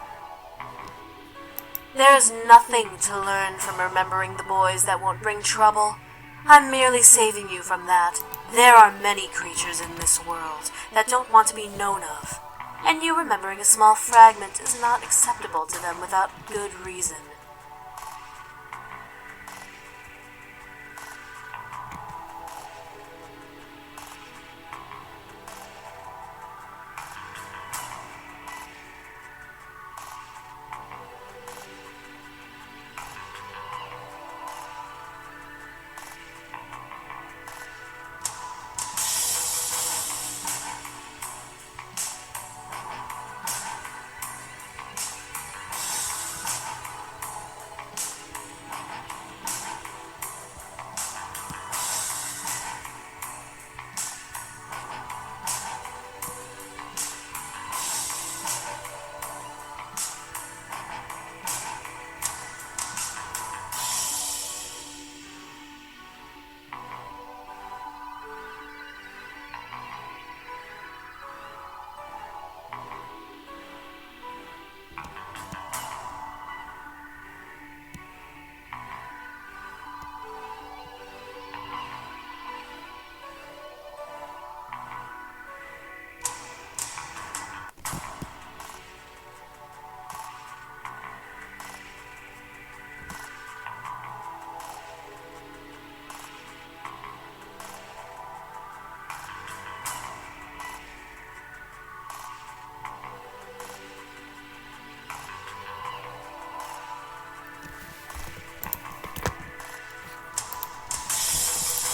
There's nothing to learn from remembering the boys that won't bring trouble. I'm merely saving you from that. There are many creatures in this world that don't want to be known of, and you remembering a small fragment is not acceptable to them without good reason.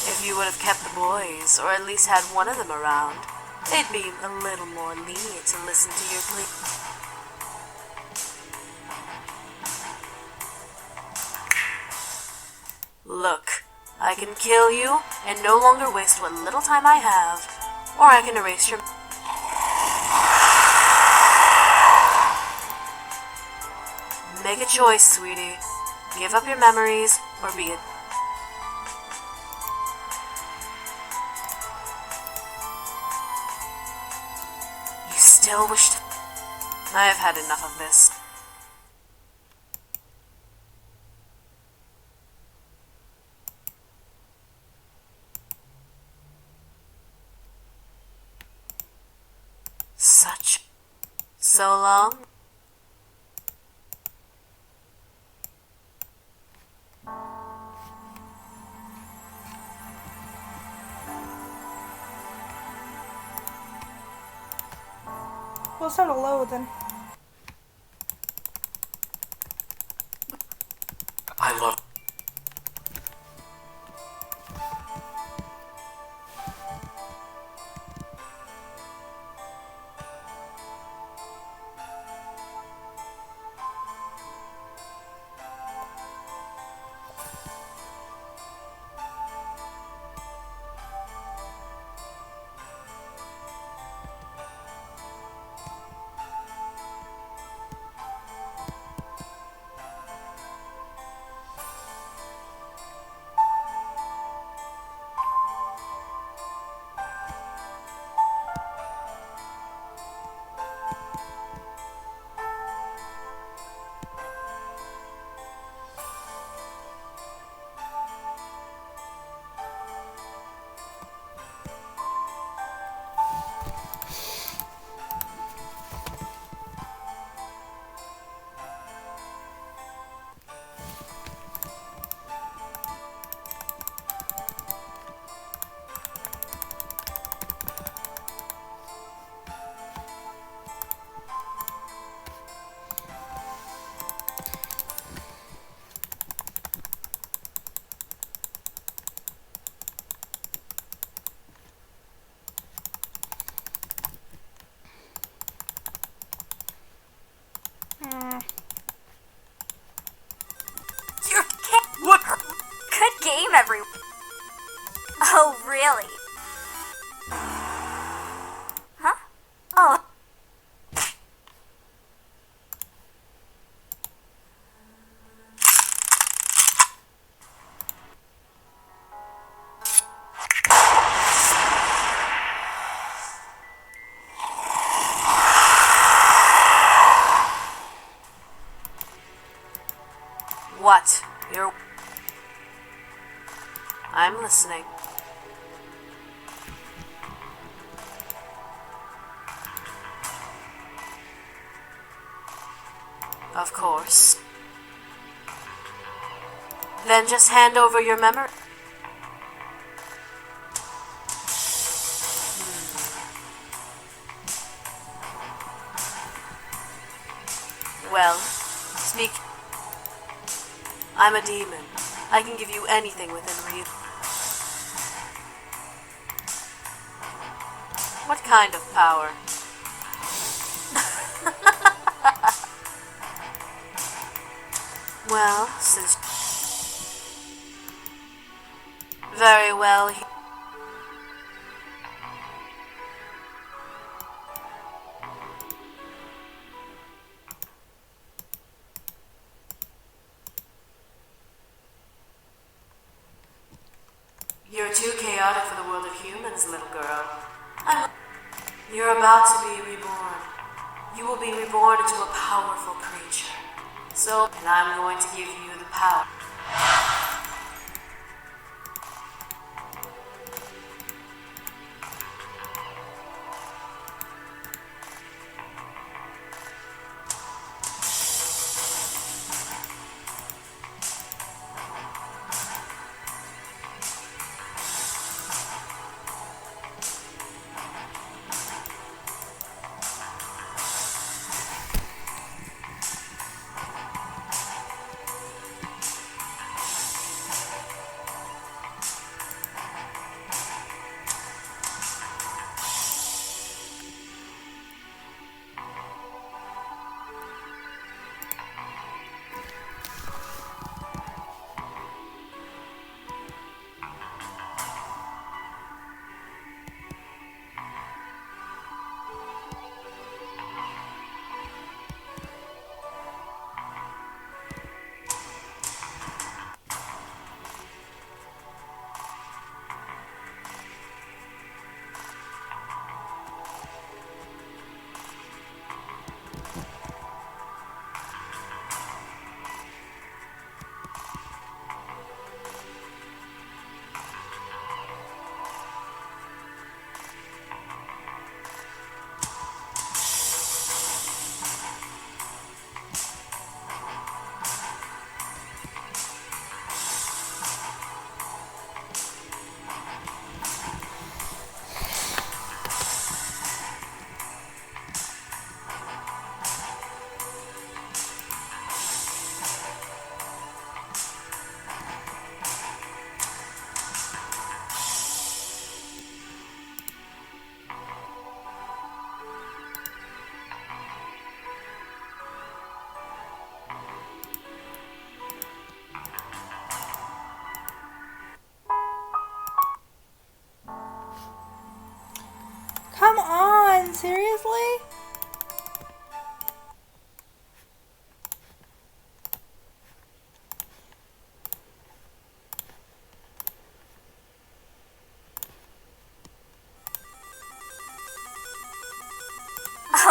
If you would have kept the boys, or at least had one of them around, they'd be a little more lenient to listen to your plea. Look, I can kill you and no longer waste what little time I have, or I can erase your... Make a choice, sweetie. Give up your memories, or be a... You still wish to... I have had enough of this. So long? Well, it's not a low then. I love... What? I'm listening. Of course. Then just hand over your memory. Well, speak. I'm a demon. I can give you anything within reason. What kind of power? Well, since... Very well. You're too chaotic for the world of humans, little girl. You're about to be reborn. You will be reborn into a powerful creature. And I'm going to give you the power. Come on, seriously?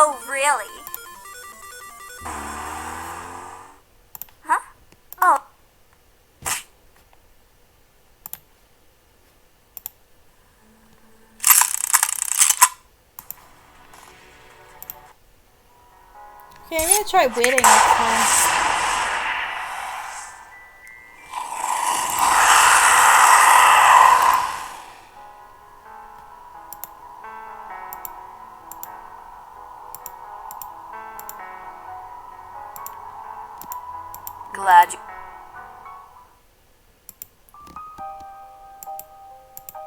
Oh, really? Huh? Oh. Okay, I'm gonna try waiting this time. Glad you...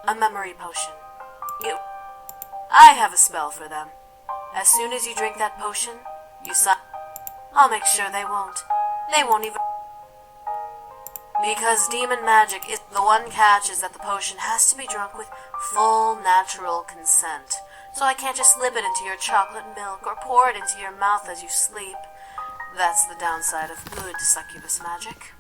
A memory potion. I have a spell for them. As soon as you drink that potion, you sign... I'll make sure they won't. They won't even... Because demon magic is... The one catch is that the potion has to be drunk with full natural consent. So I can't just slip it into your chocolate milk or pour it into your mouth as you sleep. That's the downside of good succubus magic.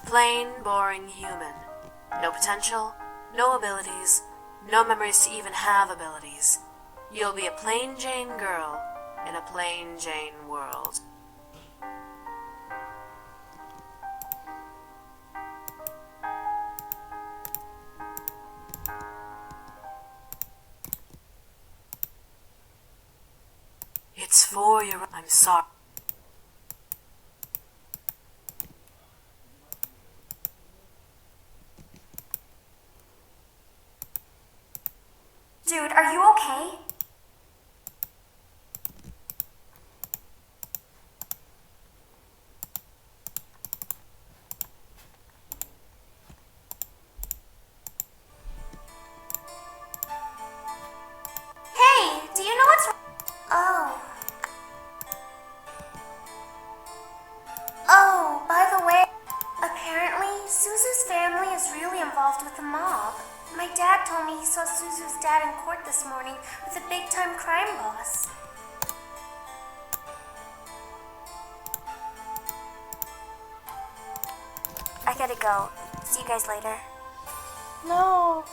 plain, boring human. No potential, no abilities, no memories to even have abilities. You'll be a plain Jane girl in a plain Jane world. It's for your... I'm sorry. Dude, are you okay? Hey, do you know what's... Oh. Oh, by the way, apparently Suzu's family is really involved with the mob. My dad told me he saw Suzu's dad in court this morning with a big-time crime boss. I gotta go. See you guys later. No.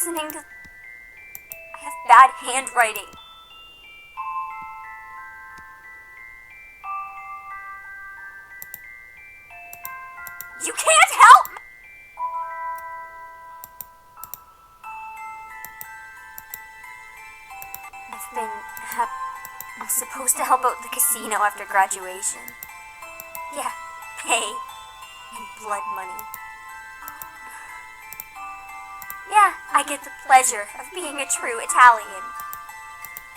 listening to... I have bad handwriting. You can't help me! I'm supposed to help out the casino after graduation. Yeah, pay and blood money. Yeah, I get the pleasure of being a true Italian.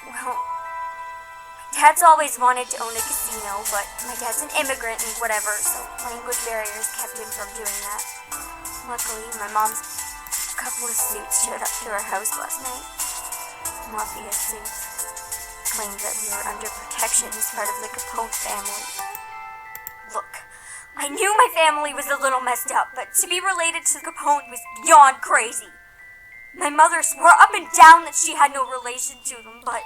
Well, my dad's always wanted to own a casino, but my dad's an immigrant and whatever, so language barriers kept him from doing that. Luckily, my mom's couple of suits showed up to our house last night. Mafia suits. Claimed that we were under protection as part of the Capone family. Look, I knew my family was a little messed up, but to be related to Capone was beyond crazy. My mother swore up and down that she had no relation to them, but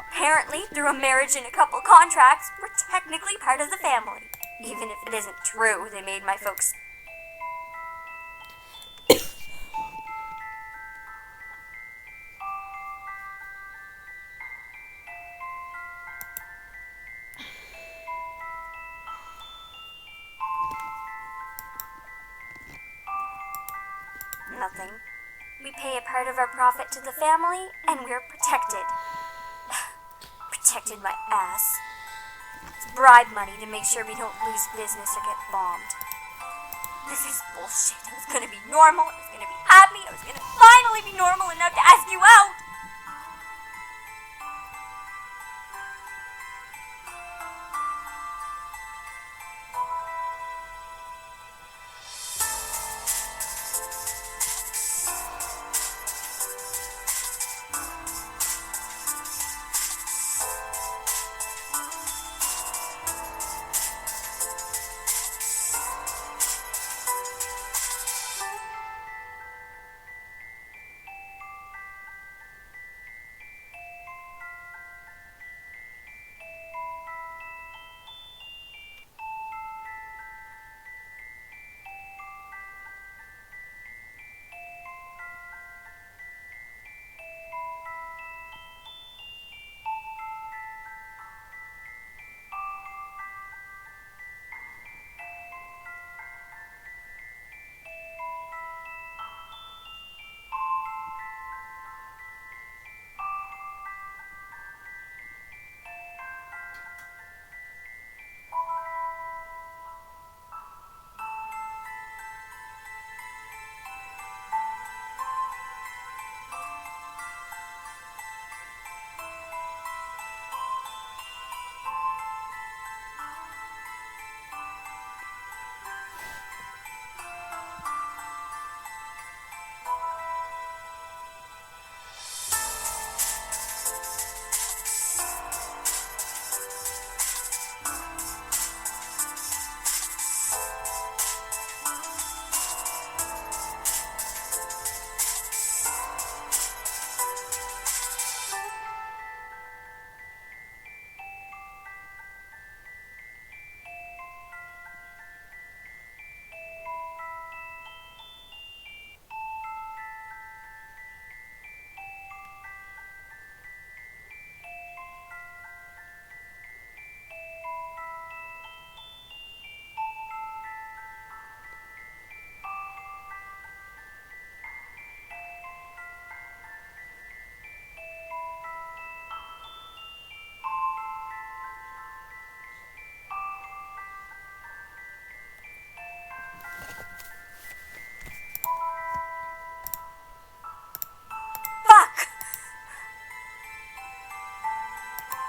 apparently, through a marriage and a couple contracts, we're technically part of the family. Even if it isn't true, they made my folks... Nothing. We pay a part of our profit to the family, and we're protected. Protected my ass. It's bribe money to make sure we don't lose business or get bombed. This is bullshit. I was gonna be normal, I was gonna be happy, I was gonna finally be normal enough to ask you out!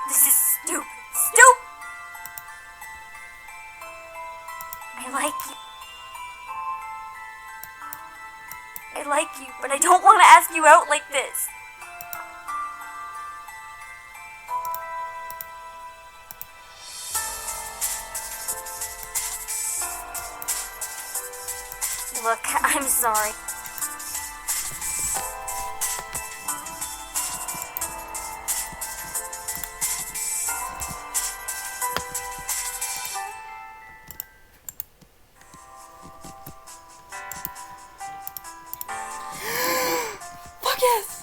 This is stupid. Stupid! I like you. I like you, but I don't want to ask you out like this. Look, I'm sorry. Focus!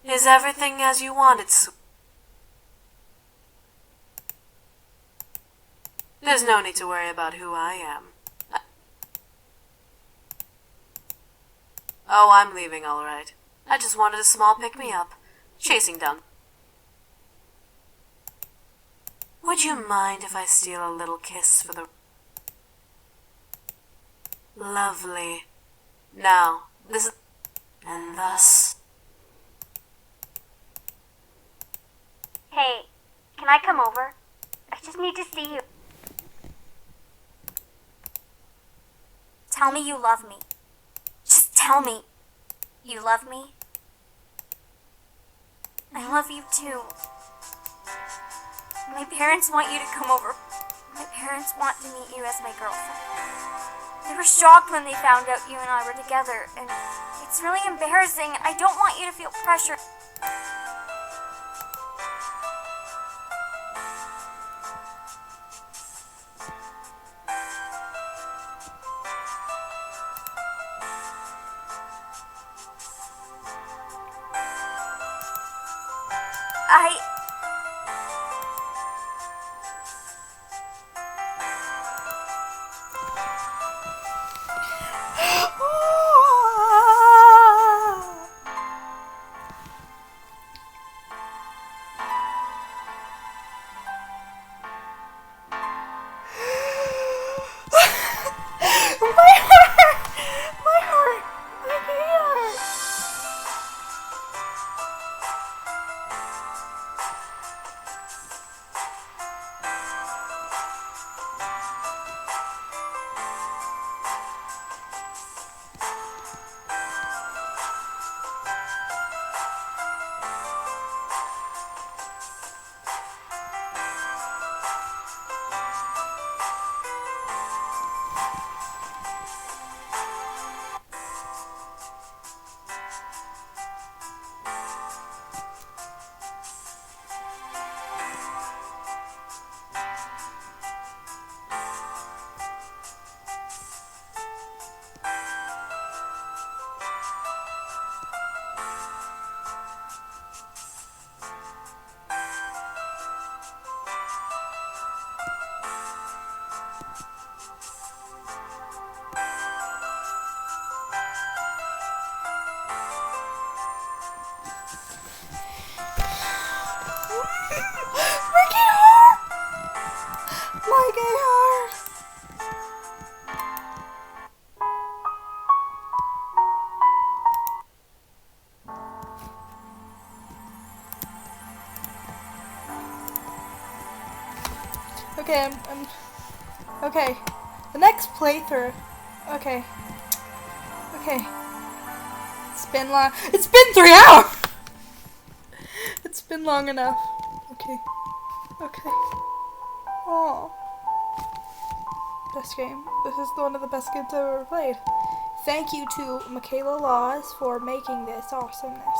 Is everything as you wanted, There's no need to worry about who I am. Oh, I'm leaving all right. I just wanted a small pick-me-up. Chasing down. Would you mind if I steal a little kiss for the... Lovely. Now, this is... And thus... Hey, can I come over? I just need to see you. Tell me you love me. Just tell me. You love me? I love you too. My parents want you to come over. My parents want to meet you as my girlfriend. They were shocked when they found out you and I were together, and it's really embarrassing. I don't want you to feel pressure. Okay, I'm okay. The next playthrough. Okay. It's been long. It's been 3 hours. It's been long enough. Okay. Oh. Best game. This is one of the best games I've ever played. Thank you to Michaela Laws for making this awesomeness.